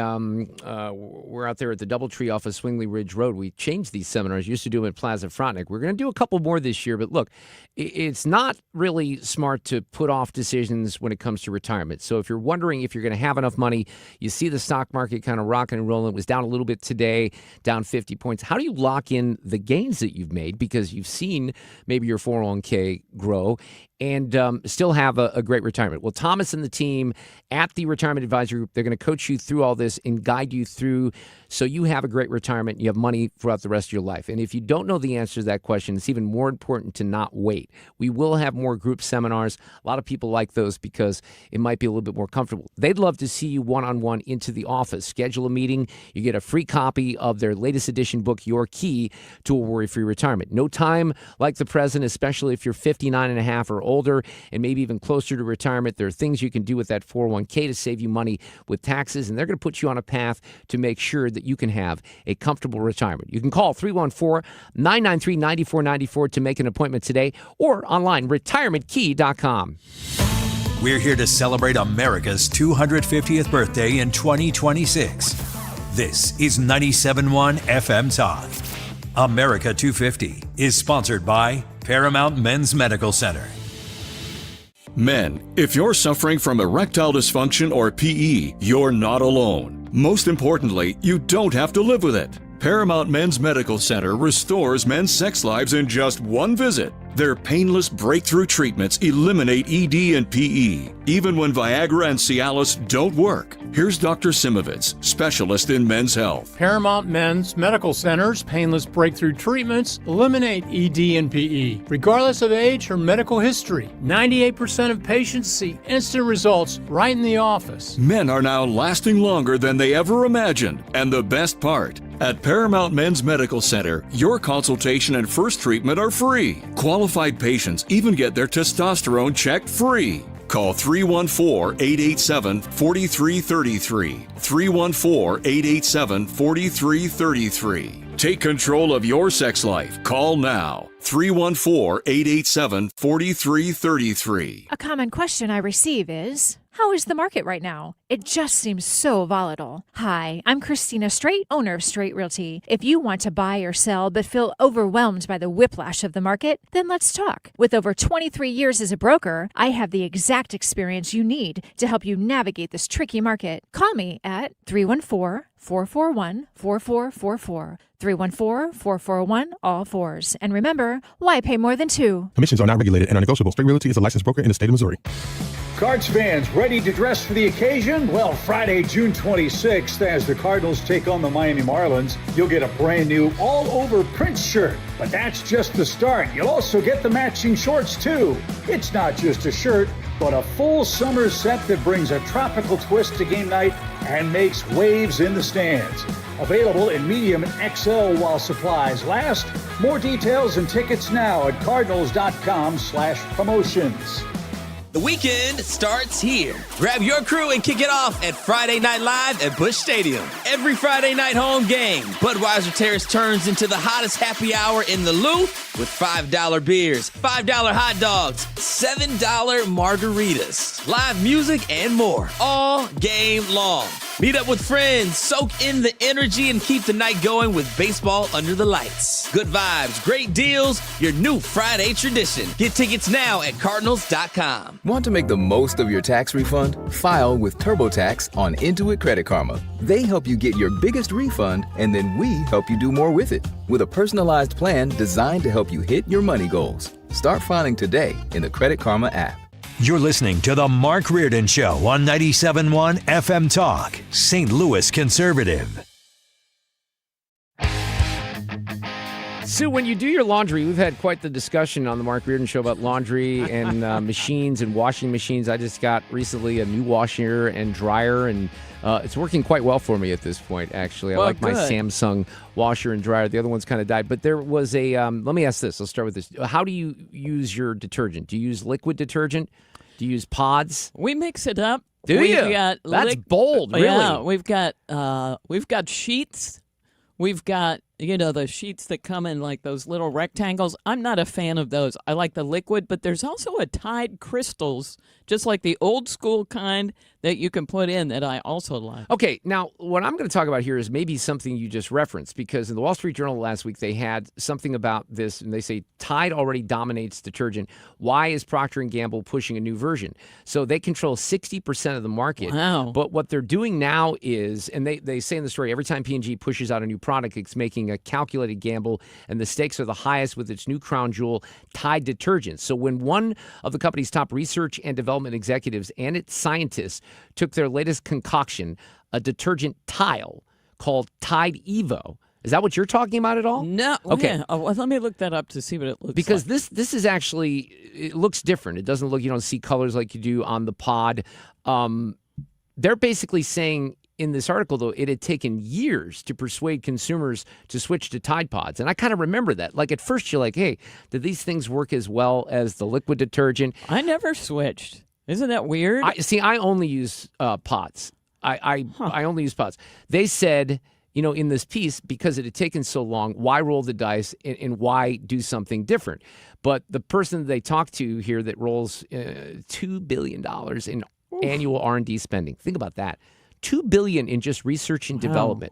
we're out there at the Doubletree off of Swingley Ridge Road. We changed these seminars. Used to do them at Plaza Frontenac. We're going to do a couple more this year. But look, it's not really smart to put off decisions when it comes to retirement. So if you're wondering if you're going to have enough money, you see the stock market kind of rocking and rolling. It was down a little bit today, down 50 points. How do you lock in the gains that you've made? Because you've seen maybe your 401k grow. and still have a great retirement. Well, Thomas and the team at the Retirement Advisory Group, they're going to coach you through all this and guide you through so you have a great retirement. You have money throughout the rest of your life. And if you don't know the answer to that question, it's even more important to not wait. We will have more group seminars. A lot of people like those because it might be a little bit more comfortable. They'd love to see you one-on-one into the office. Schedule a meeting. You get a free copy of their latest edition book, Your Key to a Worry-Free Retirement. No time like the present, especially if you're 59 and a half or older and maybe even closer to retirement. There are things you can do with that 401k to save you money with taxes, and they're going to put you on a path to make sure that you can have a comfortable retirement. You can call 314-993-9494 to make an appointment today or online, retirementkey.com. We're here to celebrate America's 250th birthday in 2026. This is 97.1 FM Talk. America 250 is sponsored by Paramount Men's Medical Center. Men, if you're suffering from erectile dysfunction or PE, you're not alone. Most importantly, you don't have to live with it. Paramount Men's Medical Center restores men's sex lives in just one visit. Their painless breakthrough treatments eliminate ED and PE, even when Viagra and Cialis don't work. Here's Dr. Simovitz, specialist in men's health. Paramount Men's Medical Center's painless breakthrough treatments eliminate ED and PE, regardless of age or medical history. 98% of patients see instant results right in the office. Men are now lasting longer than they ever imagined. And the best part, at Paramount Men's Medical Center, your consultation and first treatment are free. Qualified patients even get their testosterone checked free. Call 314-887-4333. 314-887-4333. Take control of your sex life. Call now. 314-887-4333. A common question I receive is, how is the market right now? It just seems so volatile. Hi, I'm Christina Straight, owner of Straight Realty. If you want to buy or sell but feel overwhelmed by the whiplash of the market, then let's talk. With over 23 years as a broker, I have the exact experience you need to help you navigate this tricky market. Call me at 314-441-4444. 314-441-ALL-4s. And remember, why pay more than two? Commissions are not regulated and are negotiable. Straight Realty is a licensed broker in the state of Missouri. Cards fans ready to dress for the occasion? Well, Friday, June 26th, as the Cardinals take on the Miami Marlins, you'll get a brand new all-over Prince shirt. But that's just the start. You'll also get the matching shorts, too. It's not just a shirt, but a full summer set that brings a tropical twist to game night and makes waves in the stands. Available in medium and XL while supplies last. More details and tickets now at cardinals.com/promotions. The weekend starts here. Grab your crew and kick it off at Friday Night Live at Busch Stadium. Every Friday night home game, Budweiser Terrace turns into the hottest happy hour in the Lou with $5 beers, $5 hot dogs, $7 margaritas, live music, and more all game long. Meet up with friends, soak in the energy, and keep the night going with baseball under the lights. Good vibes, great deals, your new Friday tradition. Get tickets now at Cardinals.com. Want to make the most of your tax refund? File with TurboTax on Intuit Credit Karma. They help you get your biggest refund, and then we help you do more with it. With a personalized plan designed to help you hit your money goals. Start filing today in the Credit Karma app. You're listening to The Mark Reardon Show on 97.1 FM Talk, St. Louis Conservative. Sue, when you do your laundry, we've had quite the discussion on the Mark Reardon Show about laundry and machines and washing machines. I just got recently a new washer and dryer, and it's working quite well for me at this point, actually. Well, I like my good. Samsung washer and dryer. The other one's kind of died. But there was a, let me ask this. Let's start with this. How do you use your detergent? Do you use liquid detergent? Do you use pods? We mix it up. Do We've you? got That's bold, really. Yeah, we've got sheets. We've got, the sheets that come in like those little rectangles. I'm not a fan of those. I like the liquid, but there's also a Tide Crystals, just like the old school kind that you can put in that I also like. Okay, now what I'm going to talk about here is maybe something you just referenced, because in the Wall Street Journal last week they had something about this, and they say Tide already dominates detergent. Why is Procter & Gamble pushing a new version? So they control 60% of the market. Wow. But what they're doing now is, and they say in the story, every time P&G pushes out a new product, it's making a calculated gamble, and the stakes are the highest with its new crown jewel, Tide detergent. So when one of the company's top research and development executives and its scientists took their latest concoction, a detergent tile called Tide Evo. Is that what you're talking about at all? No. Okay. Yeah. Well, let me look that up to see what it looks because like. this is actually, it looks different. It doesn't look, you don't see colors like you do on the pod. They're basically saying in this article, though, it had taken years to persuade consumers to switch to Tide Pods. And I kind of remember that. Like at first you're like, hey, did these things work as well as the liquid detergent? I never switched. Isn't that weird? I only use pods. I only use pods. They said, in this piece, because it had taken so long, why roll the dice and why do something different? But the person they talked to here that rolls $2 billion in annual R&D spending. Think about that. $2 billion in just research and development.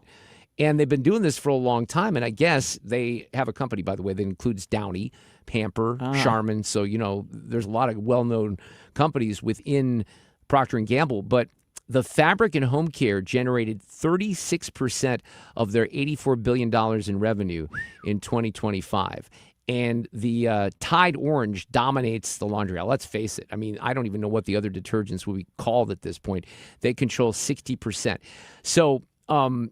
And they've been doing this for a long time. And I guess they have a company, by the way, that includes Downy, Pamper, Charmin. So, there's a lot of well-known companies within Procter & Gamble. But the fabric and home care generated 36% of their $84 billion in revenue in 2025. And the Tide Orange dominates the laundry aisle. Let's face it. I mean, I don't even know what the other detergents will be called at this point. They control 60%. So one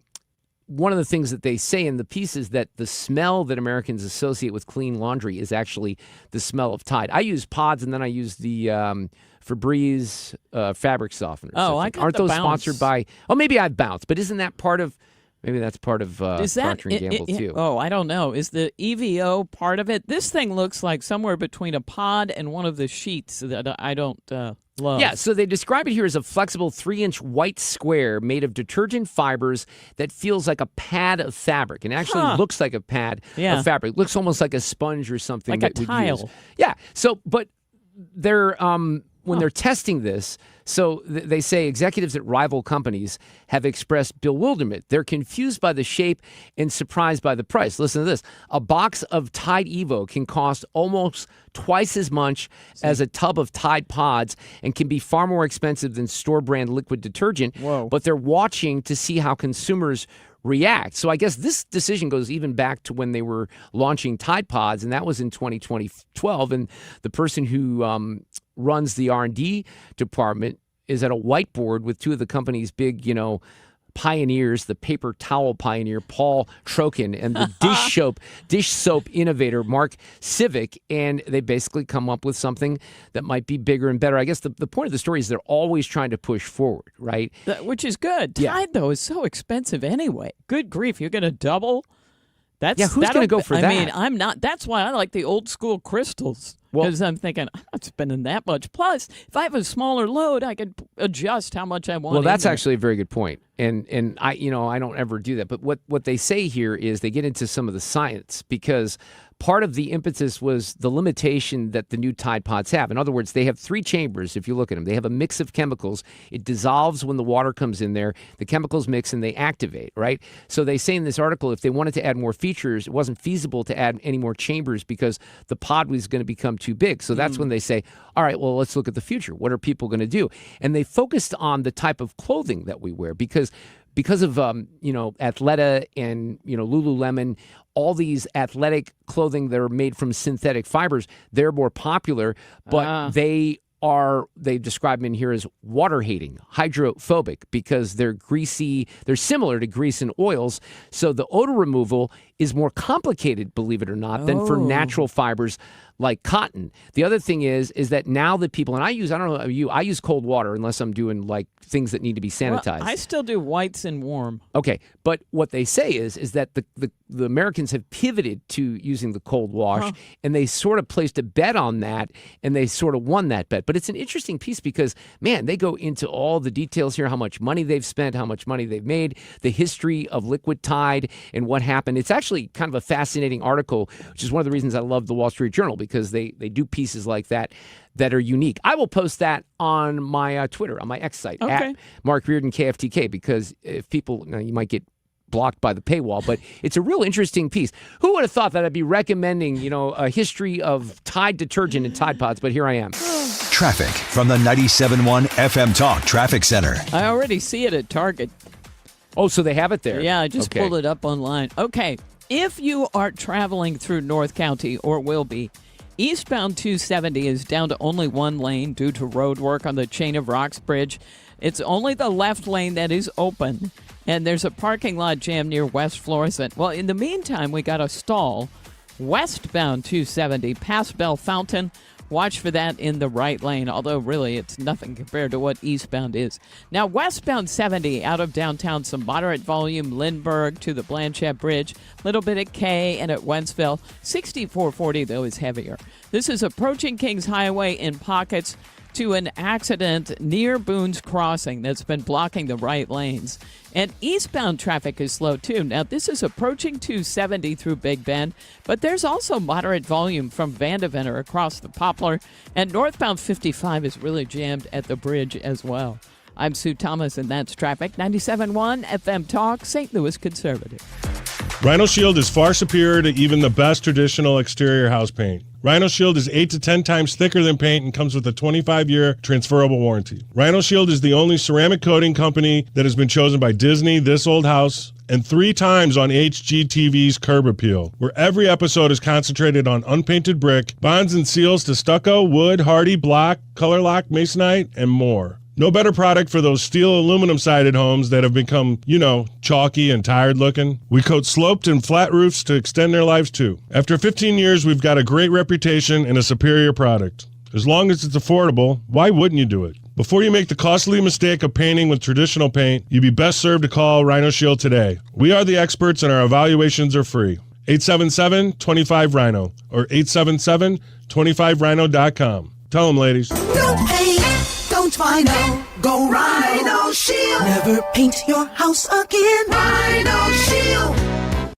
of the things that they say in the piece is that the smell that Americans associate with clean laundry is actually the smell of Tide. I use pods, and then I use the Febreze fabric softeners. I got Aren't the those Bounce. sponsored by? Oh, maybe I've Bounce, but isn't that part of? Maybe that's part of Procter & Gamble too. Oh, I don't know. Is the EVO part of it? This thing looks like somewhere between a pod and one of the sheets that I don't love. Yeah, so they describe it here as a flexible 3-inch white square made of detergent fibers that feels like a pad of fabric, and actually looks like a pad of fabric. It looks almost like a sponge or something, like that a tile. Use. Yeah. So, but they're when they're testing this, so they say executives at rival companies have expressed bewilderment. They're confused by the shape and surprised by the price. Listen to this. A box of Tide Evo can cost almost twice as much as a tub of Tide Pods and can be far more expensive than store-brand liquid detergent. Whoa. But they're watching to see how consumers react. So I guess this decision goes even back to when they were launching Tide Pods, and that was in 2012. And the person who runs the R&D department is at a whiteboard with two of the company's big, pioneers, the paper towel pioneer, Paul Trokin, and the dish soap innovator, Mark Civic, and they basically come up with something that might be bigger and better. I guess the point of the story is they're always trying to push forward, right? Which is good. Tide, though, is so expensive anyway. Good grief, you're going to double? Who's going to go for that? I mean, I'm not. That's why I like the old school crystals. Because I'm thinking, I'm not spending that much. Plus, if I have a smaller load, I can adjust how much I want. Well, that's actually a very good point. And I don't ever do that. But what they say here is they get into some of the science, because part of the impetus was the limitation that the new Tide Pods have. In other words, they have 3 chambers, if you look at them. They have a mix of chemicals. It dissolves when the water comes in there. The chemicals mix and they activate, right? So they say in this article, if they wanted to add more features, it wasn't feasible to add any more chambers because the pod was going to become too big. So that's when they say, all right, well, let's look at the future. What are people going to do? And they focused on the type of clothing that we wear because of Athleta and Lululemon, all these athletic clothing that are made from synthetic fibers, they're more popular, but they describe them in here as water hating, hydrophobic, because they're greasy. They're similar to grease and oils. So the odor removal is more complicated, believe it or not, than for natural fibers like cotton. The other thing is that now that people, and I don't know about you, I use cold water unless I'm doing like things that need to be sanitized. Well, I still do whites and warm. Okay, but what they say is that the Americans have pivoted to using the cold wash, and they sort of placed a bet on that, and they sort of won that bet. But it's an interesting piece because, man, they go into all the details here, how much money they've spent, how much money they've made, the history of liquid Tide, and what happened. It's actually kind of a fascinating article, which is one of the reasons I love the Wall Street Journal, because they do pieces like that are unique. I will post that on my Twitter, on my X site, at Mark Reardon KFTK, because if people, you might get blocked by the paywall, but it's a real interesting piece. Who would have thought that I'd be recommending, a history of Tide detergent and Tide Pods, but here I am. Traffic from the 97.1 FM Talk Traffic Center. I already see it at Target. Oh, so they have it there? Yeah, I just pulled it up online. Okay. If you are traveling through North County or will be, eastbound 270 is down to only one lane due to road work on the Chain of Rocks Bridge. It's only the left lane that is open, and there's a parking lot jam near West Florissant. Well, in the meantime, we got a stall westbound 270 past Bell Fountain. Watch for that in the right lane, although really it's nothing compared to what eastbound is. Now, westbound 70 out of downtown, some moderate volume, Lindbergh to the Blanchette Bridge, little bit at K and at Wentzville. 6440, though, is heavier. This is approaching Kings Highway in pockets to an accident near Boone's Crossing that's been blocking the right lanes. And eastbound traffic is slow, too. Now, this is approaching 270 through Big Bend, but there's also moderate volume from Vandeventer across the Poplar, and northbound 55 is really jammed at the bridge as well. I'm Sue Thomas, and that's traffic. 97.1 FM Talk, St. Louis Conservative. Rhino Shield is far superior to even the best traditional exterior house paint. Rhino Shield is 8 to 10 times thicker than paint and comes with a 25-year transferable warranty. Rhino Shield is the only ceramic coating company that has been chosen by Disney, This Old House, and 3 times on HGTV's Curb Appeal, where every episode is concentrated on unpainted brick, bonds and seals to stucco, wood, hardy, block, color lock, masonite, and more. No better product for those steel aluminum-sided homes that have become, chalky and tired looking. We coat sloped and flat roofs to extend their lives too. After 15 years, we've got a great reputation and a superior product. As long as it's affordable, why wouldn't you do it? Before you make the costly mistake of painting with traditional paint, you'd be best served to call Rhino Shield today. We are the experts and our evaluations are free. 877-25-RHINO or 877-25rhino.com. Tell them, ladies. Don't paint, don't Rhino, go Rhino Shield. Never paint your house again. Rhino Shield.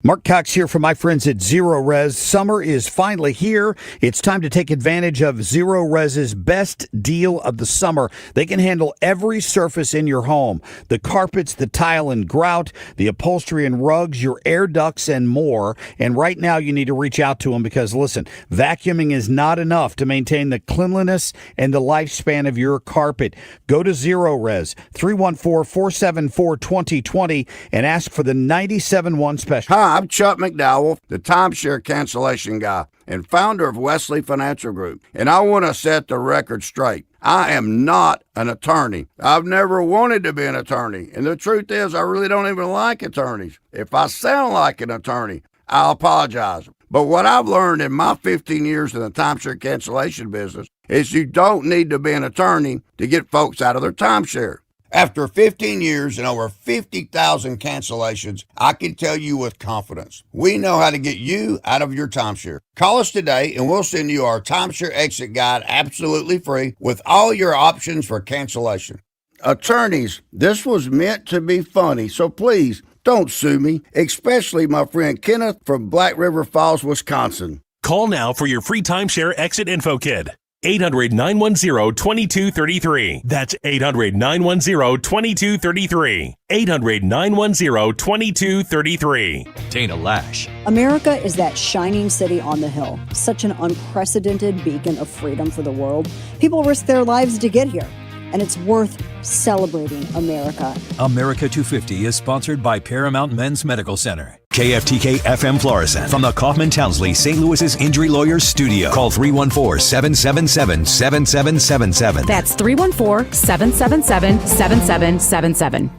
Mark Cox here from my friends at Zero Res. Summer is finally here. It's time to take advantage of Zero Res's best deal of the summer. They can handle every surface in your home. The carpets, the tile and grout, the upholstery and rugs, your air ducts and more. And right now you need to reach out to them because, listen, vacuuming is not enough to maintain the cleanliness and the lifespan of your carpet. Go to Zero Res, 314-474-2020 and ask for the 97.1 special. Hi, I'm Chuck McDowell, the timeshare cancellation guy and founder of Wesley Financial Group, and I want to set the record straight. I am not an attorney. I've never wanted to be an attorney, and the truth is I really don't even like attorneys. If I sound like an attorney, I'll apologize. But what I've learned in my 15 years in the timeshare cancellation business is you don't need to be an attorney to get folks out of their timeshare. After 15 years and over 50,000 cancellations, I can tell you with confidence, we know how to get you out of your timeshare. Call us today and we'll send you our timeshare exit guide absolutely free with all your options for cancellation. Attorneys, this was meant to be funny, so please don't sue me, especially my friend Kenneth from Black River Falls, Wisconsin. Call now for your free timeshare exit info kit. 800-910-2233. That's 800-910-2233. 800-910-2233. Dana Lash. America is that shining city on the hill, such an unprecedented beacon of freedom for the world. People risk their lives to get here, and it's worth celebrating America. America 250 is sponsored by Paramount Men's Medical Center. KFTK FM Florissant from the Kaufman Townsley St. Louis's Injury Lawyers Studio. Call 314-777-7777. That's 314-777-7777.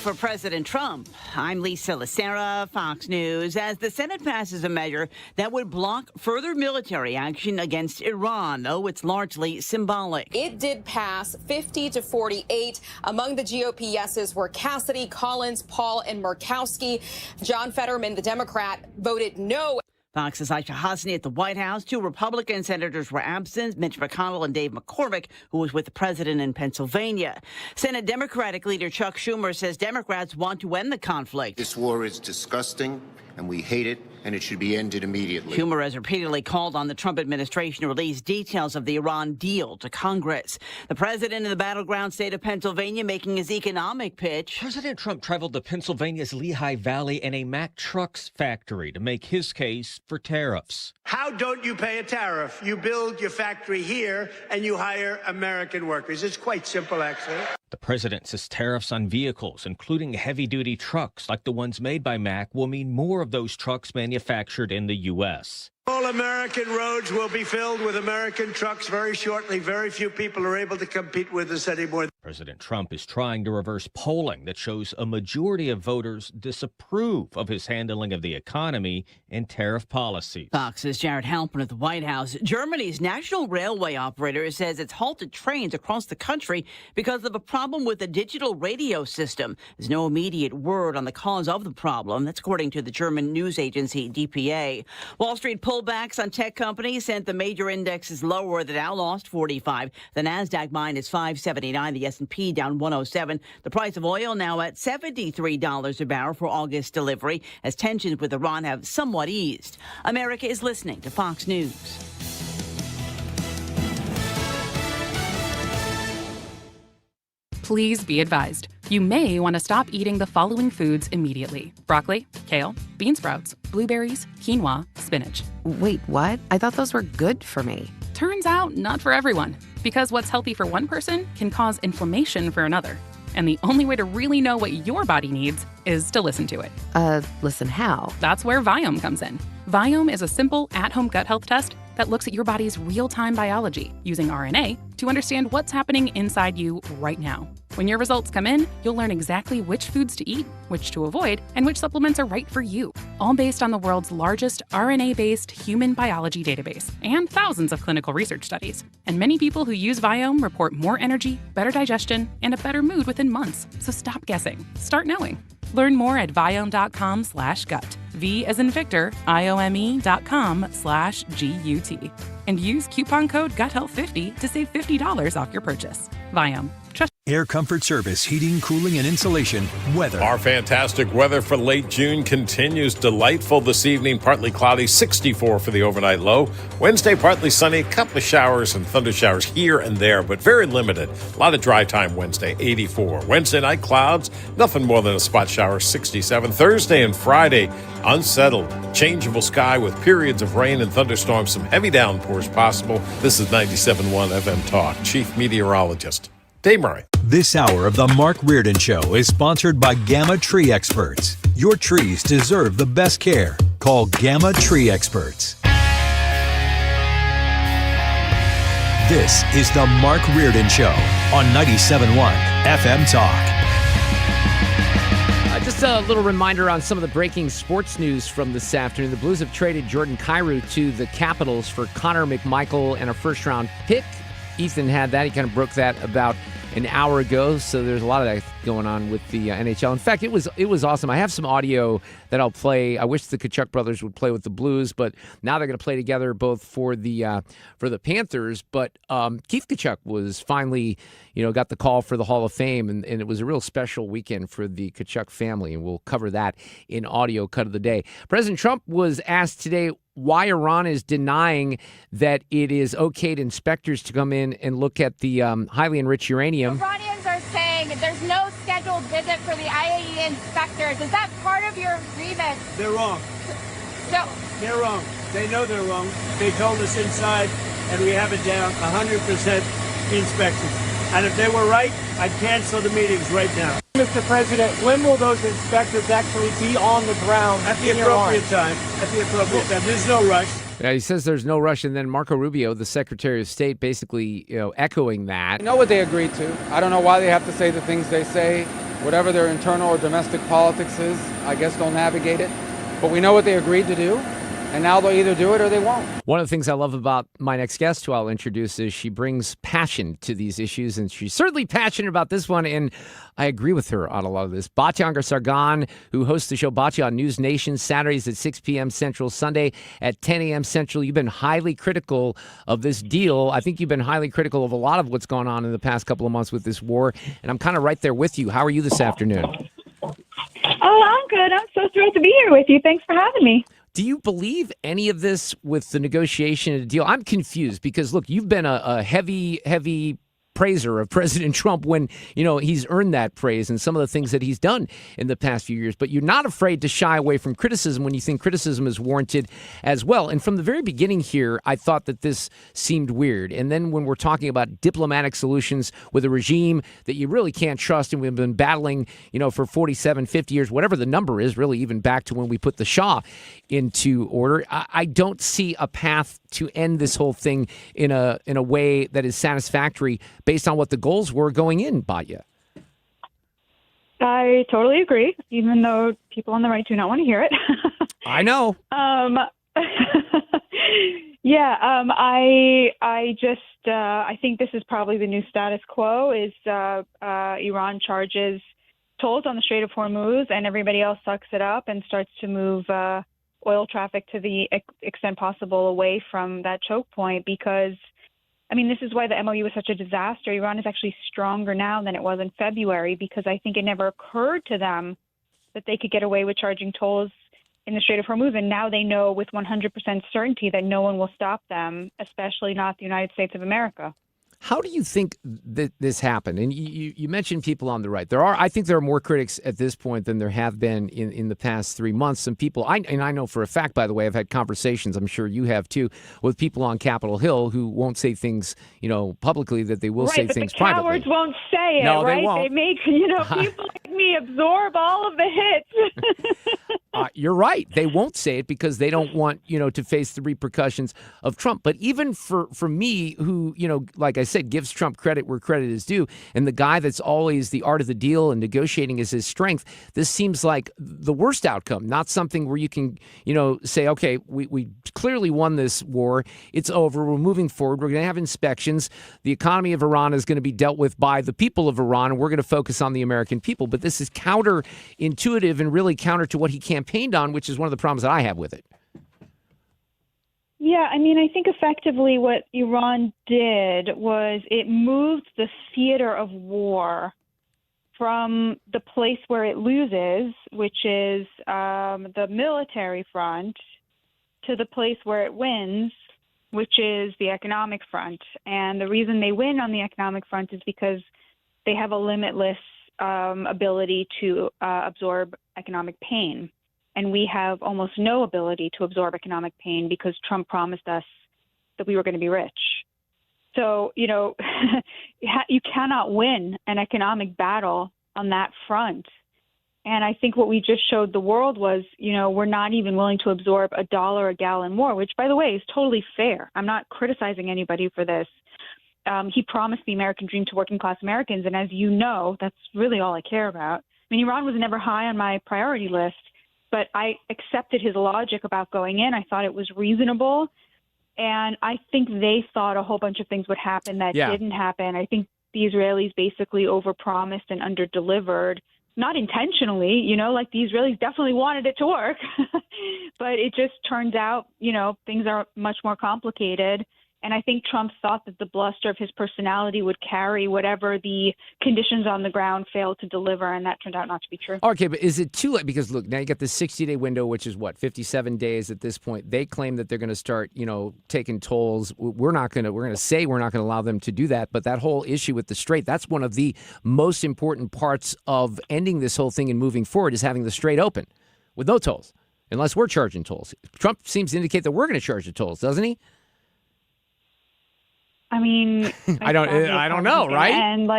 For President Trump. I'm Lisa Lacera, Fox News. As the Senate passes a measure that would block further military action against Iran, though it's largely symbolic. It did pass 50-48. Among the GOP yeses were Cassidy, Collins, Paul, and Murkowski. John Fetterman, the Democrat, voted no. Fox's Aisha Hasni at the White House. 2 Republican senators were absent, Mitch McConnell and Dave McCormick, who was with the president in Pennsylvania. Senate Democratic leader Chuck Schumer says Democrats want to end the conflict. This war is disgusting, and we hate it, and it should be ended immediately. Schumer has repeatedly called on the Trump administration to release details of the Iran deal to Congress. The president in the battleground state of Pennsylvania making his economic pitch. President Trump traveled to Pennsylvania's Lehigh Valley and a Mack Trucks factory to make his case for tariffs. How don't you pay a tariff? You build your factory here and you hire American workers. It's quite simple, actually. The president says tariffs on vehicles, including heavy-duty trucks like the ones made by Mack, will mean more of those trucks manufactured in the U.S. All American roads will be filled with American trucks very shortly. Very few people are able to compete with us anymore. President Trump is trying to reverse polling that shows a majority of voters disapprove of his handling of the economy and tariff policies. Fox's Jared Halpern at the White House. Germany's national railway operator says it's halted trains across the country because of a problem with the digital radio system. There's no immediate word on the cause of the problem. That's according to the German news agency DPA. Wall Street pullbacks on tech companies sent the major indexes lower. The Dow lost 45. The Nasdaq minus 579. The S&P down 107. The price of oil now at $73 a barrel for August delivery as tensions with Iran have somewhat eased. America is listening to Fox News. Please be advised. You may want to stop eating the following foods immediately: broccoli, kale, bean sprouts, blueberries, quinoa, spinach. Wait, what? I thought those were good for me. Turns out, not for everyone. Because what's healthy for one person can cause inflammation for another. And the only way to really know what your body needs is to listen to it. Listen how? That's where Viome comes in. Viome is a simple, at-home gut health test that looks at your body's real-time biology using RNA to understand what's happening inside you right now. When your results come in, you'll learn exactly which foods to eat, which to avoid, and which supplements are right for you, all based on the world's largest RNA-based human biology database and thousands of clinical research studies. And many people who use Viome report more energy, better digestion, and a better mood within months. So stop guessing. Start knowing. Learn more at Viome.com/gut. V as in Victor, IOME.com/GUT. And use coupon code GUTHEALTH50 to save $50 off your purchase. Viome. Trust. Air Comfort Service, heating, cooling, and insulation. Weather. Our fantastic weather for late June continues. Delightful this evening, partly cloudy, 64 for the overnight low. Wednesday, partly sunny, a couple of showers and thunder showers here and there, but very limited. A lot of dry time Wednesday, 84. Wednesday night, clouds, nothing more than a spot shower, 67. Thursday and Friday, unsettled, changeable sky with periods of rain and thunderstorms, some heavy downpours possible. This is 97.1 FM Talk. Chief Meteorologist Dave Murray. This hour of the Mark Reardon Show is sponsored by Gamma Tree Experts. Your trees deserve the best care. Call Gamma Tree Experts. This is the Mark Reardon Show on 97.1 FM Talk. Just a little reminder on some of the breaking sports news from this afternoon. The Blues have traded Jordan Kyrou to the Capitals for Connor McMichael and a first-round pick. Ethan had that. He kind of broke that about an hour ago, so there's a lot of that going on with the NHL. In fact, it was awesome. I have some audio that I'll play. I wish the Tkachuk brothers would play with the Blues, but now they're going to play together both for the Panthers. But Keith Tkachuk was finally, got the call for the Hall of Fame, and it was a real special weekend for the Tkachuk family, and we'll cover that in audio cut of the day. President Trump was asked today why Iran is denying that it is okayed inspectors to come in and look at the highly enriched uranium. Iranians are saying there's no scheduled visit for the IAEA inspectors. Is that part of your agreement? They're wrong. So They're wrong. They know they're wrong. They told us inside, and we have it down 100% inspections. And if they were right, I'd cancel the meetings right now. Mr. President, when will those inspectors actually be on the ground? At the appropriate time. At the appropriate time. There's no rush. Yeah, he says there's no rush, and then Marco Rubio, the Secretary of State, basically echoing that. I know what they agreed to. I don't know why they have to say the things they say. Whatever their internal or domestic politics is, I guess they'll navigate it. But we know what they agreed to do, and now they'll either do it or they won't. One of the things I love about my next guest, who I'll introduce, is she brings passion to these issues, and she's certainly passionate about this one, and I agree with her on a lot of this. Batya Ungar-Sargon, who hosts the show Batya on News Nation, Saturdays at 6 p.m. Central, Sunday at 10 a.m. Central. You've been highly critical of this deal. I think you've been highly critical of a lot of what's gone on in the past couple of months with this war, and I'm kind of right there with you. How are you this afternoon? Oh, I'm good. I'm so thrilled to be here with you. Thanks for having me. Do you believe any of this with the negotiation of the deal? I'm confused because, look, you've been a heavy praiser of President Trump when, he's earned that praise and some of the things that he's done in the past few years. But you're not afraid to shy away from criticism when you think criticism is warranted as well. And from the very beginning here, I thought that this seemed weird. And then when we're talking about diplomatic solutions with a regime that you really can't trust, and we've been battling, for 47, 50 years, whatever the number is, really even back to when we put the Shah into order, I don't see a path to end this whole thing in a way that is satisfactory based on what the goals were going in, Batya. I totally agree, even though people on the right do not want to hear it. I know. I think this is probably the new status quo is Iran charges tolls on the Strait of Hormuz and everybody else sucks it up and starts to move oil traffic to the extent possible away from that choke point because, this is why the MOU was such a disaster. Iran is actually stronger now than it was in February because I think it never occurred to them that they could get away with charging tolls in the Strait of Hormuz. And now they know with 100% certainty that no one will stop them, especially not the United States of America. How do you think that this happened? And you mentioned people on the right. I think there are more critics at this point than there have been in the past 3 months. Some people, I know for a fact, by the way, I've had conversations, I'm sure you have too, with people on Capitol Hill who won't say things, publicly that they will say things privately. Right, but the cowards won't say it, no, right? They won't. They make, people like me absorb all of the hits. You're right. They won't say it because they don't want, to face the repercussions of Trump. But even for me, who, like I said, gives Trump credit where credit is due, and the guy that's always the art of the deal and negotiating is his strength, this seems like the worst outcome, not something where you can, say, okay, we clearly won this war. It's over. We're moving forward. We're going to have inspections. The economy of Iran is going to be dealt with by the people of Iran, and we're going to focus on the American people. But this is counterintuitive and really counter to what he campaigned on, which is one of the problems that I have with it. Yeah, I think effectively what Iran did was it moved the theater of war from the place where it loses, which is the military front, to the place where it wins, which is the economic front. And the reason they win on the economic front is because they have a limitless ability to absorb economic pain. And we have almost no ability to absorb economic pain because Trump promised us that we were going to be rich. So, you cannot win an economic battle on that front. And I think what we just showed the world was, we're not even willing to absorb $1 a gallon more, which, by the way, is totally fair. I'm not criticizing anybody for this. He promised the American dream to working class Americans. And as you know, that's really all I care about. Iran was never high on my priority list. But I accepted his logic about going in. I thought it was reasonable. And I think they thought a whole bunch of things would happen that didn't happen. I think the Israelis basically overpromised and underdelivered, not intentionally, like the Israelis definitely wanted it to work. But it just turns out, things are much more complicated. And I think Trump thought that the bluster of his personality would carry whatever the conditions on the ground failed to deliver, and that turned out not to be true. Okay, but is it too late? Because, look, now you got this 60-day window, which is, 57 days at this point. They claim that they're going to start, taking tolls. We're going to say we're not going to allow them to do that. But that whole issue with the Strait, that's one of the most important parts of ending this whole thing and moving forward is having the Strait open with no tolls, unless we're charging tolls. Trump seems to indicate that we're going to charge the tolls, doesn't he? I don't know, right? And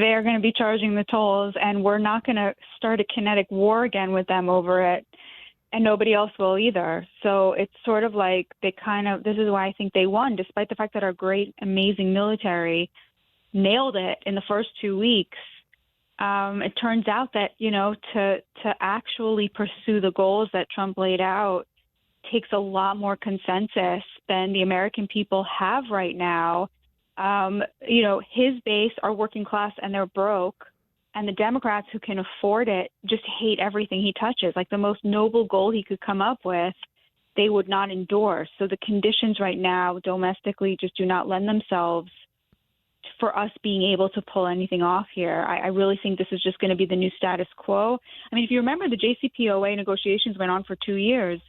they're going to be charging the tolls, and we're not going to start a kinetic war again with them over it, and nobody else will either. So it's sort of like this is why I think they won, despite the fact that our great, amazing military nailed it in the first 2 weeks. It turns out that, to actually pursue the goals that Trump laid out takes a lot more consensus than the American people have right now. His base are working class and they're broke, and the Democrats who can afford it just hate everything he touches. Like the most noble goal he could come up with, they would not endorse. So the conditions right now domestically just do not lend themselves for us being able to pull anything off here. I really think this is just going to be the new status quo. If you remember, the JCPOA negotiations went on for 2 years.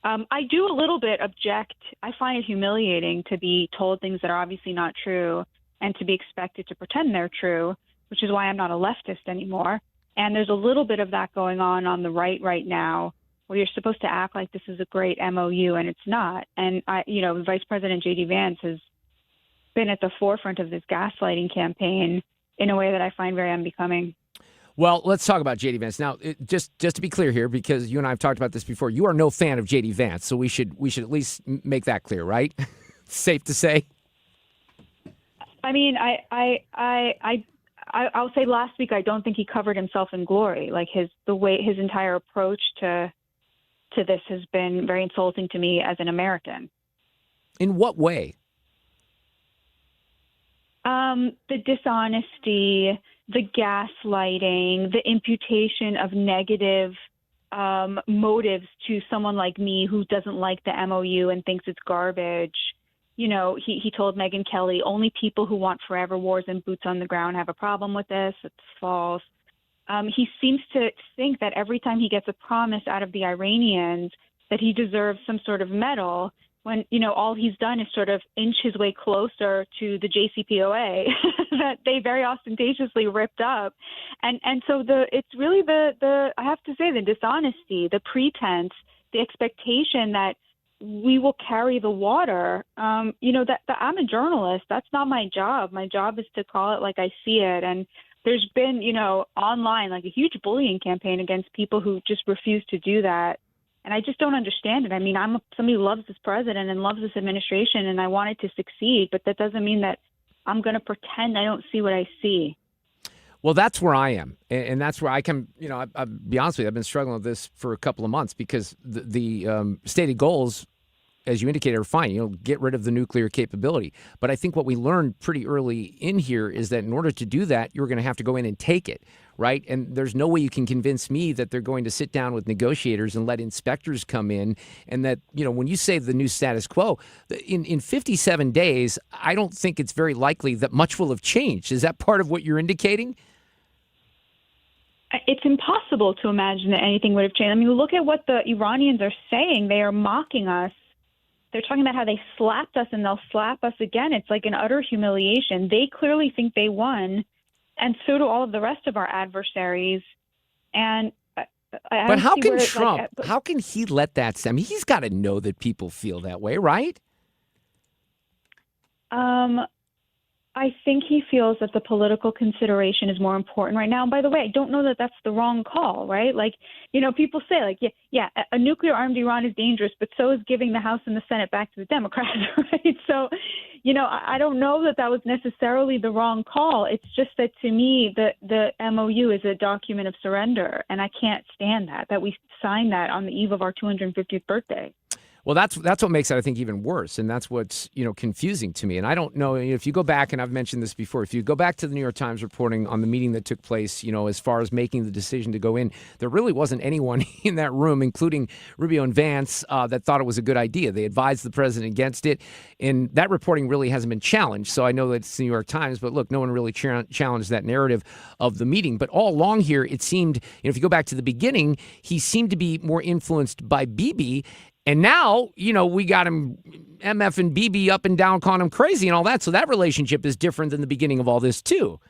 I do a little bit object. I find it humiliating to be told things that are obviously not true. and to be expected to pretend they're true, which is why I'm not a leftist anymore. And there's a little bit of that going on the right now, where you're supposed to act like this is a great MOU, and it's not. And Vice President J.D. Vance has been at the forefront of this gaslighting campaign in a way that I find very unbecoming. Well, let's talk about J.D. Vance. Now, just to be clear here, because you and I have talked about this before, you are no fan of J.D. Vance, so we should at least make that clear, right? Safe to say? I mean, I'll say last week I don't think he covered himself in glory. Like his entire approach to this has been very insulting to me as an American. In what way? The dishonesty, the gaslighting, the imputation of negative motives to someone like me who doesn't like the MOU and thinks it's garbage. He told Megyn Kelly, only people who want forever wars and boots on the ground have a problem with this. It's false. He seems to think that every time he gets a promise out of the Iranians that he deserves some sort of medal, when, all he's done is sort of inch his way closer to the JCPOA that they very ostentatiously ripped up. And so it's really the I have to say, the dishonesty, the pretense, the expectation that we will carry the water. That I'm a journalist. That's not my job. My job is to call it like I see it. And there's been, online, like a huge bullying campaign against people who just refuse to do that. And I just don't understand it. I mean, I'm somebody who loves this president and loves this administration, and I want it to succeed. But that doesn't mean that I'm going to pretend I don't see what I see. Well, that's where I am. And that's where I can, I'll be honest with you, I've been struggling with this for a couple of months because the stated goals, as you indicated, are fine. Get rid of the nuclear capability. But I think what we learned pretty early in here is that in order to do that, you're going to have to go in and take it, right? And there's no way you can convince me that they're going to sit down with negotiators and let inspectors come in. And that, when you say the new status quo, in 57 days, I don't think it's very likely that much will have changed. Is that part of what you're indicating? It's impossible to imagine that anything would have changed. I mean, look at what the Iranians are saying. They are mocking us. They're talking about how they slapped us and they'll slap us again. It's like an utter humiliation. They clearly think they won, and so do all of the rest of our adversaries. And but how can Trump? How can he let that stand? I mean, he's got to know that people feel that way, right? I think he feels that the political consideration is more important right now. And by the way, I don't know that that's the wrong call, right? Like, people say, like, yeah, a nuclear-armed Iran is dangerous, but so is giving the House and the Senate back to the Democrats, right? So, I don't know that that was necessarily the wrong call. It's just that, to me, the MOU is a document of surrender, and I can't stand that we signed that on the eve of our 250th birthday. Well, that's what makes it, I think, even worse, and that's what's confusing to me. And I don't know if you go back, and I've mentioned this before. If you go back to the New York Times reporting on the meeting that took place, as far as making the decision to go in, there really wasn't anyone in that room, including Rubio and Vance, that thought it was a good idea. They advised the president against it, and that reporting really hasn't been challenged. So I know that it's the New York Times, but look, no one really challenged that narrative of the meeting. But all along here, it seemed, if you go back to the beginning, he seemed to be more influenced by Bibi. And now, we got him MF and BB up and down, calling him crazy and all that. So that relationship is different than the beginning of all this, too.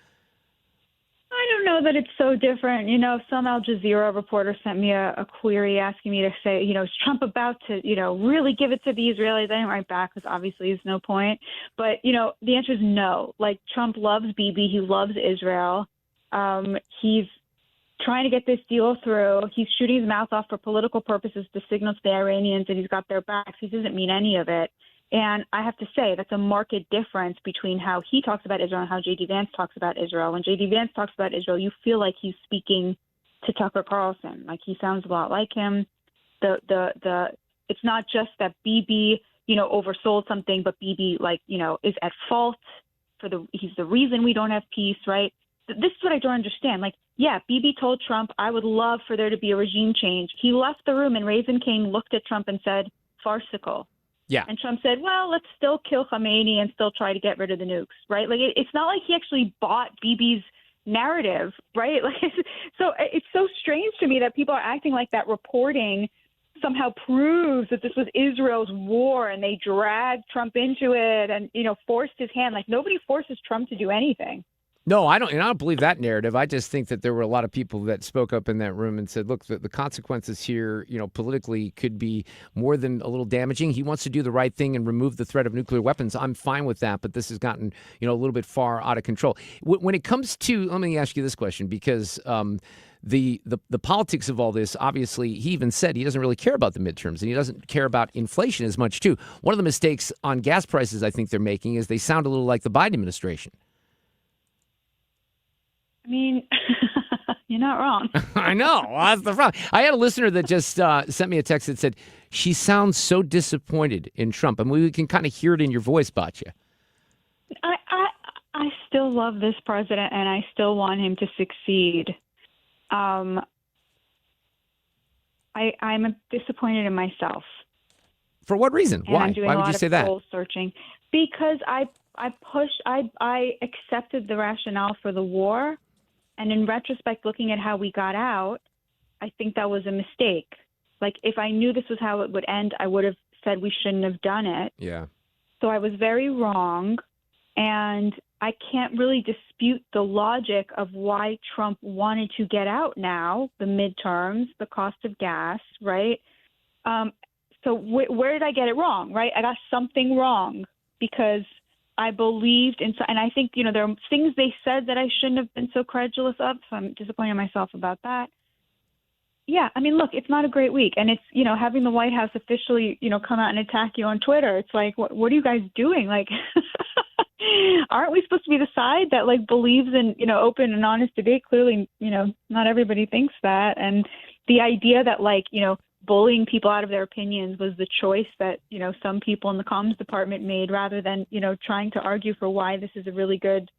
I don't know that it's so different. Some Al Jazeera reporter sent me a query asking me to say, is Trump about to, really give it to the Israelis? I didn't write back because obviously there's no point. But, the answer is no. Like, Trump loves Bibi. He loves Israel. He's trying to get this deal through. He's shooting his mouth off for political purposes to signal to the Iranians that he's got their backs. He doesn't mean any of it. And I have to say that's a marked difference between how he talks about Israel and how J.D. Vance talks about Israel. When J.D. Vance talks about Israel, you feel like he's speaking to Tucker Carlson. Like, he sounds a lot like him. It's not just that Bibi, oversold something, but Bibi, is at fault he's the reason we don't have peace, right? This is what I don't understand. Like, yeah, Bibi told Trump, I would love for there to be a regime change. He left the room and Raising King looked at Trump and said, farcical. Yeah. And Trump said, well, let's still kill Khamenei and still try to get rid of the nukes, right? Like, it's not like he actually bought Bibi's narrative, right? Like, so it's so strange to me that people are acting like that reporting somehow proves that this was Israel's war and they dragged Trump into it and, forced his hand. Like, nobody forces Trump to do anything. No, I don't believe that narrative. I just think that there were a lot of people that spoke up in that room and said, look, the consequences here, politically could be more than a little damaging. He wants to do the right thing and remove the threat of nuclear weapons. I'm fine with that, but this has gotten, a little bit far out of control. When it comes to, let me ask you this question, because the politics of all this, obviously, he even said he doesn't really care about the midterms and he doesn't care about inflation as much, too. One of the mistakes on gas prices I think they're making is they sound a little like the Biden administration. I mean, you're not wrong. I know. Well, that's the problem. I had a listener that just sent me a text that said, she sounds so disappointed in Trump. I mean, we can kind of hear it in your voice, Batya. I still love this president, and I still want him to succeed. I'm disappointed in myself. For what reason? And Why? I'm doing Why a would lot you of say that? soul searching because I accepted the rationale for the war, and in retrospect, looking at how we got out, I think that was a mistake. Like, if I knew this was how it would end, I would have said we shouldn't have done it. Yeah. So I was very wrong, and I can't really dispute the logic of why Trump wanted to get out now, the midterms, the cost of gas, right? So where did I get it wrong, right? I got something wrong because I believed in, and I think, there are things they said that I shouldn't have been so credulous of, so I'm disappointed in myself about that. Yeah, I mean, look, it's not a great week, and it's, having the White House officially, come out and attack you on Twitter. It's like, what are you guys doing? Like, aren't we supposed to be the side that, like, believes in, open and honest debate? Clearly, not everybody thinks that, and the idea that, like, bullying people out of their opinions was the choice that, some people in the comms department made rather than, trying to argue for why this is a really good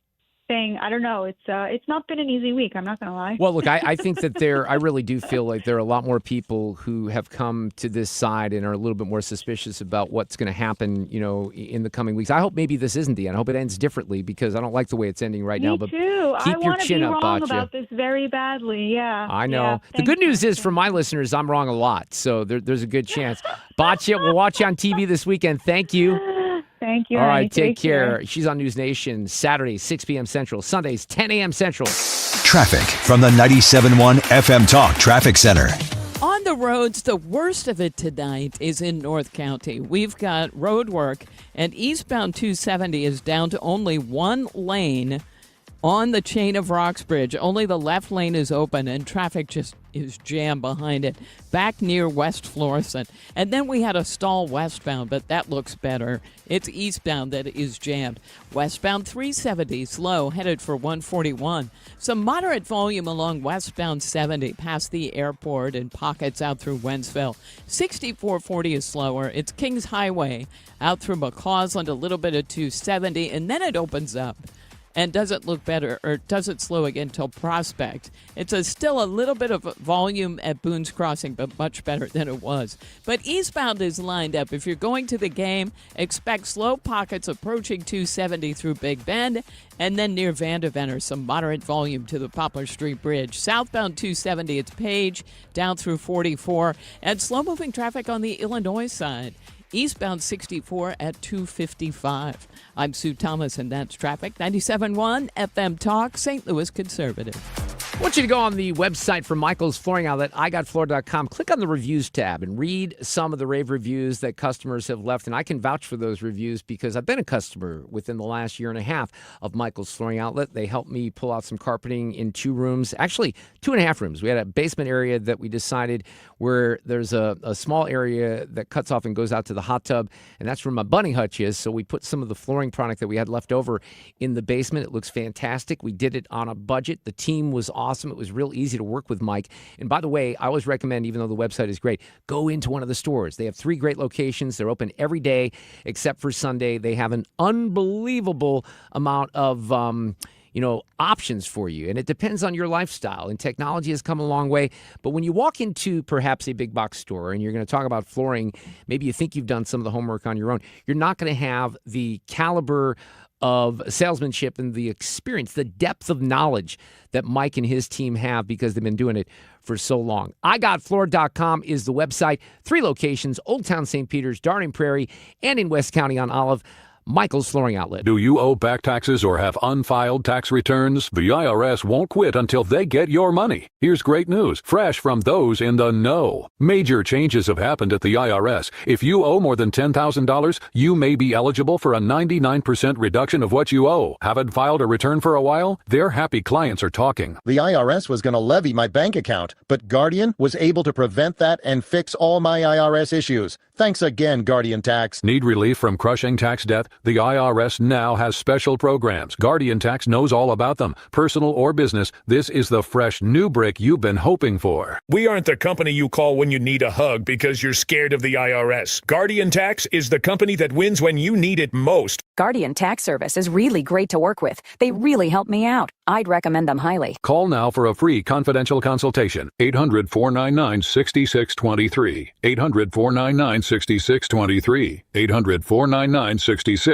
thing. I don't know. It's not been an easy week. I'm not going to lie. Well, look, I think that I really do feel like there are a lot more people who have come to this side and are a little bit more suspicious about what's going to happen, in the coming weeks. I hope maybe this isn't the end. I hope it ends differently because I don't like the way it's ending right now. But too. Keep I your want to chin be up, wrong Batya. about this very badly. Yeah. I know. Yeah, The good news is, for my listeners, I'm wrong a lot. So there's a good chance. Batya, we'll watch you on TV this weekend. Thank you. Thank you. All right, honey. take care. She's on News Nation Saturdays, 6 p.m. Central, Sundays, 10 a.m. Central. Traffic from the 97.1 FM Talk Traffic Center. On the roads, the worst of it tonight is in North County. We've got road work, and eastbound 270 is down to only one lane on the Chain of Rocks Bridge. Only the left lane is open, and traffic just is jammed behind it, back near West Florissant. And then we had a stall westbound, but that looks better. It's eastbound that is jammed. Westbound 370 slow, headed for 141. Some moderate volume along westbound 70 past the airport and pockets out through Wentzville. 6440 is slower. It's Kings Highway out through McCausland, a little bit of 270, and then it opens up and doesn't look better, or doesn't slow again till Prospect. It's still a little bit of volume at Boone's Crossing, but much better than it was. But eastbound is lined up. If you're going to the game, expect slow pockets approaching 270 through Big Bend, and then near Vanderventer, some moderate volume to the Poplar Street Bridge. Southbound 270, it's Page, down through 44, and slow-moving traffic on the Illinois side. Eastbound 64 at 255. I'm Sue Thomas, and that's traffic. 97.1 FM Talk, St. Louis Conservative. I want you to go on the website for Michael's Flooring Outlet, igotfloor.com. Click on the reviews tab and read some of the rave reviews that customers have left. And I can vouch for those reviews because I've been a customer within the last year and a half of Michael's Flooring Outlet. They helped me pull out some carpeting in 2 rooms, actually 2.5 rooms. We had a basement area that we decided where there's a small area that cuts off and goes out to the hot tub, and that's where my bunny hutch is. So we put some of the flooring product that we had left over in the basement. It looks fantastic. We did it on a budget. The team was awesome. It was real easy to work with Mike. And by the way, I always recommend, even though the website is great, go into one of the stores. They have 3 great locations. They're open every day except for Sunday. They have an unbelievable amount of options for you. And it depends on your lifestyle. And technology has come a long way. But when you walk into perhaps a big box store and you're going to talk about flooring, maybe you think you've done some of the homework on your own, you're not going to have the caliber of salesmanship and the experience, the depth of knowledge that Mike and his team have because they've been doing it for so long. IGotFloor.com is the website. 3 locations, Old Town St. Peters, Darling Prairie, and in West County on Olive. Michael's Flooring Outlet. Do you owe back taxes or have unfiled tax returns? The IRS won't quit until they get your money. Here's great news, fresh from those in the know. Major changes have happened at the IRS. If you owe more than $10,000, you may be eligible for a 99% reduction of what you owe. Haven't filed a return for a while? Their happy clients are talking. The IRS was going to levy my bank account, but Guardian was able to prevent that and fix all my IRS issues. Thanks again, Guardian Tax. Need relief from crushing tax debt? The IRS now has special programs. Guardian Tax knows all about them. Personal or business, this is the fresh new brick you've been hoping for. We aren't the company you call when you need a hug because you're scared of the IRS. Guardian Tax is the company that wins when you need it most. Guardian Tax Service is really great to work with. They really help me out. I'd recommend them highly. Call now for a free confidential consultation. 800-499-6623. 800-499-6623. 800-499-6623.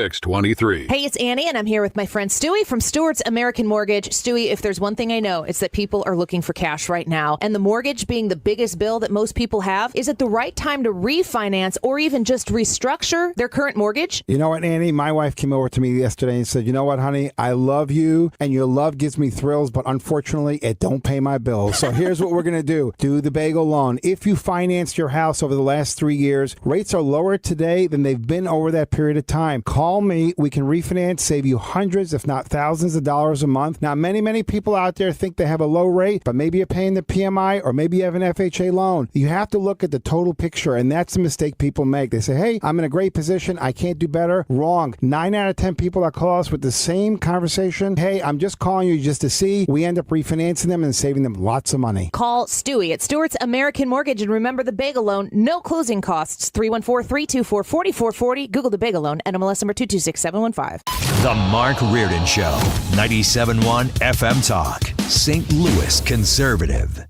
Hey, it's Annie, and I'm here with my friend Stewie from Stewart's American Mortgage. Stewie, if there's one thing I know, it's that people are looking for cash right now. And the mortgage being the biggest bill that most people have, is it the right time to refinance or even just restructure their current mortgage? You know what, Annie? My wife came over to me yesterday and said, you know what, honey? I love you, and your love gives me thrills, but unfortunately, it don't pay my bills. So here's what we're going to do. Do the bagel loan. If you financed your house over the last 3 years, rates are lower today than they've been over that period of time. Call me. We can refinance, save you hundreds, if not thousands of dollars a month. Now, many people out there think they have a low rate, but maybe you're paying the PMI or maybe you have an FHA loan. You have to look at the total picture, and that's the mistake people make. They say, hey, I'm in a great position. I can't do better. Wrong. 9 out of 10 people that call us with the same conversation, hey, I'm just calling you just to see. We end up refinancing them and saving them lots of money. Call Stewie at Stewart's American Mortgage, and remember the bagel loan, no closing costs. 314-324-4440. Google the bagel loan, NMLS number 226715. The Mark Reardon Show, 97.1 FM Talk, St. Louis Conservative.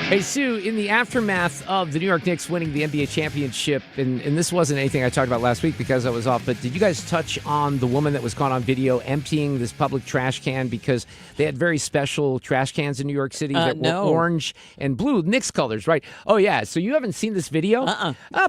Hey, Sue, in the aftermath of the New York Knicks winning the NBA championship, and this wasn't anything I talked about last week because I was off, but did you guys touch on the woman that was caught on video emptying this public trash can because they had very special trash cans in New York City that were orange and blue, Knicks colors, right? Oh, yeah. So you haven't seen this video?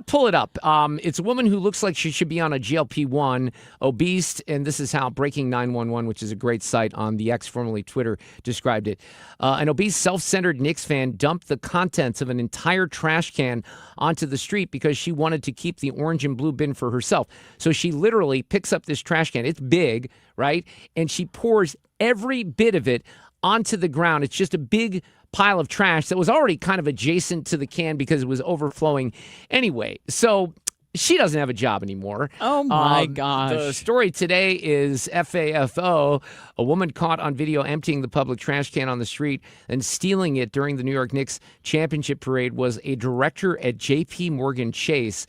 Pull it up. It's a woman who looks like she should be on a GLP-1, obese, and this is how Breaking 911, which is a great site on the X, formerly Twitter, described it. An obese, self-centered Knicks fan dumped the contents of an entire trash can onto the street because she wanted to keep the orange and blue bin for herself. So she literally picks up this trash can. It's big, right? And she pours every bit of it onto the ground. It's just a big pile of trash that was already kind of adjacent to the can because it was overflowing anyway. So she doesn't have a job anymore. Oh, my gosh. The story today is FAFO, a woman caught on video emptying the public trash can on the street and stealing it during the New York Knicks championship parade, was a director at J.P. Morgan Chase,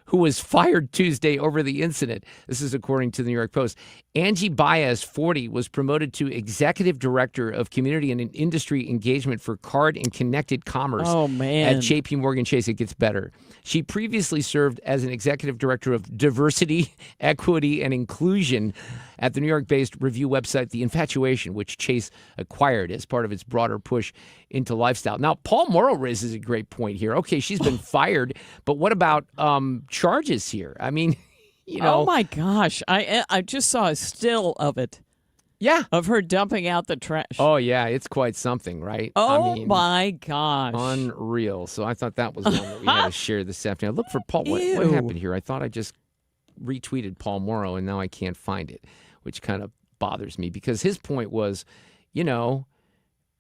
who was fired Tuesday over the incident. This is according to the New York Post. Angie Baez, 40, was promoted to executive director of community and industry engagement for card and connected commerce at J.P. Morgan Chase. It gets better. She previously served as an executive director of diversity, equity, and inclusion at the New York-based review website The Infatuation, which Chase acquired as part of its broader push into lifestyle. Now, Paul Morrow raises a great point here. Okay, she's been fired, but what about charges here? I mean, you know. Oh, my gosh. I just saw a still of it. Yeah. Of her dumping out the trash. Oh, yeah. It's quite something, right? Oh, I mean, my gosh. Unreal. So I thought that was one that we had to share this afternoon. I look for Paul. What happened here? I thought I just retweeted Paul Morrow, and now I can't find it, which kind of bothers me because his point was, you know,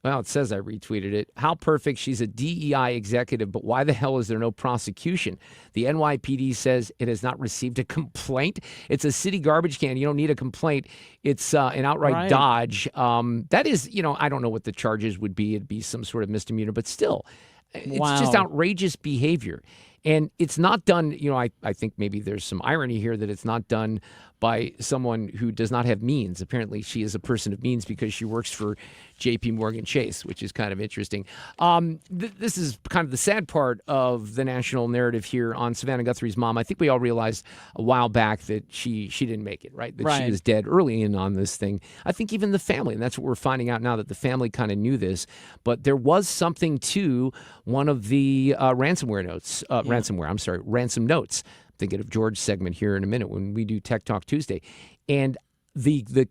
well, it says I retweeted it. How perfect. She's a DEI executive, but why the hell is there no prosecution? The NYPD says it has not received a complaint. It's a city garbage can. You don't need a complaint. It's an outright dodge. That is, you know, I don't know what the charges would be. It'd be some sort of misdemeanor, but still, it's just outrageous behavior. And it's not done, you know, I think maybe there's some irony here that it's not done by someone who does not have means. Apparently, she is a person of means because she works for J.P. Morgan Chase, which is kind of interesting. This is kind of the sad part of the national narrative here on Savannah Guthrie's mom. I think we all realized a while back that she didn't make it, right? That she was dead early in on this thing. I think even the family, and that's what we're finding out now, that the family kind of knew this. But there was something to one of the ransom notes. Thinking of George's segment here in a minute when we do Tech Talk Tuesday. And the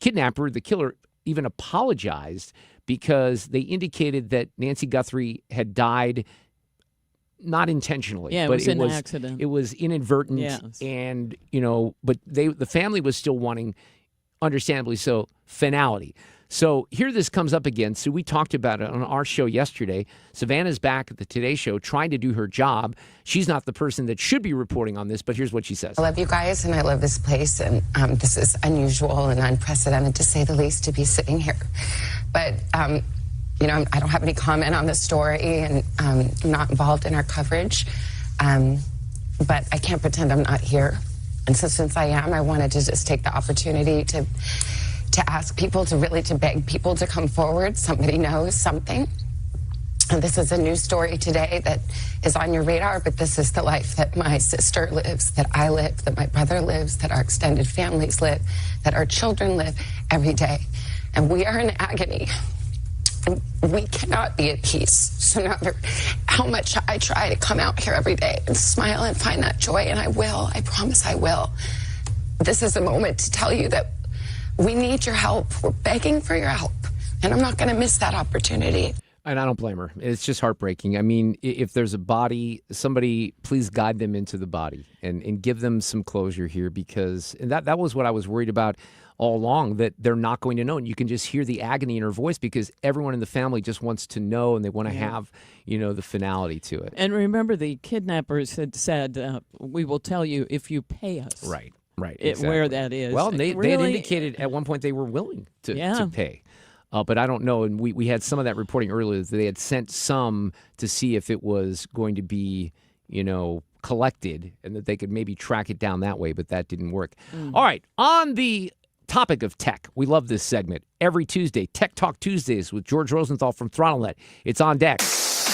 kidnapper, the killer, even apologized because they indicated that Nancy Guthrie had died not intentionally. Yeah, but it was an accident. It was inadvertent. Yes. And, but the family was still wanting, understandably so, finality. So here this comes up again. So we talked about it on our show yesterday. Savannah's back at the Today Show trying to do her job. She's not the person that should be reporting on this, but here's what she says. I love you guys, and I love this place, and this is unusual and unprecedented, to say the least, to be sitting here. But, I don't have any comment on the story, and I'm not involved in our coverage. But I can't pretend I'm not here. And so since I am, I wanted to just take the opportunity to ask people to beg people to come forward. Somebody knows something. And this is a news story today that is on your radar, but this is the life that my sister lives, that I live, that my brother lives, that our extended families live, that our children live every day. And we are in agony. And we cannot be at peace. So no matter how much I try to come out here every day and smile and find that joy, and I will, I promise I will. This is a moment to tell you that we need your help. We're begging for your help. And I'm not going to miss that opportunity. And I don't blame her. It's just heartbreaking. I mean, if there's a body, somebody please guide them into the body and give them some closure here, because that was what I was worried about all along, that they're not going to know. And you can just hear the agony in her voice because everyone in the family just wants to know, and they want to have, the finality to it. And remember, the kidnappers had said, we will tell you if you pay us. Right. Exactly. Where that is. Well, they had indicated at one point they were willing to pay. But I don't know. And we had some of that reporting earlier that they had sent some to see if it was going to be, collected, and that they could maybe track it down that way. But that didn't work. All right. On the topic of tech, we love this segment. Every Tuesday, Tech Talk Tuesdays with George Rosenthal from ThrottleNet. It's on deck.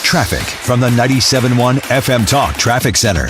Traffic from the 97.1 FM Talk Traffic Center.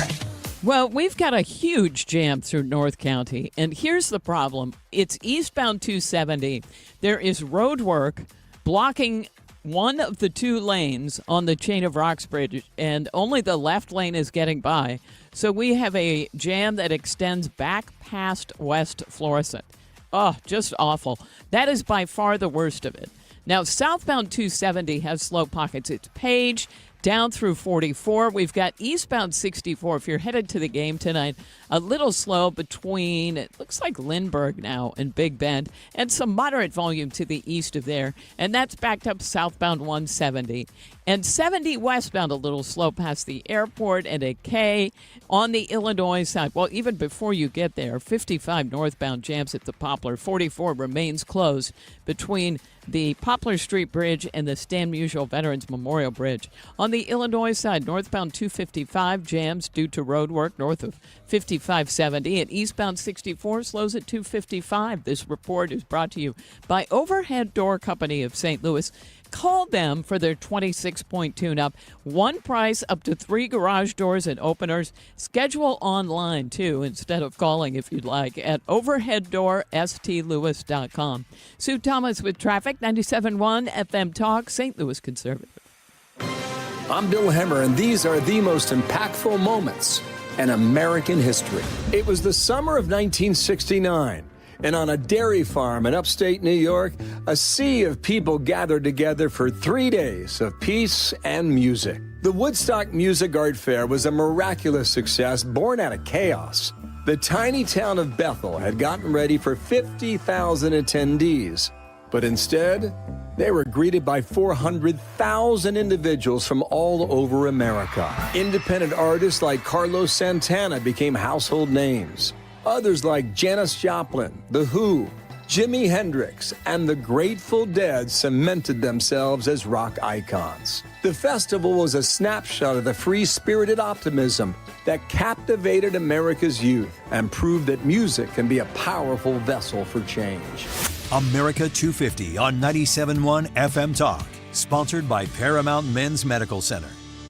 Well, we've got a huge jam through North County, and here's the problem. It's eastbound 270. There is road work blocking one of the two lanes on the Chain of Rocks Bridge, and only the left lane is getting by. So we have a jam that extends back past West Florissant. Oh, just awful. That is by far the worst of it. Now, southbound 270 has slow pockets. It's Page down through 44. We've got eastbound 64. If you're headed to the game tonight, a little slow between, it looks like Lindbergh now and Big Bend, and some moderate volume to the east of there. And that's backed up southbound 170. And 70 westbound, a little slow past the airport and a K on the Illinois side. Well, even before you get there, 55 northbound jams at the Poplar. 44 remains closed between the Poplar Street Bridge and the Stan Musial Veterans Memorial Bridge. On the Illinois side, northbound 255 jams due to road work north of 5570, and eastbound 64 slows at 255. This report is brought to you by Overhead Door Company of St. Louis. Call them for their 26-point tune-up. One price, up to 3 garage doors and openers. Schedule online, too, instead of calling if you'd like, at overheaddoorstlewis.com. Sue Thomas with traffic, 97.1 FM Talk, St. Louis Conservative. I'm Bill Hemmer, and these are the most impactful moments in American history. It was the summer of 1969. And on a dairy farm in upstate New York, a sea of people gathered together for 3 days of peace and music. The Woodstock Music Art Fair was a miraculous success born out of chaos. The tiny town of Bethel had gotten ready for 50,000 attendees. But instead, they were greeted by 400,000 individuals from all over America. Independent artists like Carlos Santana became household names. Others like Janis Joplin, The Who, Jimi Hendrix and the Grateful Dead cemented themselves as rock icons. The festival was a snapshot of the free-spirited optimism that captivated America's youth and proved that music can be a powerful vessel for change. America 250 on 97.1 FM Talk. Sponsored by Paramount Men's Medical Center.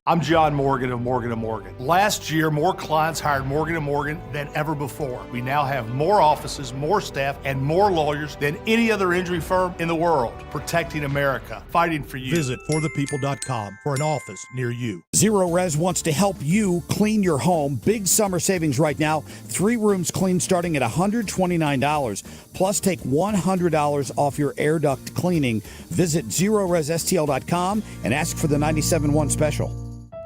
I'm John Morgan of Morgan & Morgan. Last year, more clients hired Morgan & Morgan than ever before. We now have more offices, more staff, and more lawyers than any other injury firm in the world, protecting America, fighting for you. Visit forthepeople.com for an office near you. Zero Res wants to help you clean your home. Big summer savings right now. 3 rooms clean starting at $129. Plus, take $100 off your air duct cleaning. Visit ZeroResSTL.com and ask for the 97.1 special.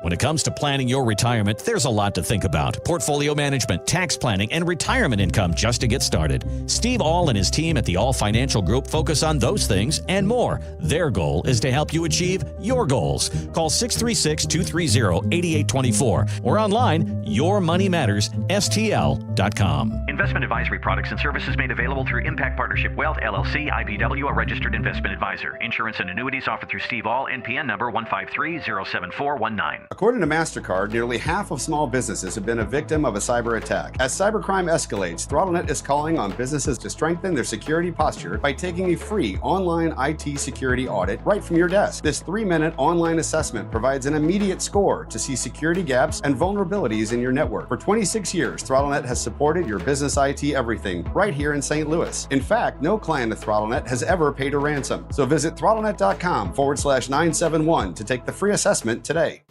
When it comes to planning your retirement, there's a lot to think about. Portfolio management, tax planning, and retirement income just to get started. Steve All and his team at the All Financial Group focus on those things and more. Their goal is to help you achieve your goals. Call 636-230-8824 or online, yourmoneymattersstl.com. Investment advisory products and services made available through Impact Partnership Wealth, LLC, IBW, a registered investment advisor. Insurance and annuities offered through Steve All, NPN number 153-07419. According to MasterCard, nearly half of small businesses have been a victim of a cyber attack. As cybercrime escalates, ThrottleNet is calling on businesses to strengthen their security posture by taking a free online IT security audit right from your desk. This 3-minute online assessment provides an immediate score to see security gaps and vulnerabilities in your network. For 26 years, ThrottleNet has supported your business IT everything right here in St. Louis. In fact, no client of ThrottleNet has ever paid a ransom. So visit ThrottleNet.com/971 to take the free assessment today.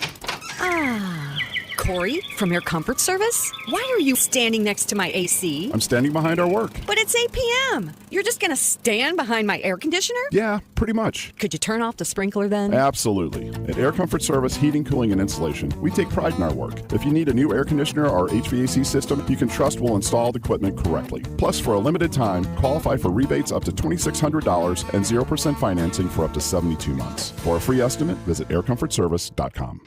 Corey, from Air Comfort Service? Why are you standing next to my AC? I'm standing behind our work. But it's 8 p.m. You're just going to stand behind my air conditioner? Yeah, pretty much. Could you turn off the sprinkler then? Absolutely. At Air Comfort Service Heating, Cooling, and Insulation, we take pride in our work. If you need a new air conditioner or HVAC system, you can trust we'll install the equipment correctly. Plus, for a limited time, qualify for rebates up to $2,600 and 0% financing for up to 72 months. For a free estimate, visit aircomfortservice.com.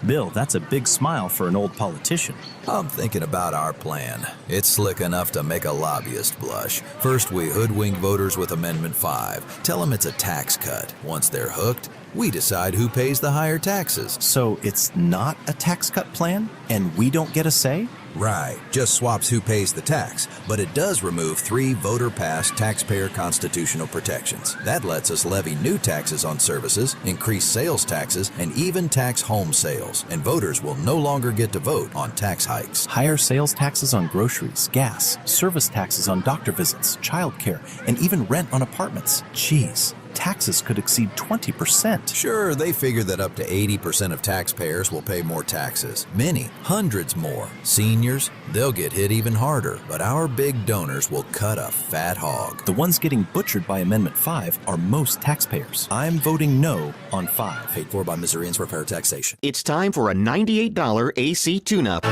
Bill, that's a big smile for an old politician. I'm thinking about our plan. It's slick enough to make a lobbyist blush. First, we hoodwink voters with Amendment 5. Tell them it's a tax cut. Once they're hooked, we decide who pays the higher taxes. So it's not a tax cut plan, and we don't get a say? Right, just swaps who pays the tax, but it does remove 3 voter-passed taxpayer constitutional protections. That lets us levy new taxes on services, increase sales taxes, and even tax home sales. And voters will no longer get to vote on tax hikes. Higher sales taxes on groceries, gas, service taxes on doctor visits, childcare, and even rent on apartments. Jeez. Taxes could exceed 20%. Sure, they figure that up to 80% of taxpayers will pay more taxes. Many, hundreds more. Seniors, they'll get hit even harder, but our big donors will cut a fat hog. The ones getting butchered by Amendment 5 are most taxpayers. I'm voting no on 5. Paid for by Missourians for fair taxation. It's time for a $98 AC tune-up.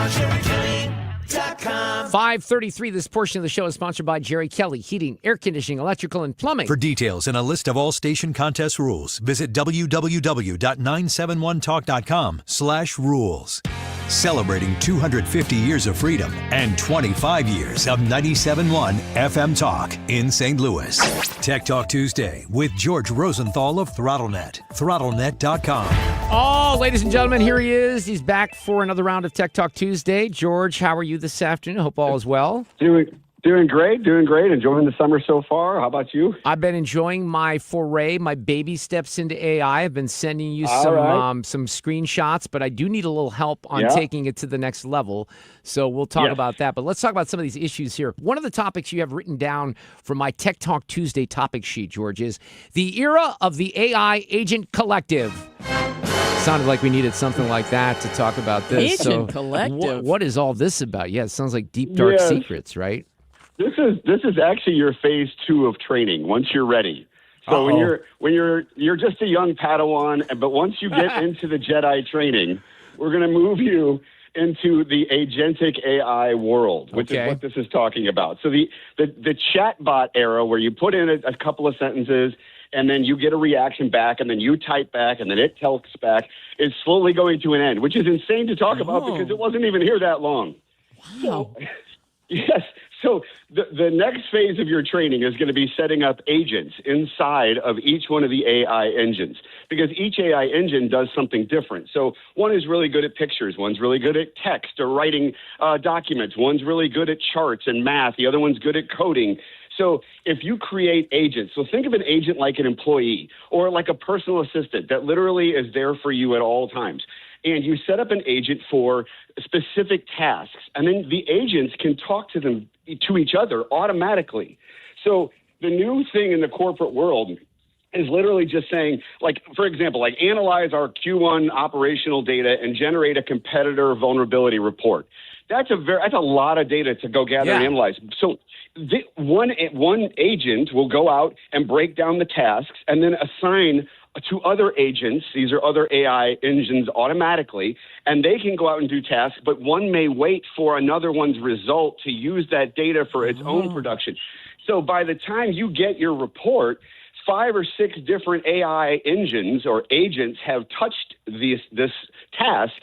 5:33. This portion of the show is sponsored by Jerry Kelly, heating, air conditioning, electrical, and plumbing. For details and a list of all station contest rules, visit www.971talk.com/rules. Celebrating 250 years of freedom and 25 years of 97.1 FM Talk in St. Louis. Tech Talk Tuesday with George Rosenthal of ThrottleNet. ThrottleNet.com. Oh, ladies and gentlemen, here he is. He's back for another round of Tech Talk Tuesday. George, how are you this afternoon? Hope all is well. Doing great. Enjoying the summer so far. How about you? I've been enjoying my foray, my baby steps into AI. I've been sending you some screenshots, but I do need a little help on taking it to the next level. So we'll talk about that. But let's talk about some of these issues here. One of the topics you have written down from my Tech Talk Tuesday topic sheet, George, is the era of the AI agent collective. Sounded like we needed something like that to talk about this. Agent collective. What is all this about? Yeah, it sounds like deep, dark secrets, right? This is actually your phase 2 of training. Once you're ready, so when you're just a young Padawan, but once you get into the Jedi training, we're going to move you into the agentic AI world, which is what this is talking about. So the chatbot era, where you put in a couple of sentences and then you get a reaction back, and then you type back, and then it tells back, is slowly going to an end, which is insane to talk about because it wasn't even here that long. Wow. Yes. So the next phase of your training is going to be setting up agents inside of each one of the AI engines, because each AI engine does something different. So one is really good at pictures. One's really good at text or writing documents. One's really good at charts and math. The other one's good at coding. So if you create agents, so think of an agent like an employee or like a personal assistant that literally is there for you at all times. And you set up an agent for specific tasks, and then the agents can talk to each other automatically. So the new thing in the corporate world is literally just saying, like, for example, like analyze our Q1 operational data and generate a competitor vulnerability report. That's a lot of data to go gather and analyze. So one agent will go out and break down the tasks and then assign to other agents. These are other AI engines automatically, and they can go out and do tasks, but one may wait for another one's result to use that data for its own production. So by the time you get your report, 5 or 6 different AI engines or agents have touched this task,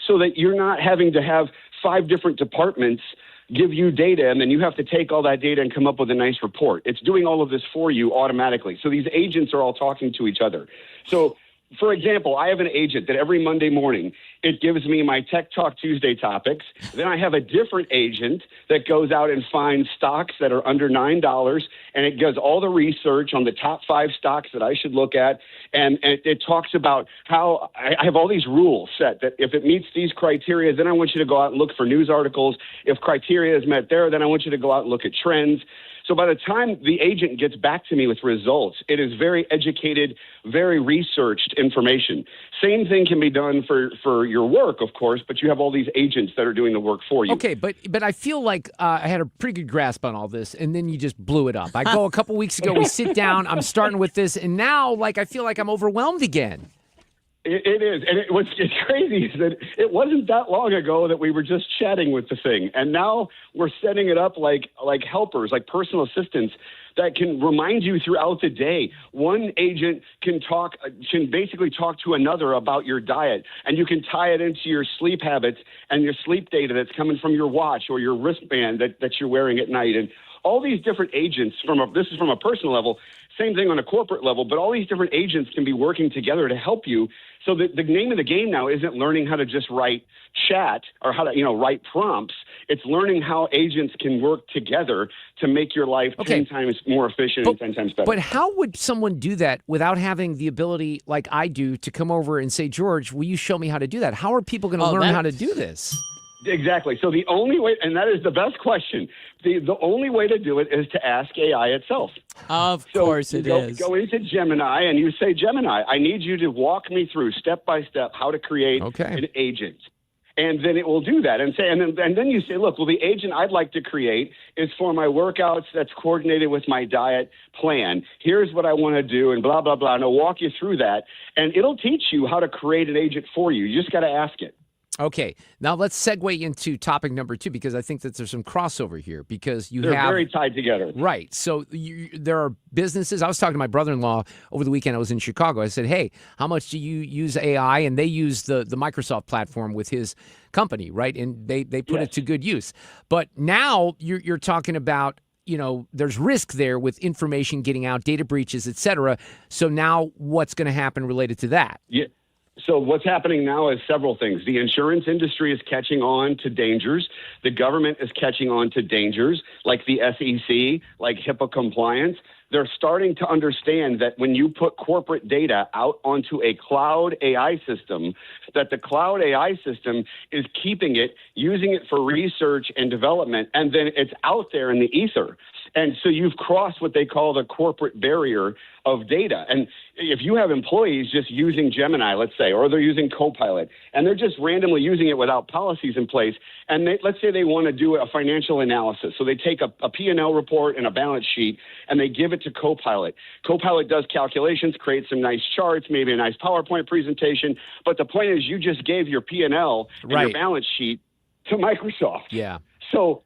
so that you're not having to have 5 different departments give you data, and then you have to take all that data and come up with a nice report. It's doing all of this for you automatically. So these agents are all talking to each other. So, for example, I have an agent that every Monday morning, it gives me my Tech Talk Tuesday topics. Then I have a different agent that goes out and finds stocks that are under $9, and it does all the research on the top 5 stocks that I should look at. And it talks about how I have all these rules set that if it meets these criteria, then I want you to go out and look for news articles. If criteria is met there, then I want you to go out and look at trends. So by the time the agent gets back to me with results, it is very educated, very researched information. Same thing can be done for your work, of course, but you have all these agents that are doing the work for you. Okay, but I feel like I had a pretty good grasp on all this, and then you just blew it up. I go a couple weeks ago, we sit down, I'm starting with this, and now I feel like I'm overwhelmed again. It is. And what's crazy is that it wasn't that long ago that we were just chatting with the thing. And now we're setting it up like helpers, like personal assistants that can remind you throughout the day. One agent can basically talk to another about your diet, and you can tie it into your sleep habits and your sleep data that's coming from your watch or your wristband that you're wearing at night. And all these different agents this is from a personal level, same thing on a corporate level, but all these different agents can be working together to help you. So the name of the game now isn't learning how to just write chat or how to, write prompts. It's learning how agents can work together to make your life 10 times more efficient and 10 times better. But how would someone do that without having the ability, like I do, to come over and say, George, will you show me how to do that? How are people going to learn how to do this? Exactly. So the only way, and that is the best question, the only way to do it is to ask AI itself. Of course it is. Go into Gemini and you say, Gemini, I need you to walk me through step by step how to create an agent. And then it will do that and then you say, look, well, the agent I'd like to create is for my workouts that's coordinated with my diet plan. Here's what I want to do and blah, blah, blah. And it'll walk you through that. And it'll teach you how to create an agent for you. You just got to ask it. Okay, now let's segue into topic number 2, because I think that there's some crossover here, because they're very tied together. Right. So there are businesses. I was talking to my brother-in-law over the weekend. I was in Chicago. I said, hey, how much do you use AI? And they use the Microsoft platform with his company, right? And they put it to good use. But now you're talking about, there's risk there with information getting out, data breaches, et cetera. So now what's going to happen related to that? Yeah. So what's happening now is several things. The insurance industry is catching on to dangers. The government is catching on to dangers like the SEC, like HIPAA compliance. They're starting to understand that when you put corporate data out onto a cloud AI system, that the cloud AI system is keeping it, using it for research and development, and then it's out there in the ether. And so you've crossed what they call the corporate barrier of data. And if you have employees just using Gemini, let's say, or they're using Copilot, and they're just randomly using it without policies in place, and let's say they want to do a financial analysis. So they take a P&L report and a balance sheet, and they give it to Copilot. Copilot does calculations, creates some nice charts, maybe a nice PowerPoint presentation. But the point is you just gave your P&L and your balance sheet to Microsoft. Yeah. So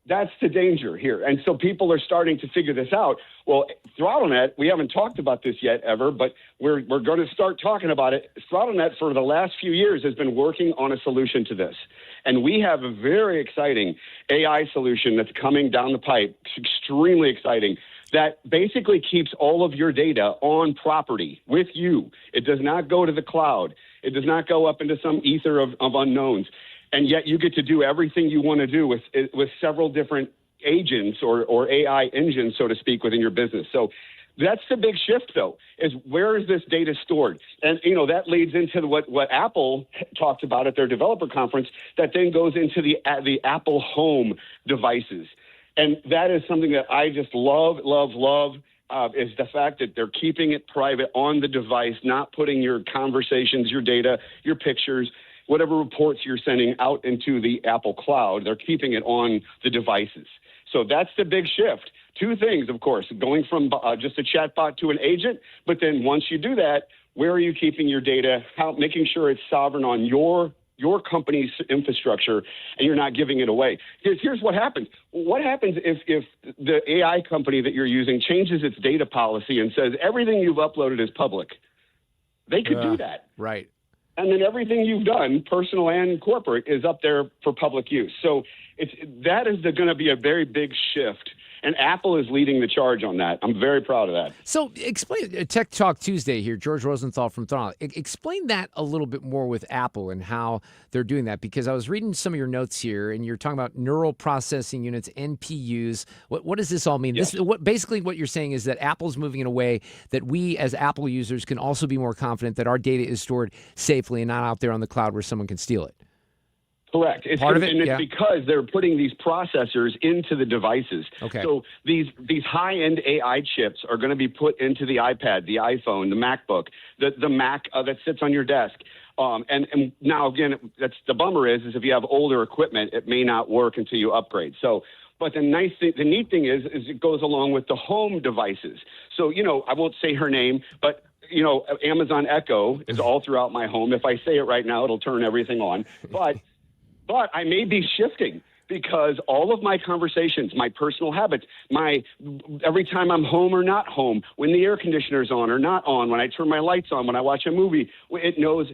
that's the danger here. And so people are starting to figure this out. Well, ThrottleNet, we haven't talked about this yet ever, but we're going to start talking about it. ThrottleNet for the last few years has been working on a solution to this. And we have a very exciting AI solution that's coming down the pipe. It's extremely exciting. That basically keeps all of your data on property with you. It does not go to the cloud. It does not go up into some ether of unknowns. And yet you get to do everything you want to do with several different agents or AI engines, so to speak, within your business. So that's the big shift, though, is where is this data stored? And, that leads into what Apple talked about at their developer conference that then goes into the Apple Home devices. And that is something that I just love, is the fact that they're keeping it private on the device, not putting your conversations, your data, your pictures, whatever reports you're sending out into the Apple cloud. They're keeping it on the devices. So that's the big shift. Two things, of course, going from just a chatbot to an agent. But then once you do that, where are you keeping your data? Making sure it's sovereign on your company's infrastructure, and you're not giving it away. Here's what happens. What happens if the AI company that you're using changes its data policy and says everything you've uploaded is public? They could do that. Right. And then everything you've done, personal and corporate, is up there for public use. So that is going to be a very big shift. And Apple is leading the charge on that. I'm very proud of that. So explain Tech Talk Tuesday here, George Rosenthal from Throttle. Explain that a little bit more with Apple and how they're doing that, because I was reading some of your notes here, and you're talking about neural processing units, NPUs. What does this all mean? Yes. Basically what you're saying is that Apple's moving in a way that we as Apple users can also be more confident that our data is stored safely and not out there on the cloud where someone can steal it. Correct. It's because they're putting these processors into the devices. Okay. So these high-end AI chips are going to be put into the iPad, the iPhone, the MacBook, the Mac that sits on your desk. And now, again, that's the bummer is if you have older equipment, it may not work until you upgrade. So, but the neat thing is it goes along with the home devices. So, I won't say her name, but Amazon Echo is all throughout my home. If I say it right now, it'll turn everything on. But I may be shifting because all of my conversations, my personal habits, every time I'm home or not home, when the air conditioner's on or not on, when I turn my lights on, when I watch a movie, it knows.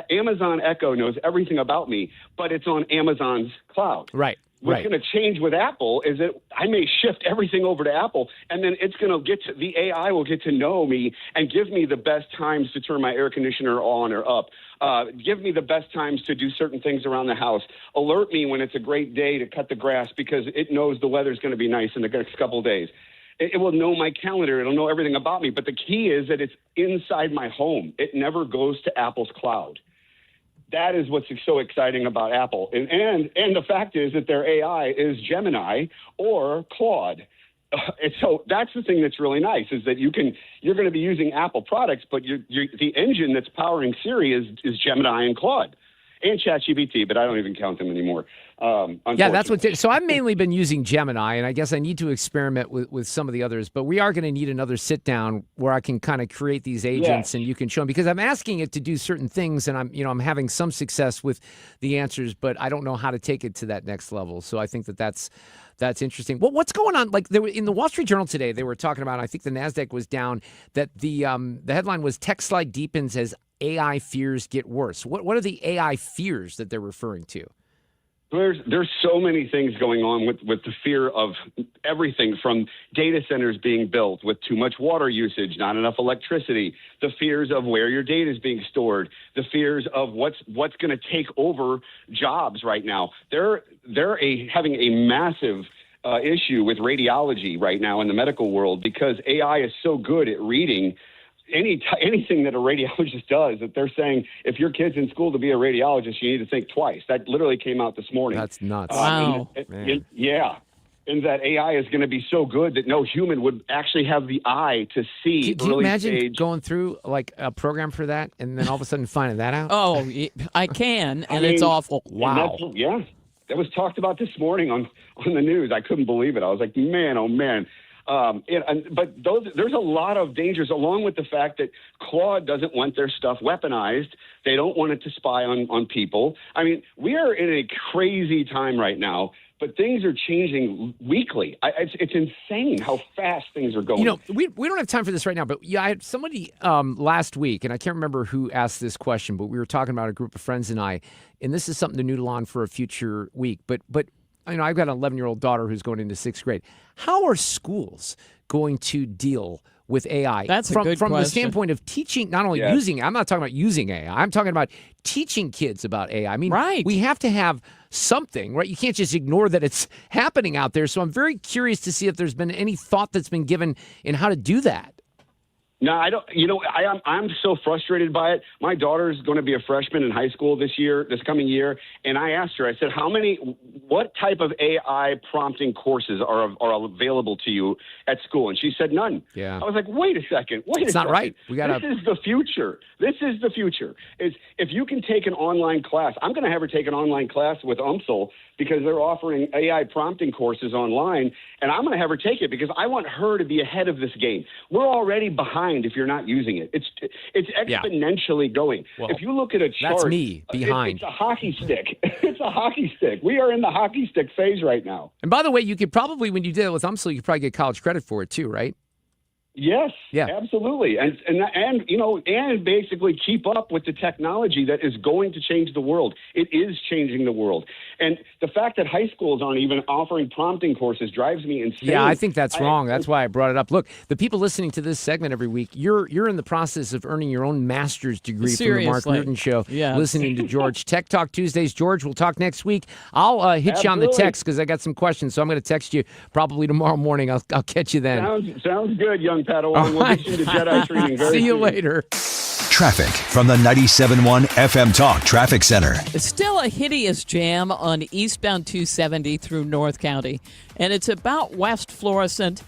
Amazon Echo knows everything about me, but it's on Amazon's cloud. Right. What's going to change with Apple is that I may shift everything over to Apple, and then it's going to the AI will get to know me and give me the best times to turn my air conditioner on or up. Give me the best times to do certain things around the house. Alert me when it's a great day to cut the grass because it knows the weather's going to be nice in the next couple of days. It will know my calendar. It'll know everything about me. But the key is that it's inside my home. It never goes to Apple's cloud. That is what's so exciting about Apple. And the fact is that their AI is Gemini or Claude. And so that's the thing that's really nice is that you're going to be using Apple products, but the engine that's powering Siri is Gemini and Claude and ChatGPT, but I don't even count them anymore. Yeah, that's what. So I've mainly been using Gemini, and I guess I need to experiment with some of the others. But we are going to need another sit down where I can kind of create these agents, and you can show them because I'm asking it to do certain things, and I'm having some success with the answers, but I don't know how to take it to that next level. So I think that's interesting. Well, what's going on? Like in the Wall Street Journal today, they were talking about. I think the Nasdaq was down. That the headline was "Tech Slide Deepens as AI Fears Get Worse." What are the AI fears that they're referring to? There's so many things going on with the fear of everything from data centers being built with too much water usage, not enough electricity, the fears of where your data is being stored, the fears of what's going to take over jobs right now. They're having a massive issue with radiology right now in the medical world because AI is so good at reading anything that a radiologist does, that they're saying if your kid's in school to be a radiologist, you need to think twice. That literally came out this morning. That's nuts. Wow. And that AI is going to be so good that no human would actually have the eye to see. Do you imagine going through like a program for that and then all of a sudden finding that out? Oh, I can, and it's awful. Wow. That was talked about this morning on the news. I couldn't believe it. I was like, man, oh man. But there's a lot of dangers, along with the fact that Claude doesn't want their stuff weaponized. They don't want it to spy on people. I mean, we are in a crazy time right now but things are changing weekly. It's insane how fast things are going. You know, we don't have time for this right now, but yeah, I had somebody last week, and I can't remember who asked this question, but we were talking about a group of friends and I, and this is something to noodle on for a future week. But you know, I've got an 11-year-old daughter who's going into 6th grade. How are schools going to deal with AI? That's from a good from question. the standpoint of teaching, not only using it. I'm not talking about using AI. I'm talking about teaching kids about AI. I mean, we have to have something, right? You can't just ignore that it's happening out there. So I'm very curious to see if there's been any thought that's been given in how to do that. No, I don't. You know, I'm so frustrated by it. My daughter's going to be a freshman in high school this coming year, and I asked her. I said, what type of AI prompting courses are available to you at school? And she said none. Yeah. I was like, wait a second. It's not right. This is the future. This is the future. Is if you can take an online class. I'm going to have her take an online class with UMSL because they're offering AI prompting courses online, and I'm going to have her take it because I want her to be ahead of this game. We're already behind if you're not using it. It's exponentially going. Well, if you look at a chart, that's me behind. It's a hockey stick. It's a hockey stick. We are in the hockey stick phase right now. And by the way, you could probably, when you did it with UMSL, you could probably get college credit for it too, right? Yes, yeah, absolutely, and you know, and basically keep up with the technology that is going to change the world. It is changing the world, and the fact that high schools aren't even offering prompting courses drives me insane. Yeah, I think that's wrong. That's why I brought it up. Look, the people listening to this segment every week, you're in the process of earning your own master's degree from the Mark Reardon Show. Yeah. Listening to George. Tech Talk Tuesdays. George, we'll talk next week. I'll hit you on the text because I got some questions, so I'm going to text you probably tomorrow morning. I'll catch you then. Sounds good, young Padawan. We'll get you to Jedi training very See you soon. later. Traffic from the 97.1 FM Talk Traffic Center. It's still a hideous jam on eastbound 270 through North County, and it's about West Florissant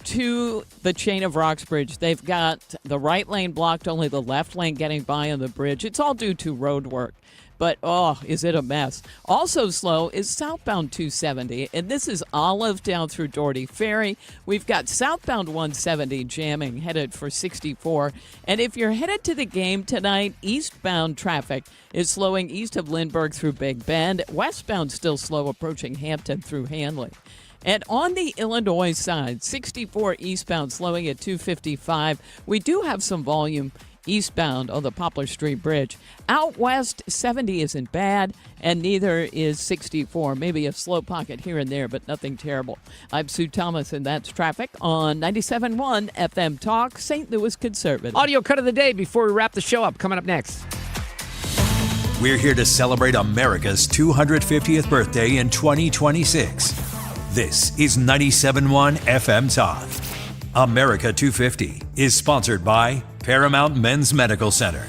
to the Chain of Rocks Bridge. They've got the right lane blocked, only the left lane getting by on the bridge. It's all due to road work. But, is it a mess? Also slow is southbound 270, and this is Olive down through Doherty Ferry. We've got southbound 170 jamming, headed for 64. And if you're headed to the game tonight, eastbound traffic is slowing east of Lindbergh through Big Bend. Westbound still slow approaching Hampton through Hanley. And on the Illinois side, 64 eastbound slowing at 255. We do have some volume eastbound on the Poplar Street Bridge. Out west, 70 isn't bad, and neither is 64. Maybe a slow pocket here and there, but nothing terrible. I'm Sue Thomas, and that's traffic on 97.1 FM Talk, St. Louis Conservative. Audio cut of the day before we wrap the show up. Coming up next. We're here to celebrate America's 250th birthday in 2026. This is 97.1 FM Talk. America 250 is sponsored by Paramount Men's Medical Center.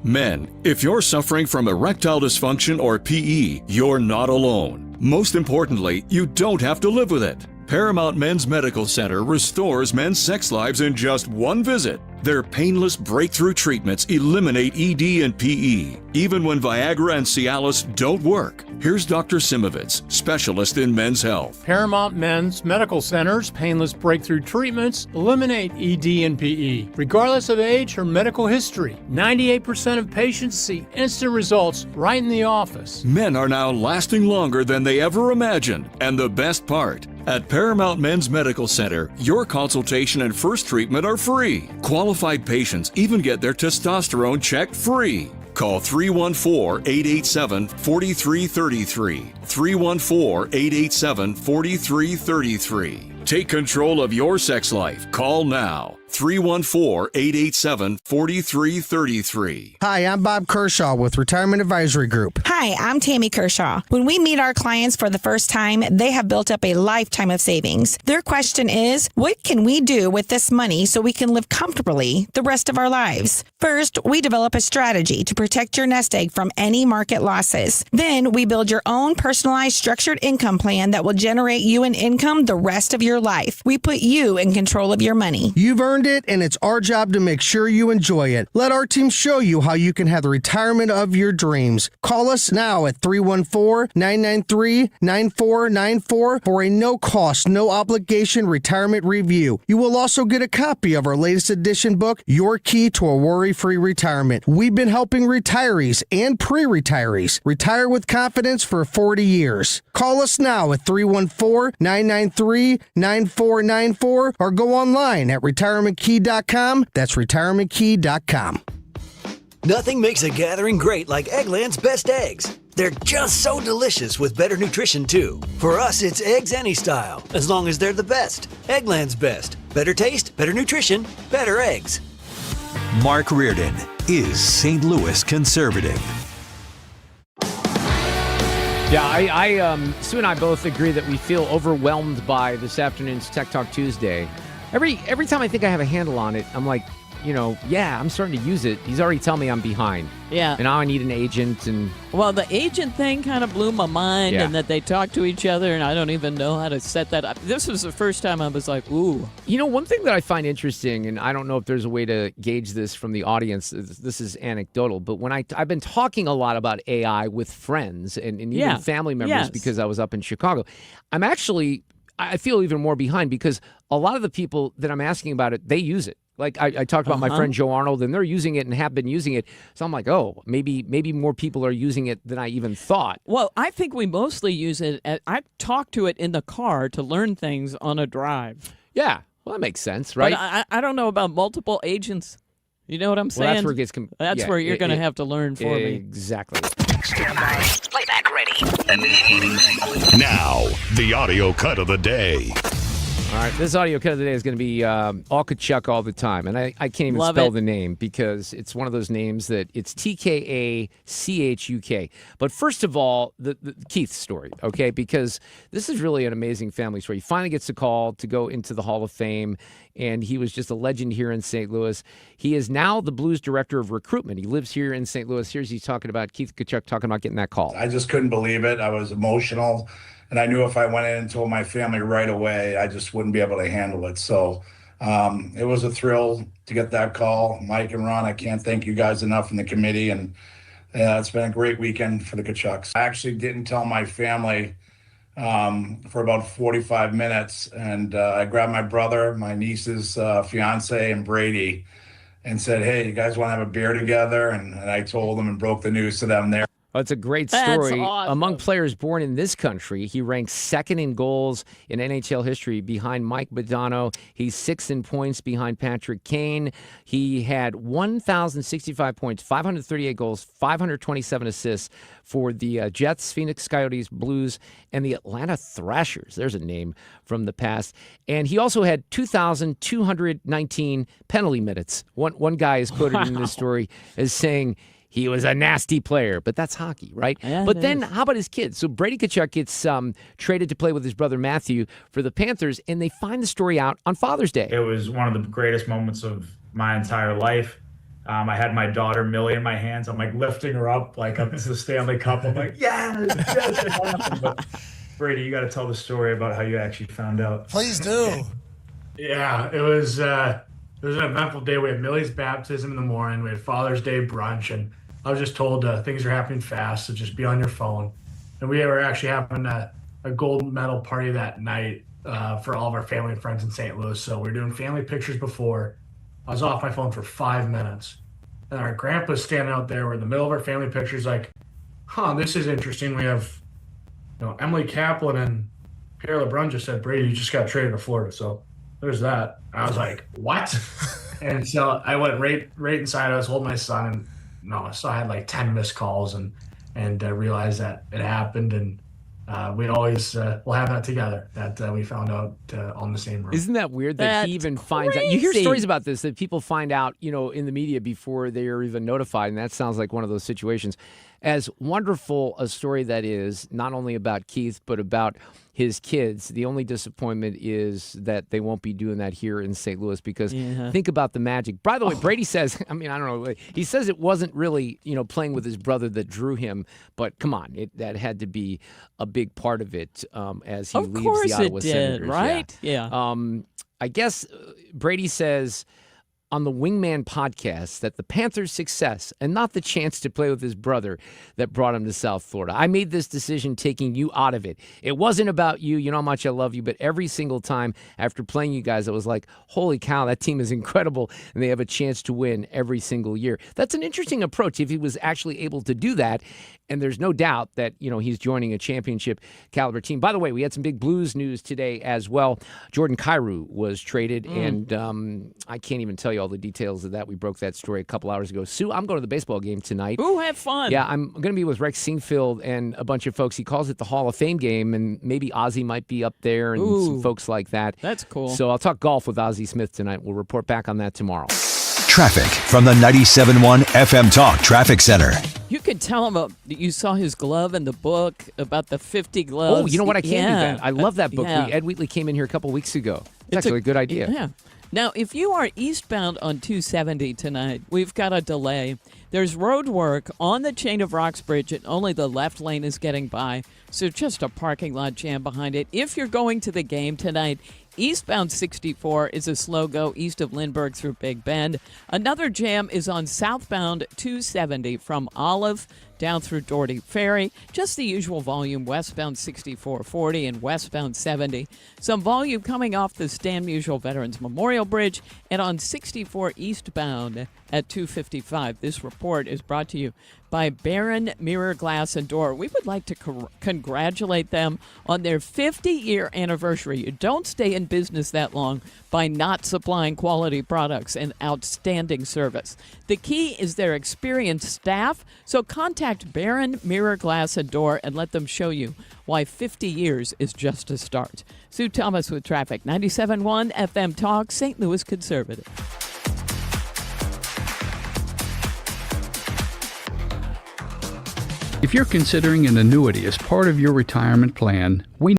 Men, if you're suffering from erectile dysfunction or PE, you're not alone. Most importantly, you don't have to live with it. Paramount Men's Medical Center restores men's sex lives in just one visit. Their painless breakthrough treatments eliminate ED and PE, even when Viagra and Cialis don't work. Here's Dr. Simovitz, specialist in men's health. Paramount Men's Medical Center's painless breakthrough treatments eliminate ED and PE, regardless of age or medical history. 98% of patients see instant results right in the office. Men are now lasting longer than they ever imagined. And the best part, at Paramount Men's Medical Center, your consultation and first treatment are free. Qualified patients even get their testosterone checked free. Call 314-887-4333. 314-887-4333. Take control of your sex life. Call now. 314-887-4333. Hi, I'm Bob Kershaw with Retirement Advisory Group. Hi, I'm Tammy Kershaw. When we meet our clients for the first time, they have built up a lifetime of savings. Their question is, what can we do with this money so we can live comfortably the rest of our lives? First, we develop a strategy to protect your nest egg from any market losses. Then, we build your own personalized structured income plan that will generate you an income the rest of your life. We put you in control of your money. You've earned it, and it's our job to make sure you enjoy it. Let our team show you how you can have the retirement of your dreams. Call us now at 314-993-9494 for a no-cost, no-obligation retirement review. You will also get a copy of our latest edition book, Your Key to a Worry-Free Retirement. We've been helping retirees and pre-retirees retire with confidence for 40 years. Call us now at 314-993-9494 or go online at retirementkey.com. That's retirementkey.com. Nothing makes a gathering great like Eggland's best eggs. They're just so delicious with better nutrition, too. For us, it's eggs any style, as long as they're the best. Eggland's best. Better taste, better nutrition, better eggs. Mark Reardon is St. Louis conservative. Yeah, Sue and I both agree that we feel overwhelmed by this afternoon's Tech Talk Tuesday. Every time I think I have a handle on it, I'm like, I'm starting to use it. He's already telling me I'm behind. Yeah. And now I need an agent. Well, the agent thing kind of blew my mind, and that they talk to each other, and I don't even know how to set that up. This was the first time I was like, ooh. One thing that I find interesting, and I don't know if there's a way to gauge this from the audience, this is anecdotal, but when I've been talking a lot about AI with friends and even family members because I was up in Chicago, I feel even more behind because a lot of the people that I'm asking about it, they use it. Like I talked about my friend Joe Arnold, and they're using it and have been using it. So I'm like, oh, maybe more people are using it than I even thought. Well, I think we mostly use it. I talk to it in the car to learn things on a drive. Yeah, well, that makes sense, right? But I don't know about multiple agents. You know what I'm saying? Well, that's where it gets. That's where you're going to have to learn for me. Exactly. Stand by. Playback ready. Now, the audio cut of the day. All right, this audio cut of the day is going to be Alkachuk all the time. And I can't even spell the name because it's one of those names that it's Tkachuk. But first of all, the Keith story, okay? Because this is really an amazing family story. He finally gets a call to go into the Hall of Fame, and he was just a legend here in St. Louis. He is now the Blues director of recruitment. He lives here in St. Louis. Here's Keith Kachuk talking about getting that call. I just couldn't believe it. I was emotional. And I knew if I went in and told my family right away, I just wouldn't be able to handle it. So it was a thrill to get that call. Mike and Ron, I can't thank you guys enough in the committee. And it's been a great weekend for the Kachucks. I actually didn't tell my family for about 45 minutes. And I grabbed my brother, my niece's fiance, and Brady and said, hey, you guys want to have a beer together? And I told them and broke the news to them there. Oh, it's a great story. Among players born in this country, he ranks second in goals in NHL history behind Mike Modano. He's sixth in points behind Patrick Kane. He had 1,065 points, 538 goals, 527 assists for the Jets, Phoenix Coyotes, Blues, and the Atlanta Thrashers. There's a name from the past. And he also had 2,219 penalty minutes. One guy is quoted in this story as saying, he was a nasty player, but that's hockey, right? Yeah, but then how about his kids? So Brady Tkachuk gets traded to play with his brother Matthew for the Panthers, and they find the story out on Father's Day. It was one of the greatest moments of my entire life. I had my daughter Millie in my hands. I'm like lifting her up like up to the Stanley Cup. I'm like, yes. But Brady, you got to tell the story about how you actually found out. Please do. Yeah, it was an eventful day. We had Millie's baptism in the morning. We had Father's Day brunch, and I was just told things are happening fast, so just be on your phone. And we were actually having a gold medal party that night for all of our family and friends in St. Louis. So we were doing family pictures before. I was off my phone for 5 minutes. And our grandpa's standing out there. We're in the middle of our family pictures like, this is interesting. We have Emily Kaplan and Pierre LeBrun just said, Brady, you just got traded to Florida. So there's that. I was like, what? And so I went right inside. I was holding my son, and so I had like 10 missed calls and realized that it happened. And we always we'll have that together, that we found out on the same room. Isn't that weird that he even finds out? You hear stories about this, that people find out, in the media before they are even notified, and that sounds like one of those situations. As wonderful a story that is, not only about Keith, but about his kids, the only disappointment is that they won't be doing that here in St. Louis, because think about the magic. By the way, Brady says, I don't know, he says it wasn't really, playing with his brother that drew him, but come on, that had to be a big part of it as he leaves the Ottawa Senators. Right? Yeah. I guess Brady says on the Wingman podcast that the Panthers' success and not the chance to play with his brother that brought him to South Florida. I made this decision taking you out of it. It wasn't about you. You know how much I love you. But every single time after playing you guys, I was like, holy cow, that team is incredible. And they have a chance to win every single year. That's an interesting approach if he was actually able to do that. And there's no doubt that, he's joining a championship caliber team. By the way, we had some big Blues news today as well. Jordan Kyrou was traded, and I can't even tell you all the details of that. We broke that story a couple hours ago. Sue, I'm going to the baseball game tonight. Ooh, have fun. Yeah, I'm going to be with Rex Singfield and a bunch of folks. He calls it the Hall of Fame game, and maybe Ozzy might be up there and some folks like that. That's cool. So I'll talk golf with Ozzie Smith tonight. We'll report back on that tomorrow. Traffic from the 97.1 FM Talk Traffic Center. You could tell him you saw his glove in the book about the 50 gloves. Oh, you know what? I can do that. I love that book. Yeah. Ed Wheatley came in here a couple weeks ago. It's actually a good idea. Yeah. Now, if you are eastbound on 270 tonight, we've got a delay. There's road work on the Chain of Rocks Bridge, and only the left lane is getting by. So just a parking lot jam behind it. If you're going to the game tonight, eastbound 64 is a slow go east of Lindbergh through Big Bend. Another jam is on southbound 270 from Olive down through Doherty Ferry. Just the usual volume, westbound 6440 and westbound 70. Some volume coming off the Stan Musial Veterans Memorial Bridge and on 64 eastbound at 255. This report is brought to you by Barron Mirror Glass and Door. We would like to congratulate them on their 50-year anniversary. You don't stay in business that long by not supplying quality products and outstanding service. The key is their experienced staff, so contact Barron Mirror Glass and Door and let them show you why 50 years is just a start. Sue Thomas with traffic, 97.1 FM Talk, St. Louis Conservative. If you're considering an annuity as part of your retirement plan, we